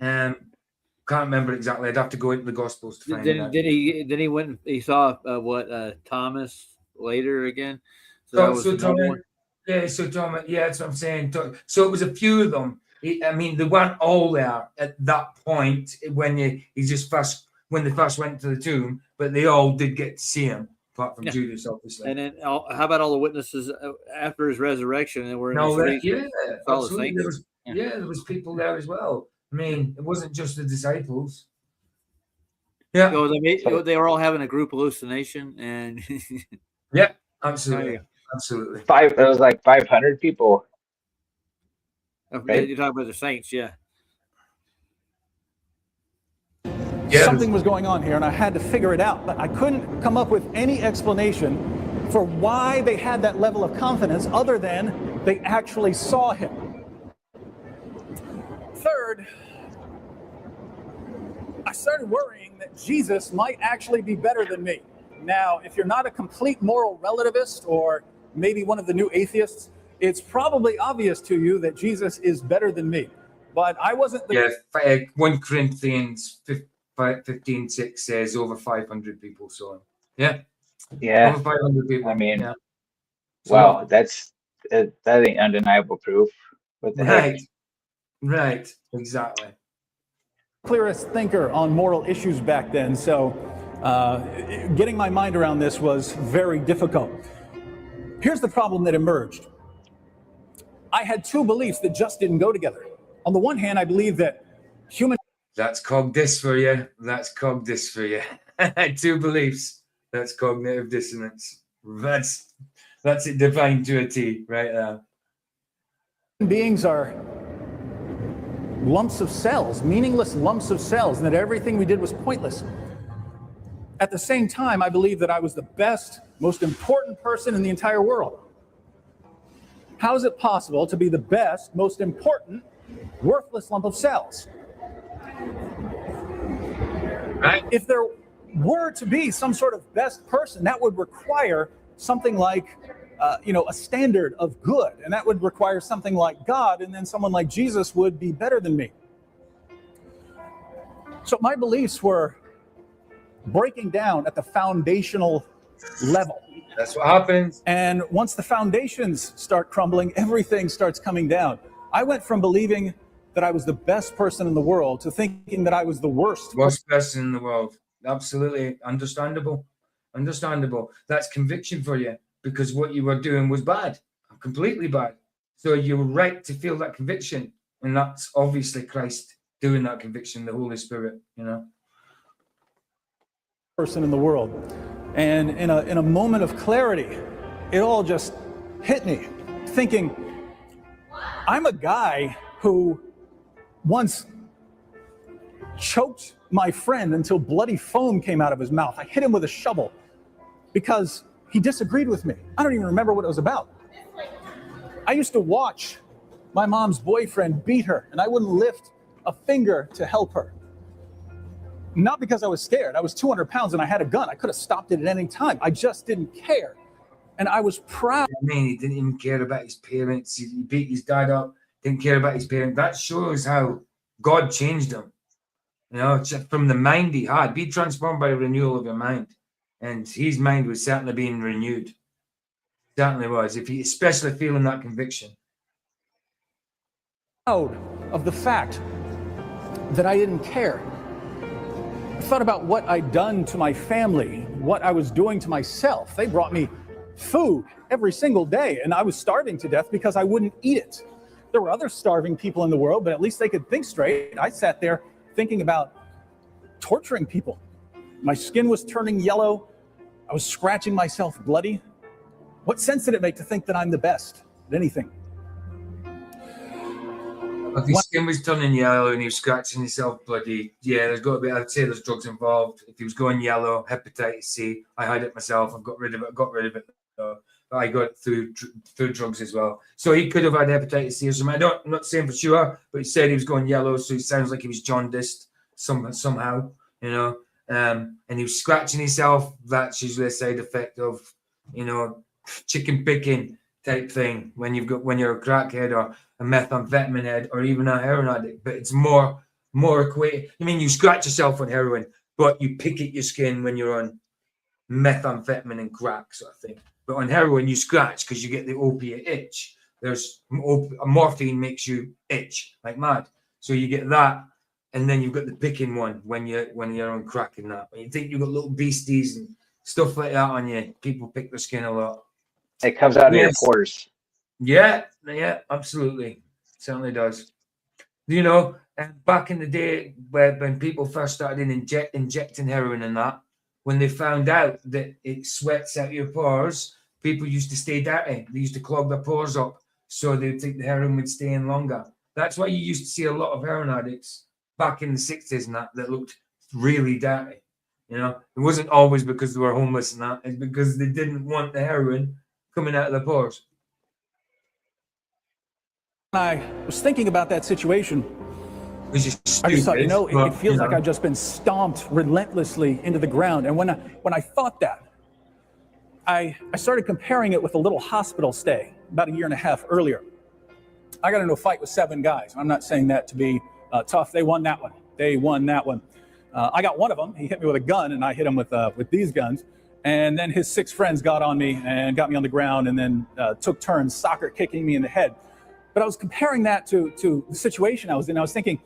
Speaker 6: Can't remember exactly. I'd have to go into the Gospels to find out.
Speaker 9: Did he went? He saw Thomas later again. So
Speaker 6: Thomas. Yeah, that's what I'm saying. So it was a few of them. I mean, they weren't all there at that point when they first went to the tomb, but they all did get to see him, apart from Judas, obviously.
Speaker 9: And then, how about all the witnesses after his resurrection that were in
Speaker 6: the
Speaker 9: street?
Speaker 6: Yeah, absolutely. There was people there as well. I mean, it wasn't just the disciples. Yeah.
Speaker 9: So they were all having a group hallucination, and
Speaker 6: yeah, absolutely.
Speaker 11: It was like 500 people.
Speaker 9: Right? You're talking about the saints, yeah.
Speaker 8: Something was going on here, and I had to figure it out, but I couldn't come up with any explanation for why they had that level of confidence other than they actually saw him. Third, I started worrying that Jesus might actually be better than me. Now, if you're not a complete moral relativist or maybe one of the new atheists, it's probably obvious to you that Jesus is better than me. But I wasn't the...
Speaker 6: 1 Corinthians 15:6 says over 500 people saw him. Yeah. Over 500 people.
Speaker 11: I mean, wow, that ain't undeniable proof. What the heck?
Speaker 6: Right, exactly.
Speaker 8: Clearest thinker on moral issues back then, so getting my mind around this was very difficult. Here's the problem that emerged. I had two beliefs that just didn't go together. On the one hand, I believe that human...
Speaker 6: That's cognitus for you. Two beliefs. That's cognitive dissonance. That's it defined to a T right there.
Speaker 8: Beings are lumps of cells, meaningless lumps of cells, and that everything we did was pointless. At the same time, I believe that I was the best, most important person in the entire world. How is it possible to be the best, most important, worthless lump of cells?
Speaker 6: Right.
Speaker 8: If there were to be some sort of best person, that would require something like, a standard of good, and that would require something like God, and then someone like Jesus would be better than me. So my beliefs were breaking down at the foundational level.
Speaker 6: That's what happens.
Speaker 8: And once the foundations start crumbling, everything starts coming down. I went from believing that I was the best person in the world to thinking that I was the worst
Speaker 6: person in the world. Absolutely understandable. That's conviction for you, because what you were doing was bad, completely bad. So you were right to feel that conviction, and that's obviously Christ doing that conviction, the Holy Spirit,
Speaker 8: person in the world. And in a moment of clarity, it all just hit me, thinking, I'm a guy who once choked my friend until bloody foam came out of his mouth. I hit him with a shovel because he disagreed with me. I don't even remember what it was about. I used to watch my mom's boyfriend beat her, and I wouldn't lift a finger to help her. Not because I was scared. I was 200 pounds and I had a gun. I could have stopped it at any time. I just didn't care. And I was proud.
Speaker 6: I mean, he didn't even care about his parents. He beat his dad up, didn't care about his parents. That shows how God changed him. You know, just from the mind he had. Be transformed by a renewal of your mind. And his mind was certainly being renewed. Certainly was. If he, especially feeling that conviction.
Speaker 8: Proud of the fact that I didn't care. I thought about what I'd done to my family, what I was doing to myself. They brought me food every single day, and I was starving to death because I wouldn't eat it. There were other starving people in the world, but at least they could think straight. I sat there thinking about torturing people. My skin was turning yellow. I was scratching myself bloody. What sense did it make to think that I'm the best at anything?
Speaker 6: If his skin was turning yellow and he was scratching himself bloody, yeah, there's got to be, I'd say there's drugs involved. If he was going yellow, hepatitis C, I had it myself, I've got rid of it. But I got it through drugs as well. So he could have had hepatitis C or something. I'm not saying for sure, but he said he was going yellow, so it sounds like he was jaundiced somehow, you know. And he was scratching himself. That's usually a side effect of, you know, chicken picking type thing when you're a crackhead or a methamphetamine head or even a heroin addict. But it's more equated. I mean, you scratch yourself on heroin, but you pick at your skin when you're on methamphetamine and crack sort of thing. But on heroin, you scratch because you get the opiate itch. There's morphine makes you itch like mad, so you get that, and then you've got the picking one when you're on crack and that. When you think you've got little beasties and stuff like that on you, people pick their skin a lot.
Speaker 11: It comes out of your pores.
Speaker 6: Yeah, absolutely, certainly does. You know, back in the day when people first started injecting heroin and that, when they found out that it sweats out your pores, people used to stay dirty. They used to clog their pores up so they would think the heroin would stay in longer. That's why you used to see a lot of heroin addicts back in the 60s and that looked really dirty. You know, it wasn't always because they were homeless and that. It's because they didn't want the heroin coming out of their pores.
Speaker 8: I was thinking about that situation.
Speaker 6: I just
Speaker 8: thought, you know, it feels like I've just been stomped relentlessly into the ground. And when I thought that, I started comparing it with a little hospital stay about a year and a half earlier. I got into a fight with 7 guys. I'm not saying that to be tough. They won that one. I got one of them. He hit me with a gun, and I hit him with these guns. And then his 6 friends got on me and got me on the ground, and then took turns soccer kicking me in the head. But I was comparing that to the situation I was in. I was thinking,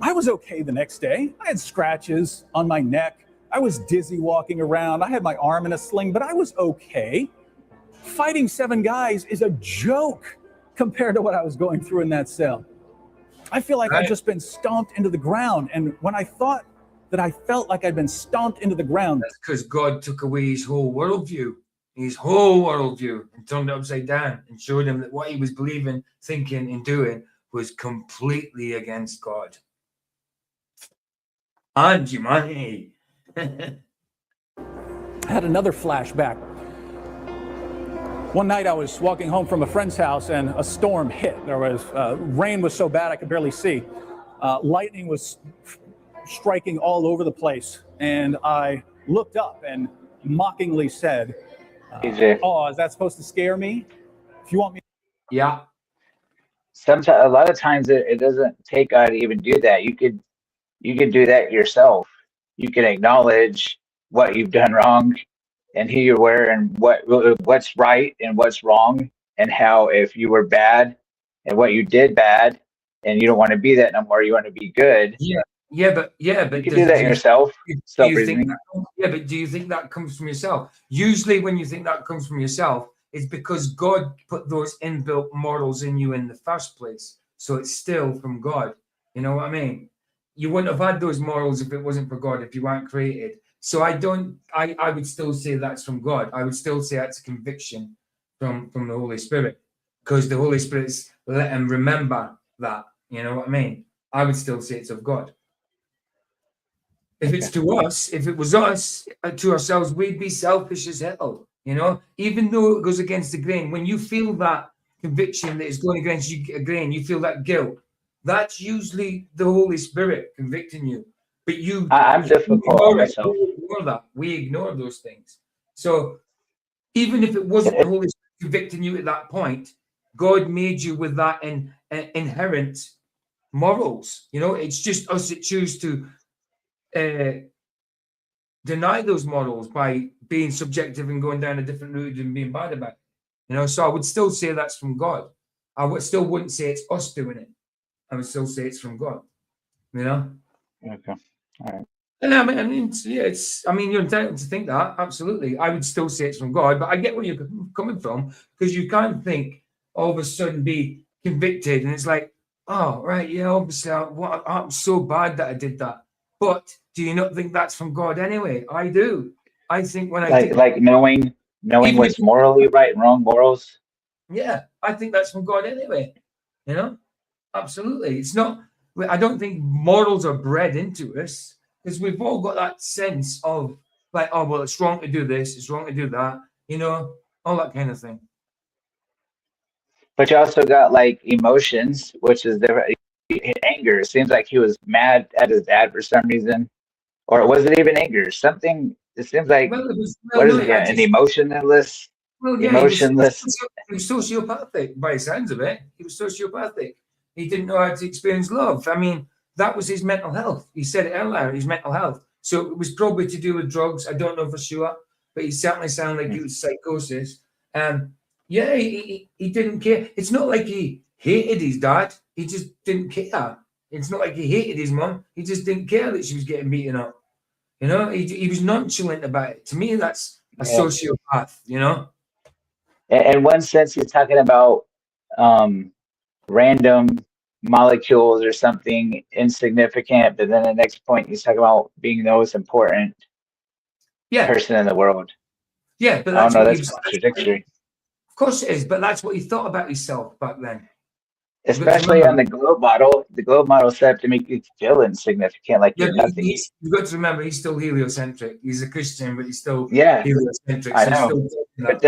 Speaker 8: I was okay the next day. I had scratches on my neck. I was dizzy walking around. I had my arm in a sling, but I was okay. Fighting 7 guys is a joke compared to what I was going through in that cell. I feel like I've just been stomped into the ground. And when I thought that I felt like I'd been stomped into the ground,
Speaker 6: that's because God took away his whole worldview. And turned it upside down and showed him that what he was believing, thinking, and doing was completely against God and humanity.
Speaker 8: I had another flashback. One night I was walking home from a friend's house and a storm hit. There was rain was so bad I could barely see. Lightning was striking all over the place, and I looked up and mockingly said, "Oh, is that supposed to scare me? If you want me..."
Speaker 6: Yeah.
Speaker 11: Sometimes, a lot of times, it doesn't take God to even do that. You could do that yourself. You can acknowledge what you've done wrong, and who you were, and what's right and what's wrong, and how if you were bad and what you did bad, and you don't want to be that no more, you want to be good.
Speaker 6: But
Speaker 11: you can do that yourself.
Speaker 6: Do you think that comes from yourself? Usually, when you think that comes from yourself, it's because God put those inbuilt morals in you in the first place. So it's still from God. You know what I mean? You wouldn't have had those morals if it wasn't for God, if you weren't created. So I would still say that's from God. I would still say that's a conviction from the Holy Spirit, because the Holy Spirit's let him remember that. You know what I mean? I would still say it's of God. If it's to us, if it was us to ourselves, we'd be selfish as hell. You know, even though it goes against the grain, when you feel that conviction that is going against you, grain, you feel that guilt. That's usually the Holy Spirit convicting you. But I'm difficult on myself. We ignore those things. So even if it wasn't the Holy Spirit convicting you at that point, God made you with that inherent morals. You know, it's just us that choose to deny those morals by being subjective and going down a different route and being bad about it. You know, so I would still say that's from God. Still wouldn't say it's us doing it. I would still say it's from God. You know.
Speaker 11: Okay. All right.
Speaker 6: And I mean, yeah, you're entitled to think that, absolutely. I would still say it's from God, but I get where you're coming from, because you can't think all of a sudden be convicted, and it's like, oh, right, yeah, obviously, I'm so bad that I did that. But do you not think that's from God anyway? I do. I think when I
Speaker 11: like knowing what's morally right and wrong morals.
Speaker 6: Yeah, I think that's from God anyway. You know, absolutely. It's not. I don't think morals are bred into us, because we've all got that sense of like, oh well, it's wrong to do this, it's wrong to do that. You know, all that kind of thing.
Speaker 11: But you also got like emotions, which is different. Anger. It seems like he was mad at his dad for some reason, or was it even anger? Something. It seems like what is it? An emotionless.
Speaker 6: Well, yeah,
Speaker 11: emotionless.
Speaker 6: He was sociopathic by the sounds of it. He was sociopathic. He didn't know how to experience love. I mean, that was his mental health. He said it earlier, his mental health. So it was probably to do with drugs. I don't know for sure, but he certainly sounded like it was psychosis. Yeah, he didn't care. It's not like he hated his dad. He just didn't care. It's not like he hated his mum. He just didn't care that she was getting beaten up. You know, he was nonchalant about it. To me, that's a sociopath, you know?
Speaker 11: In one sense, he's talking about random molecules or something insignificant, but then the next point he's talking about being the most important person in the world.
Speaker 6: Yeah, but
Speaker 11: I don't know, that's contradictory.
Speaker 6: Of course it is, but that's what he thought about himself back then.
Speaker 11: Especially on the globe model. The globe model set up to make you feel insignificant, like you're nothing.
Speaker 6: You've got to remember, he's still heliocentric. He's a Christian, but he's still heliocentric.
Speaker 11: I know. But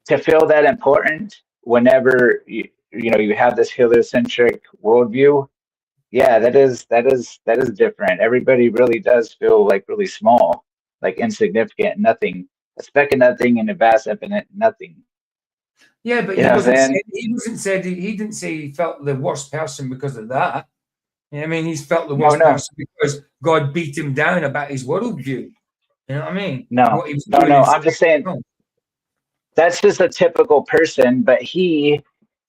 Speaker 11: to feel that important whenever you have this heliocentric worldview, that is different. Everybody really does feel like really small, like insignificant, nothing, a speck of nothing in a vast infinite nothing.
Speaker 6: Yeah, but he didn't say he felt the worst person because of that. I mean, he's felt the worst person because God beat him down about his worldview. You know what I mean?
Speaker 11: No. I'm just saying that's just a typical person, but he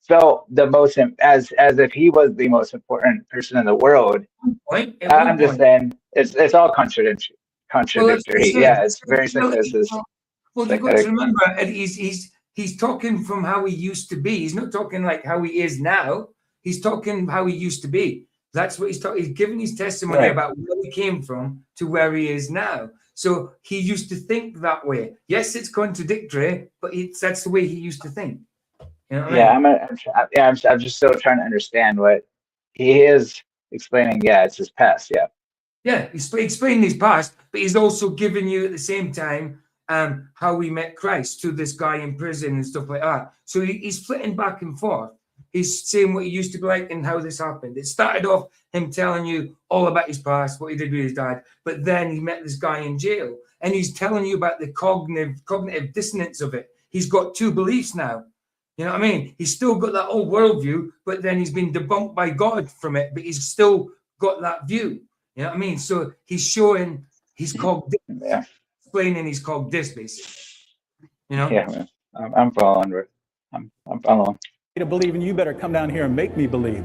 Speaker 11: felt the most as if he was the most important person in the world. I'm just saying it's all contradictory. It's very psychosis.
Speaker 6: Well, you've got to remember, he's talking from how he used to be. He's not talking like how he is now. He's talking how he used to be. That's what he's talking. He's giving his testimony about where he came from to where he is now. So he used to think that way. Yes, it's contradictory, but that's the way he used to think. You know what I mean?
Speaker 11: I'm just still trying to understand what he is explaining. Yeah, it's his past.
Speaker 6: Yeah, he's explaining his past, but he's also giving you at the same time how we met Christ to this guy in prison and stuff like that. So he's flitting back and forth. He's saying what he used to be like and how this happened. It started off him telling you all about his past, what he did with his dad, but then he met this guy in jail and he's telling you about the cognitive dissonance of it. He's got two beliefs now. You know what I mean? He's still got that old worldview, but then he's been debunked by God from it, but he's still got that view. You know what I mean? So he's showing his cognitive, explaining his cognitive, basically. You know?
Speaker 11: Yeah, man. I'm following, Rick. I'm following.
Speaker 8: To believe, and you better come down here and make me believe.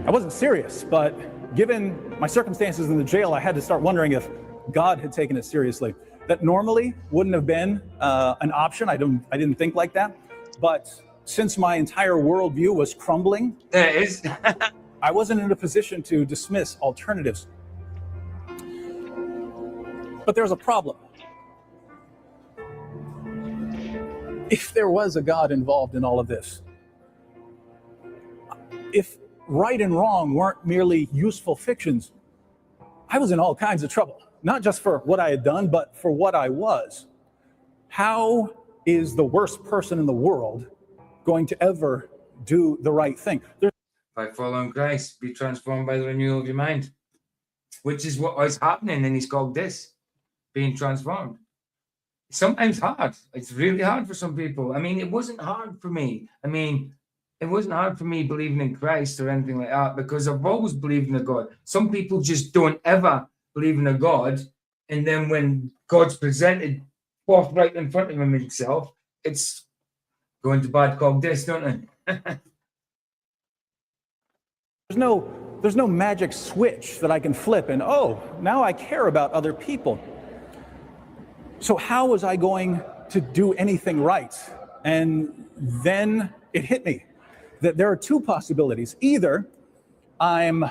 Speaker 8: I wasn't serious, but given my circumstances in the jail, I had to start wondering if God had taken it seriously. That normally wouldn't have been an option. I didn't think like that. But since my entire worldview was crumbling, I wasn't in a position to dismiss alternatives. But there's a problem. If there was a God involved in all of this, if right and wrong weren't merely useful fictions, I was in all kinds of trouble, not just for what I had done, but for what I was. How is the worst person in the world going to ever do the right thing?
Speaker 6: By following Christ, be transformed by the renewal of your mind, which is what was happening in his cognitive, being transformed. It's sometimes hard. It's really hard for some people. I mean, it wasn't hard for me. I mean, it wasn't hard for me believing in Christ or anything like that, because I've always believed in a God. Some people just don't ever believe in a God, and then when God's presented forthright in front of him himself, it's going to bad called this, don't they?
Speaker 8: There's no magic switch that I can flip and, oh, now I care about other people. So how was I going to do anything right? And then it hit me that there are two possibilities. Either I'm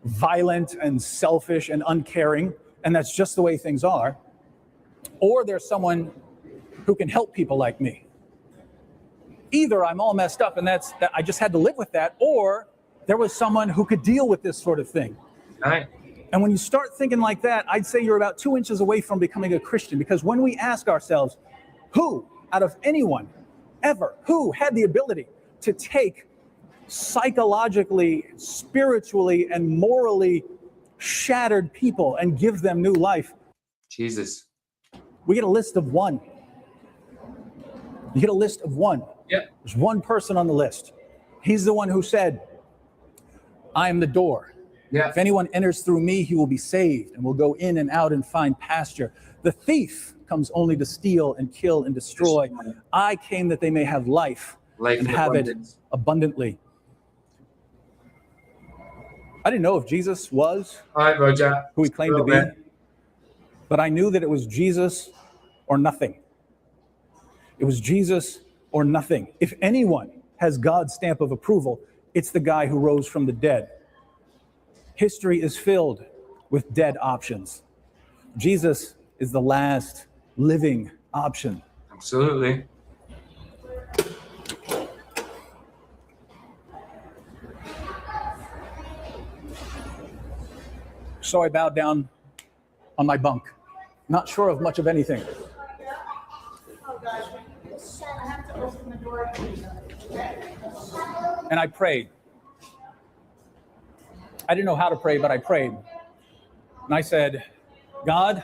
Speaker 8: violent and selfish and uncaring, and that's just the way things are, or there's someone who can help people like me. Either I'm all messed up and that I just had to live with that, or there was someone who could deal with this sort of thing.
Speaker 6: Right.
Speaker 8: And when you start thinking like that, I'd say you're about 2 inches away from becoming a Christian, because when we ask ourselves, who out of anyone ever, who had the ability to take psychologically, spiritually, and morally shattered people and give them new life?
Speaker 6: Jesus.
Speaker 8: We get a list of one. You get a list of one.
Speaker 6: Yeah.
Speaker 8: There's one person on the list. He's the one who said, I am the door.
Speaker 6: Yeah.
Speaker 8: If anyone enters through me, he will be saved and will go in and out and find pasture. The thief comes only to steal and kill and destroy. I came that they may have life and have it abundantly. I didn't know if Jesus was who he claimed to be, but I knew that it was Jesus or nothing. It was Jesus or nothing. If anyone has God's stamp of approval, it's the guy who rose from the dead. History is filled with dead options. Jesus is the last living option.
Speaker 6: Absolutely.
Speaker 8: So I bowed down on my bunk, not sure of much of anything. And I prayed. I didn't know how to pray, but I prayed. And I said, God,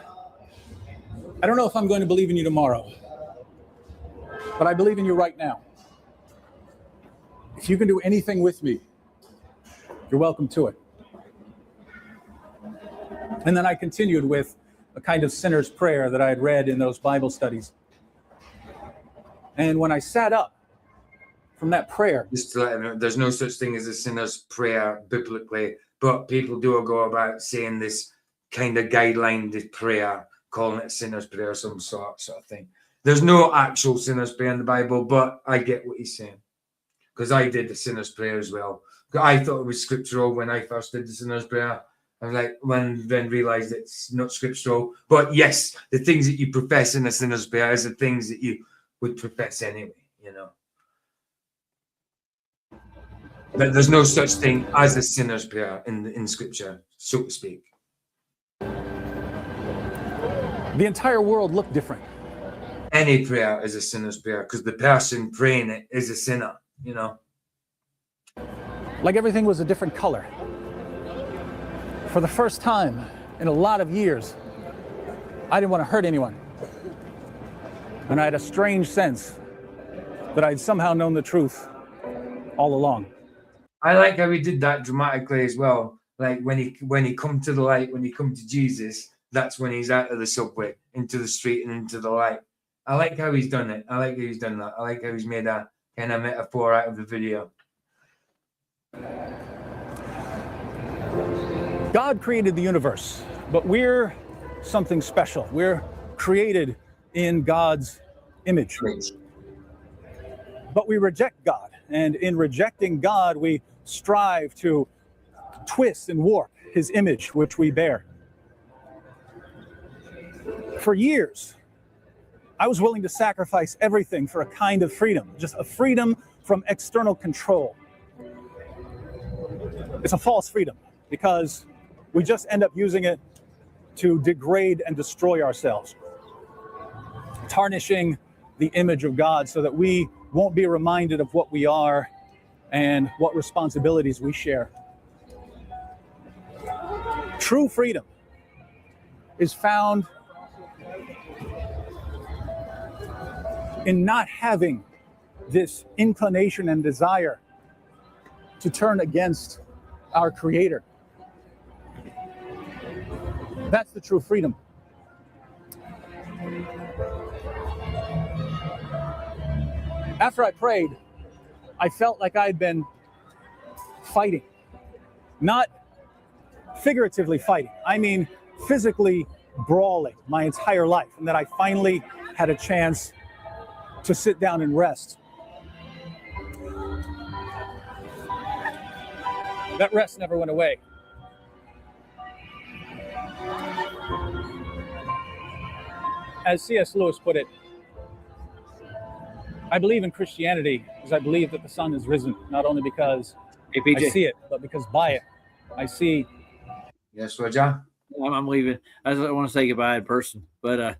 Speaker 8: I don't know if I'm going to believe in you tomorrow, but I believe in you right now. If you can do anything with me, you're welcome to it. And then I continued with a kind of sinner's prayer that I had read in those Bible studies. And when I sat up from that prayer,
Speaker 6: just to let them know, there's no such thing as a sinner's prayer biblically, but people do go about saying this kind of guideline to prayer, calling it a sinner's prayer, some sort of thing. There's no actual sinner's prayer in the Bible, but I get what he's saying, because I did the sinner's prayer as well. I thought it was scriptural when I first did the sinner's prayer. I was like, then realized it's not scriptural. But yes, the things that you profess in a sinner's prayer is the things that you would profess anyway, you know. But there's no such thing as a sinner's prayer in scripture, so to speak.
Speaker 8: the entire world looked different.
Speaker 6: Any prayer is a sinner's prayer because the person praying it is a sinner, you know.
Speaker 8: Like everything was a different color. For the first time in a lot of years, I didn't want to hurt anyone. And I had a strange sense that I'd somehow known the truth all along.
Speaker 6: I like how he did that dramatically as well. Like when he come to the light, when he come to Jesus, that's when he's out of the subway, into the street and into the light. I like how he's done it. I like how he's done that. I like how he's made a kind of metaphor out of the video.
Speaker 8: God created the universe, but we're something special. We're created in God's image. But we reject God, and in rejecting God, we strive to twist and warp his image, which we bear. For years, I was willing to sacrifice everything for a kind of freedom, just a freedom from external control. It's a false freedom because we just end up using it to degrade and destroy ourselves, tarnishing the image of God so that we won't be reminded of what we are and what responsibilities we share. True freedom is found in not having this inclination and desire to turn against our Creator. That's the true freedom. After I prayed, I felt like I'd been fighting, not figuratively fighting. I mean, physically brawling my entire life, and that I finally had a chance to sit down and rest. That rest never went away. As C.S. Lewis put it, I believe in Christianity because I believe that the sun has risen, not only because I see it, but because by it I see.
Speaker 6: Yes, Roger.
Speaker 9: I'm leaving. I want to say goodbye in person, but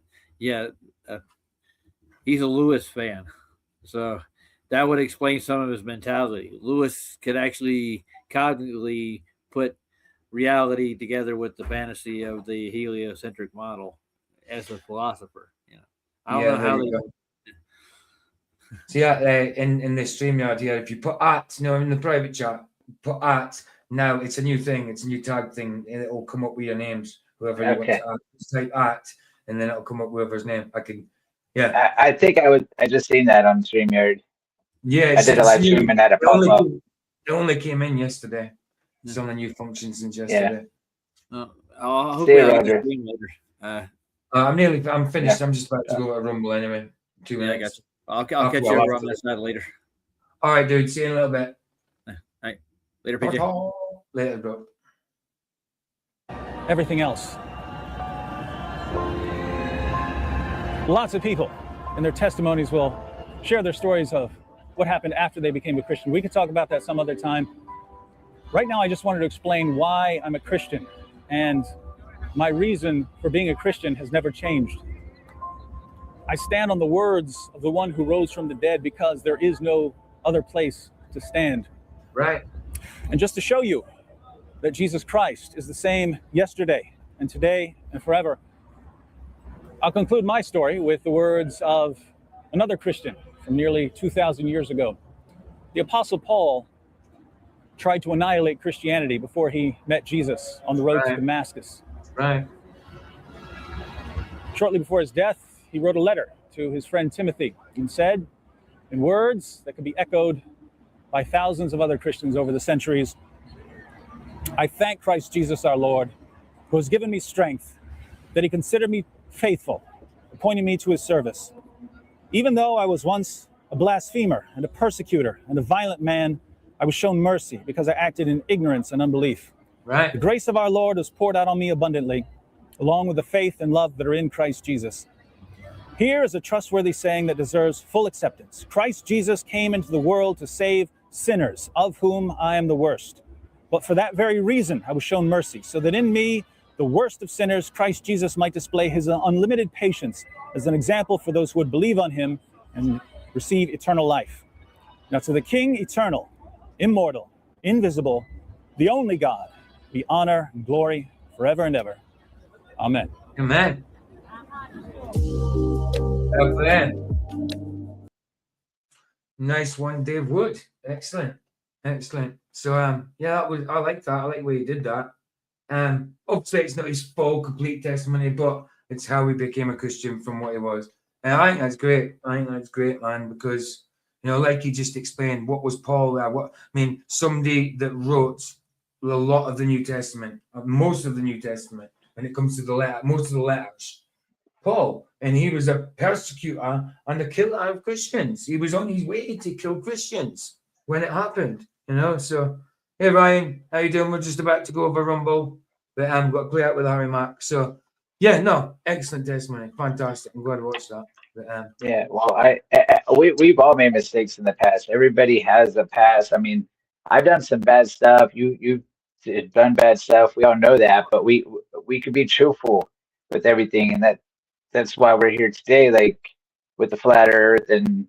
Speaker 9: he's a Lewis fan, so that would explain some of his mentality. Lewis could actually cognitively put reality together with the fantasy of the heliocentric model as a philosopher. I don't know how they.
Speaker 6: See, in the StreamYard here, if you put in the private chat, put now it's a new thing, it's a new tag thing, and it'll come up with your names, whoever you want to add. Just type and then it'll come up with whoever's name.
Speaker 11: I think I just seen that on StreamYard.
Speaker 6: Yeah,
Speaker 11: I did a live stream and had a pop up.
Speaker 6: It only came in yesterday. It's on the new functions since yesterday.
Speaker 9: I'll hopefully I'll get stream later.
Speaker 6: I'm finished. I'm just about to go to a Rumble anyway. 2 minutes.
Speaker 9: I got you. I'll catch you over on that side later.
Speaker 6: All right, dude. See you in a little bit.
Speaker 9: All right. Later, PJ.
Speaker 6: Later, bro.
Speaker 8: Everything else. Lots of people in their testimonies will share their stories of what happened after they became a Christian. We could talk about that some other time. Right now, I just wanted to explain why I'm a Christian, and my reason for being a Christian has never changed. I stand on the words of the one who rose from the dead because there is no other place to stand.
Speaker 6: Right.
Speaker 8: And just to show you that Jesus Christ is the same yesterday and today and forever, I'll conclude my story with the words of another Christian from nearly 2,000 years ago. The Apostle Paul tried to annihilate Christianity before he met Jesus on the road to Damascus.
Speaker 6: Right.
Speaker 8: Shortly before his death, he wrote a letter to his friend Timothy and said, in words that could be echoed by thousands of other Christians over the centuries, I thank Christ Jesus our Lord, who has given me strength, that he considered me faithful, appointing me to his service. Even though I was once a blasphemer and a persecutor and a violent man, I was shown mercy because I acted in ignorance and unbelief.
Speaker 6: Right.
Speaker 8: The grace of our Lord was poured out on me abundantly, along with the faith and love that are in Christ Jesus. Here is a trustworthy saying that deserves full acceptance. Christ Jesus came into the world to save sinners, of whom I am the worst. But for that very reason, I was shown mercy, so that in me, the worst of sinners, Christ Jesus might display his unlimited patience as an example for those who would believe on him and receive eternal life. Now to the King, eternal, immortal, invisible, the only God, be honor and glory forever and ever. Amen.
Speaker 6: Amen. Nice one, Dave Wood. Excellent. So I like that. I like the way he did that. Obviously it's not his full complete testimony, but it's how he became a Christian from what he was. And I think that's great. Man, because like he just explained, what was Paul there? Somebody that wrote a lot of the New Testament, most of the New Testament, when it comes to most of the letters. Paul, and he was a persecutor and a killer of Christians. He was on his way to kill Christians when it happened, So, hey Ryan, how you doing? We're just about to go over Rumble, but I've got to play out with Harry Mack. So, excellent testimony, fantastic. I'm glad I watched that. But,
Speaker 11: we've all made mistakes in the past. Everybody has a past. I've done some bad stuff. You've done bad stuff. We all know that, but we could be truthful with everything, and that's why we're here today, like with the flat earth and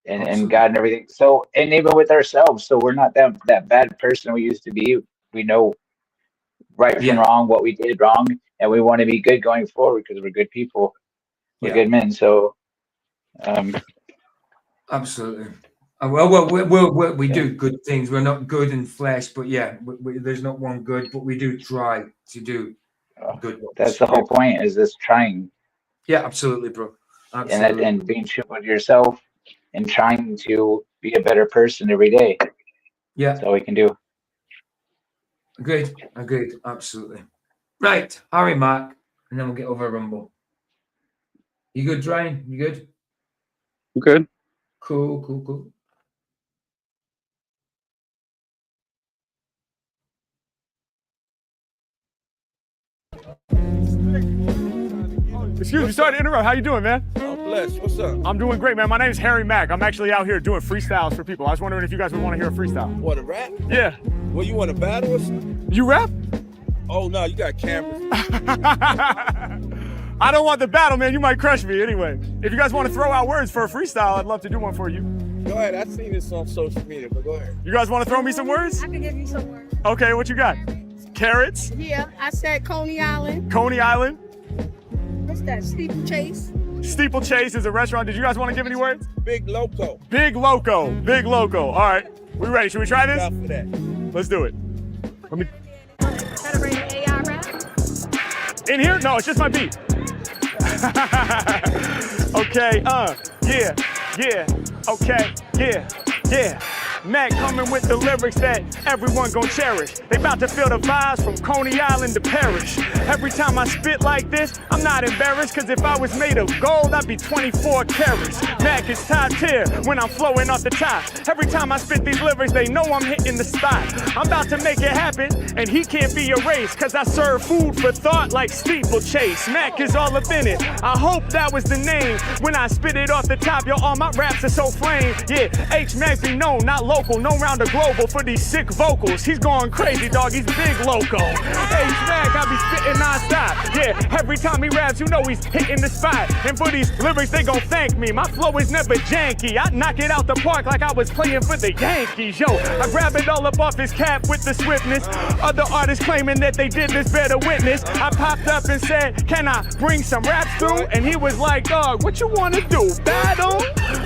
Speaker 11: God and everything. So, and even with ourselves, so we're not that bad person we used to be. We know right from wrong, what we did wrong, and we want to be good going forward because we're good people. We're good men. So,
Speaker 6: absolutely. Well, we do good things. We're not good in flesh, but yeah, there's not one good, but we do try to do good ones.
Speaker 11: That's the whole point, is this trying.
Speaker 6: Yeah, absolutely, bro. Absolutely.
Speaker 11: And being true with yourself and trying to be a better person every day.
Speaker 6: Yeah.
Speaker 11: That's all we can do.
Speaker 6: Agreed. Absolutely. Right, Harry, Mark, and then we'll get over Rumble. You good, Ryan? You good?
Speaker 12: I'm good.
Speaker 6: Cool.
Speaker 13: Excuse me, sorry to interrupt. How you doing, man?
Speaker 14: I'm blessed. What's up?
Speaker 13: I'm doing great, man. My name is Harry Mack. I'm actually out here doing freestyles for people. I was wondering if you guys would want to hear a freestyle.
Speaker 14: Want to rap?
Speaker 13: Yeah.
Speaker 14: Well, you want to battle us?
Speaker 13: You rap?
Speaker 14: Oh, no, you got cameras.
Speaker 13: I don't want the battle, man. You might crush me anyway. If you guys want to throw out words for a freestyle, I'd love to do one for you.
Speaker 14: Go ahead. I've seen this on social media, but go ahead.
Speaker 13: You guys want to throw me some words?
Speaker 15: I can give you some words.
Speaker 13: Okay, what you got? Carrots?
Speaker 15: Yeah, I said Coney Island.
Speaker 13: Coney Island?
Speaker 15: What's that? Steeplechase?
Speaker 13: Steeplechase is a restaurant. Did you guys want to give any words?
Speaker 14: Big Loco.
Speaker 13: Big Loco. Big Loco. All right. We ready? Should we try this?
Speaker 14: Enough for that.
Speaker 13: Let's do it. Let me.
Speaker 15: Federated AI rap?
Speaker 13: In here? No, it's just my beat. Okay, yeah. Okay, yeah. Mac coming with the lyrics that everyone gon' cherish. They about to feel the vibes from Coney Island to Paris. Every time I spit like this, I'm not embarrassed, cause if I was made of gold, I'd be 24 carats. Mac is top tier when I'm flowing off the top. Every time I spit these lyrics, they know I'm hitting the spot. I'm about to make it happen, and he can't be erased, cause I serve food for thought like steeplechase. Mac is all up in it. I hope that was the name. When I spit it off the top, yo, all my raps are so flame. Yeah, H-Mac be known, not local, known round the global for these sick vocals. He's going crazy, dog, he's big loco. H-Mac, I be spitting non-stop. Yeah, every time he raps, you know he's hitting the spot. And for these lyrics, they gon' thank me. My flow is never janky. I knock it out the park like I was playing for the Yankees. Yo, I grab it all up off his cap with the swiftness. Other artists claiming that they did this, better witness. I popped up and said, can I bring some raps through? And he was like, dog, what you wanna do, battle?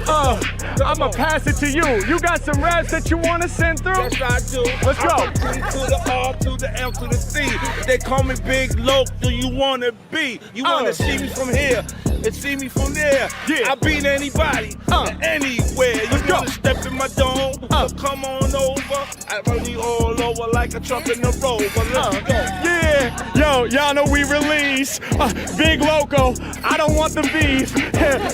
Speaker 13: I'ma pass it to you. You got some raps that you wanna send through?
Speaker 14: Yes, I do.
Speaker 13: Let's go.
Speaker 14: To the R, to the L, to the C. They call me Big Loc. Do you wanna be? You wanna see me from here and see me from there?
Speaker 13: Yeah.
Speaker 14: I beat anybody, anywhere. You wanna step in my dome? Come on over. I run you all over like a truck in the road. But let's go.
Speaker 13: Yeah, yo, y'all know we release Big Loco. I don't want the beef.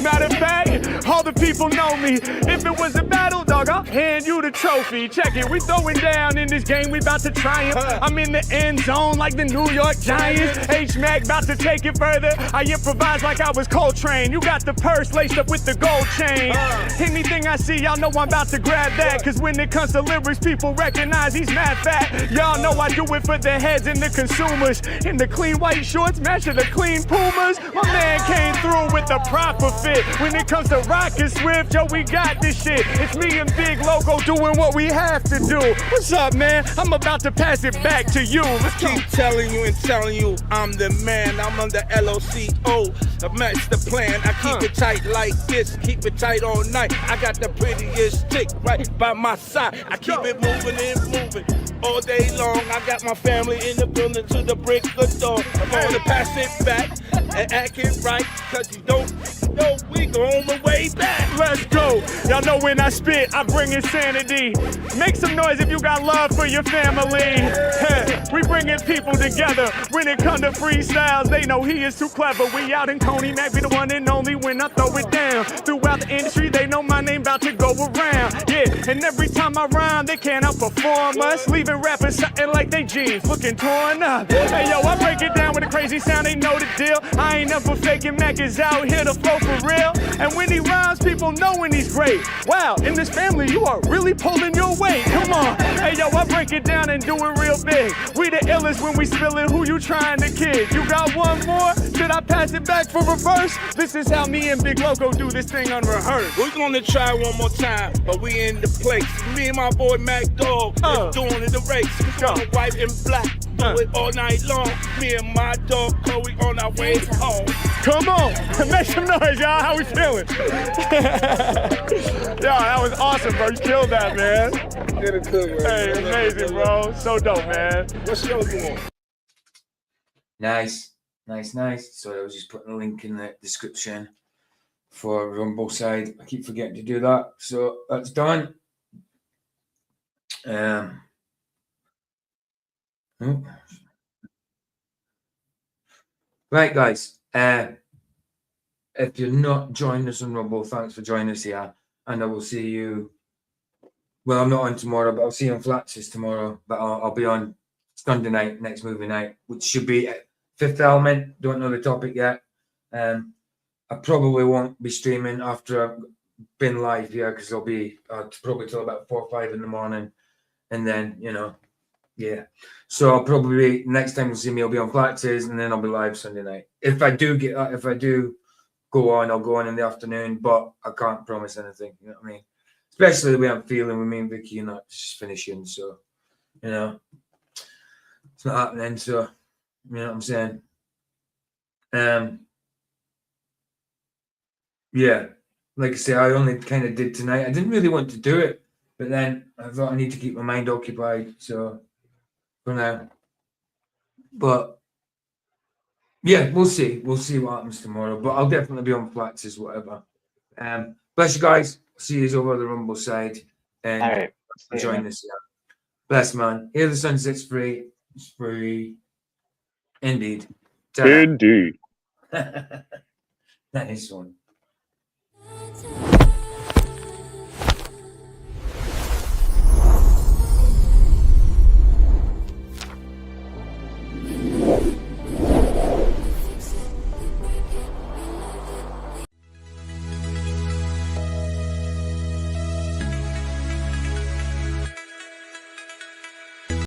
Speaker 13: Matter of fact, all the people know me. If it was a battle, dog, I'll hand you the trophy. Check it, we throwing down in this game. We about to triumph. I'm in the end zone like the New York Giants. H-Mac about to take it further. I improvise like I was Coltrane. You got the purse laced up with the gold chain. Anything I see, y'all know I'm about to grab that. Cause when it comes to lyrics, people recognize he's mad fat. Y'all know I do it for the heads and the consumers. In the clean white shorts, matching the clean Pumas. My man came through with the proper fit. When it comes to rockin' Swift, yo, we got this shit. It's me and Big Loco doing what we have to do. What's up, man? I'm about to pass it back to you. Let's
Speaker 14: keep telling you and telling you I'm the man. I'm on the LOCO. The master plan. I keep it tight like this. Keep it tight all night. I got the prettiest chick right by my side. I keep it moving and moving all day long. I got my family in the building to the break of dawn. I'm gonna pass it back and act it right. Cause you don't know we go on the way back.
Speaker 13: Let's go. Y'all know when I spit, I bring insanity. Make some noise if you got love for your family. We bringing people together. When it come to freestyles, they know he is too clever. We out in Coney Mac, be the one and only when I throw it down. Throughout the industry, they know my name about to go around. Yeah, and every time I rhyme, they can't outperform us. Leaving rappers something like they jeans looking torn up. Hey yo, I break it down with a crazy sound, they know the deal. I ain't never faking, Mac is out here to flow for real. And when he rhymes, people know when he's great. Wow, in this family, you are really pulling your weight. Come on. Hey yo, I break it down and do it real big. We the illest when we spill it, who you trying to kid? You got one more? Should I pass it back for reverse? This is how me and Big Loco do this thing unrehearsed.
Speaker 14: We're gonna try one more time, but we in the place. Me and my boy Mac Dog is doing it the race. White and black. Do it all night long. Me and my dog Chloe on our way home.
Speaker 13: Come on, make some noise, y'all. How we feeling? Yo, that was awesome, bro. You killed that, man.
Speaker 14: Did it good, bro.
Speaker 13: Hey, amazing, bro. So dope, man.
Speaker 14: What show you on?
Speaker 6: Nice. So I was just putting a link in the description for Rumble side. I keep forgetting to do that. So that's done. Right, guys. If you're not joining us on Rumble, thanks for joining us here. And I will see you. Well, I'm not on tomorrow, but I'll see you on Flatches tomorrow. But I'll be on Sunday night, next movie night, which should be Fifth Element. Don't know the topic yet. I probably won't be streaming after I've been live here because I'll be probably till about 4 or 5 in the morning. And then, yeah. So I'll probably, next time you see me, I'll be on Flatches and then I'll be live Sunday night. If I do go on, I'll go on in the afternoon, but I can't promise anything. You know what I mean? Especially the way I'm feeling with me and Vicky and that just finishing. So, it's not happening. So, you know what I'm saying? Yeah, like I say, I only kind of did tonight. I didn't really want to do it, but then I thought I need to keep my mind occupied. So, for now. But, yeah, we'll see. We'll see what happens tomorrow. But I'll definitely be on Flatches, whatever. Bless you guys. See you over the Rumble side. And
Speaker 11: All right.
Speaker 6: join us. Bless, man. Here the sunset's free. It's free. Indeed.
Speaker 10: Indeed.
Speaker 6: Nice one.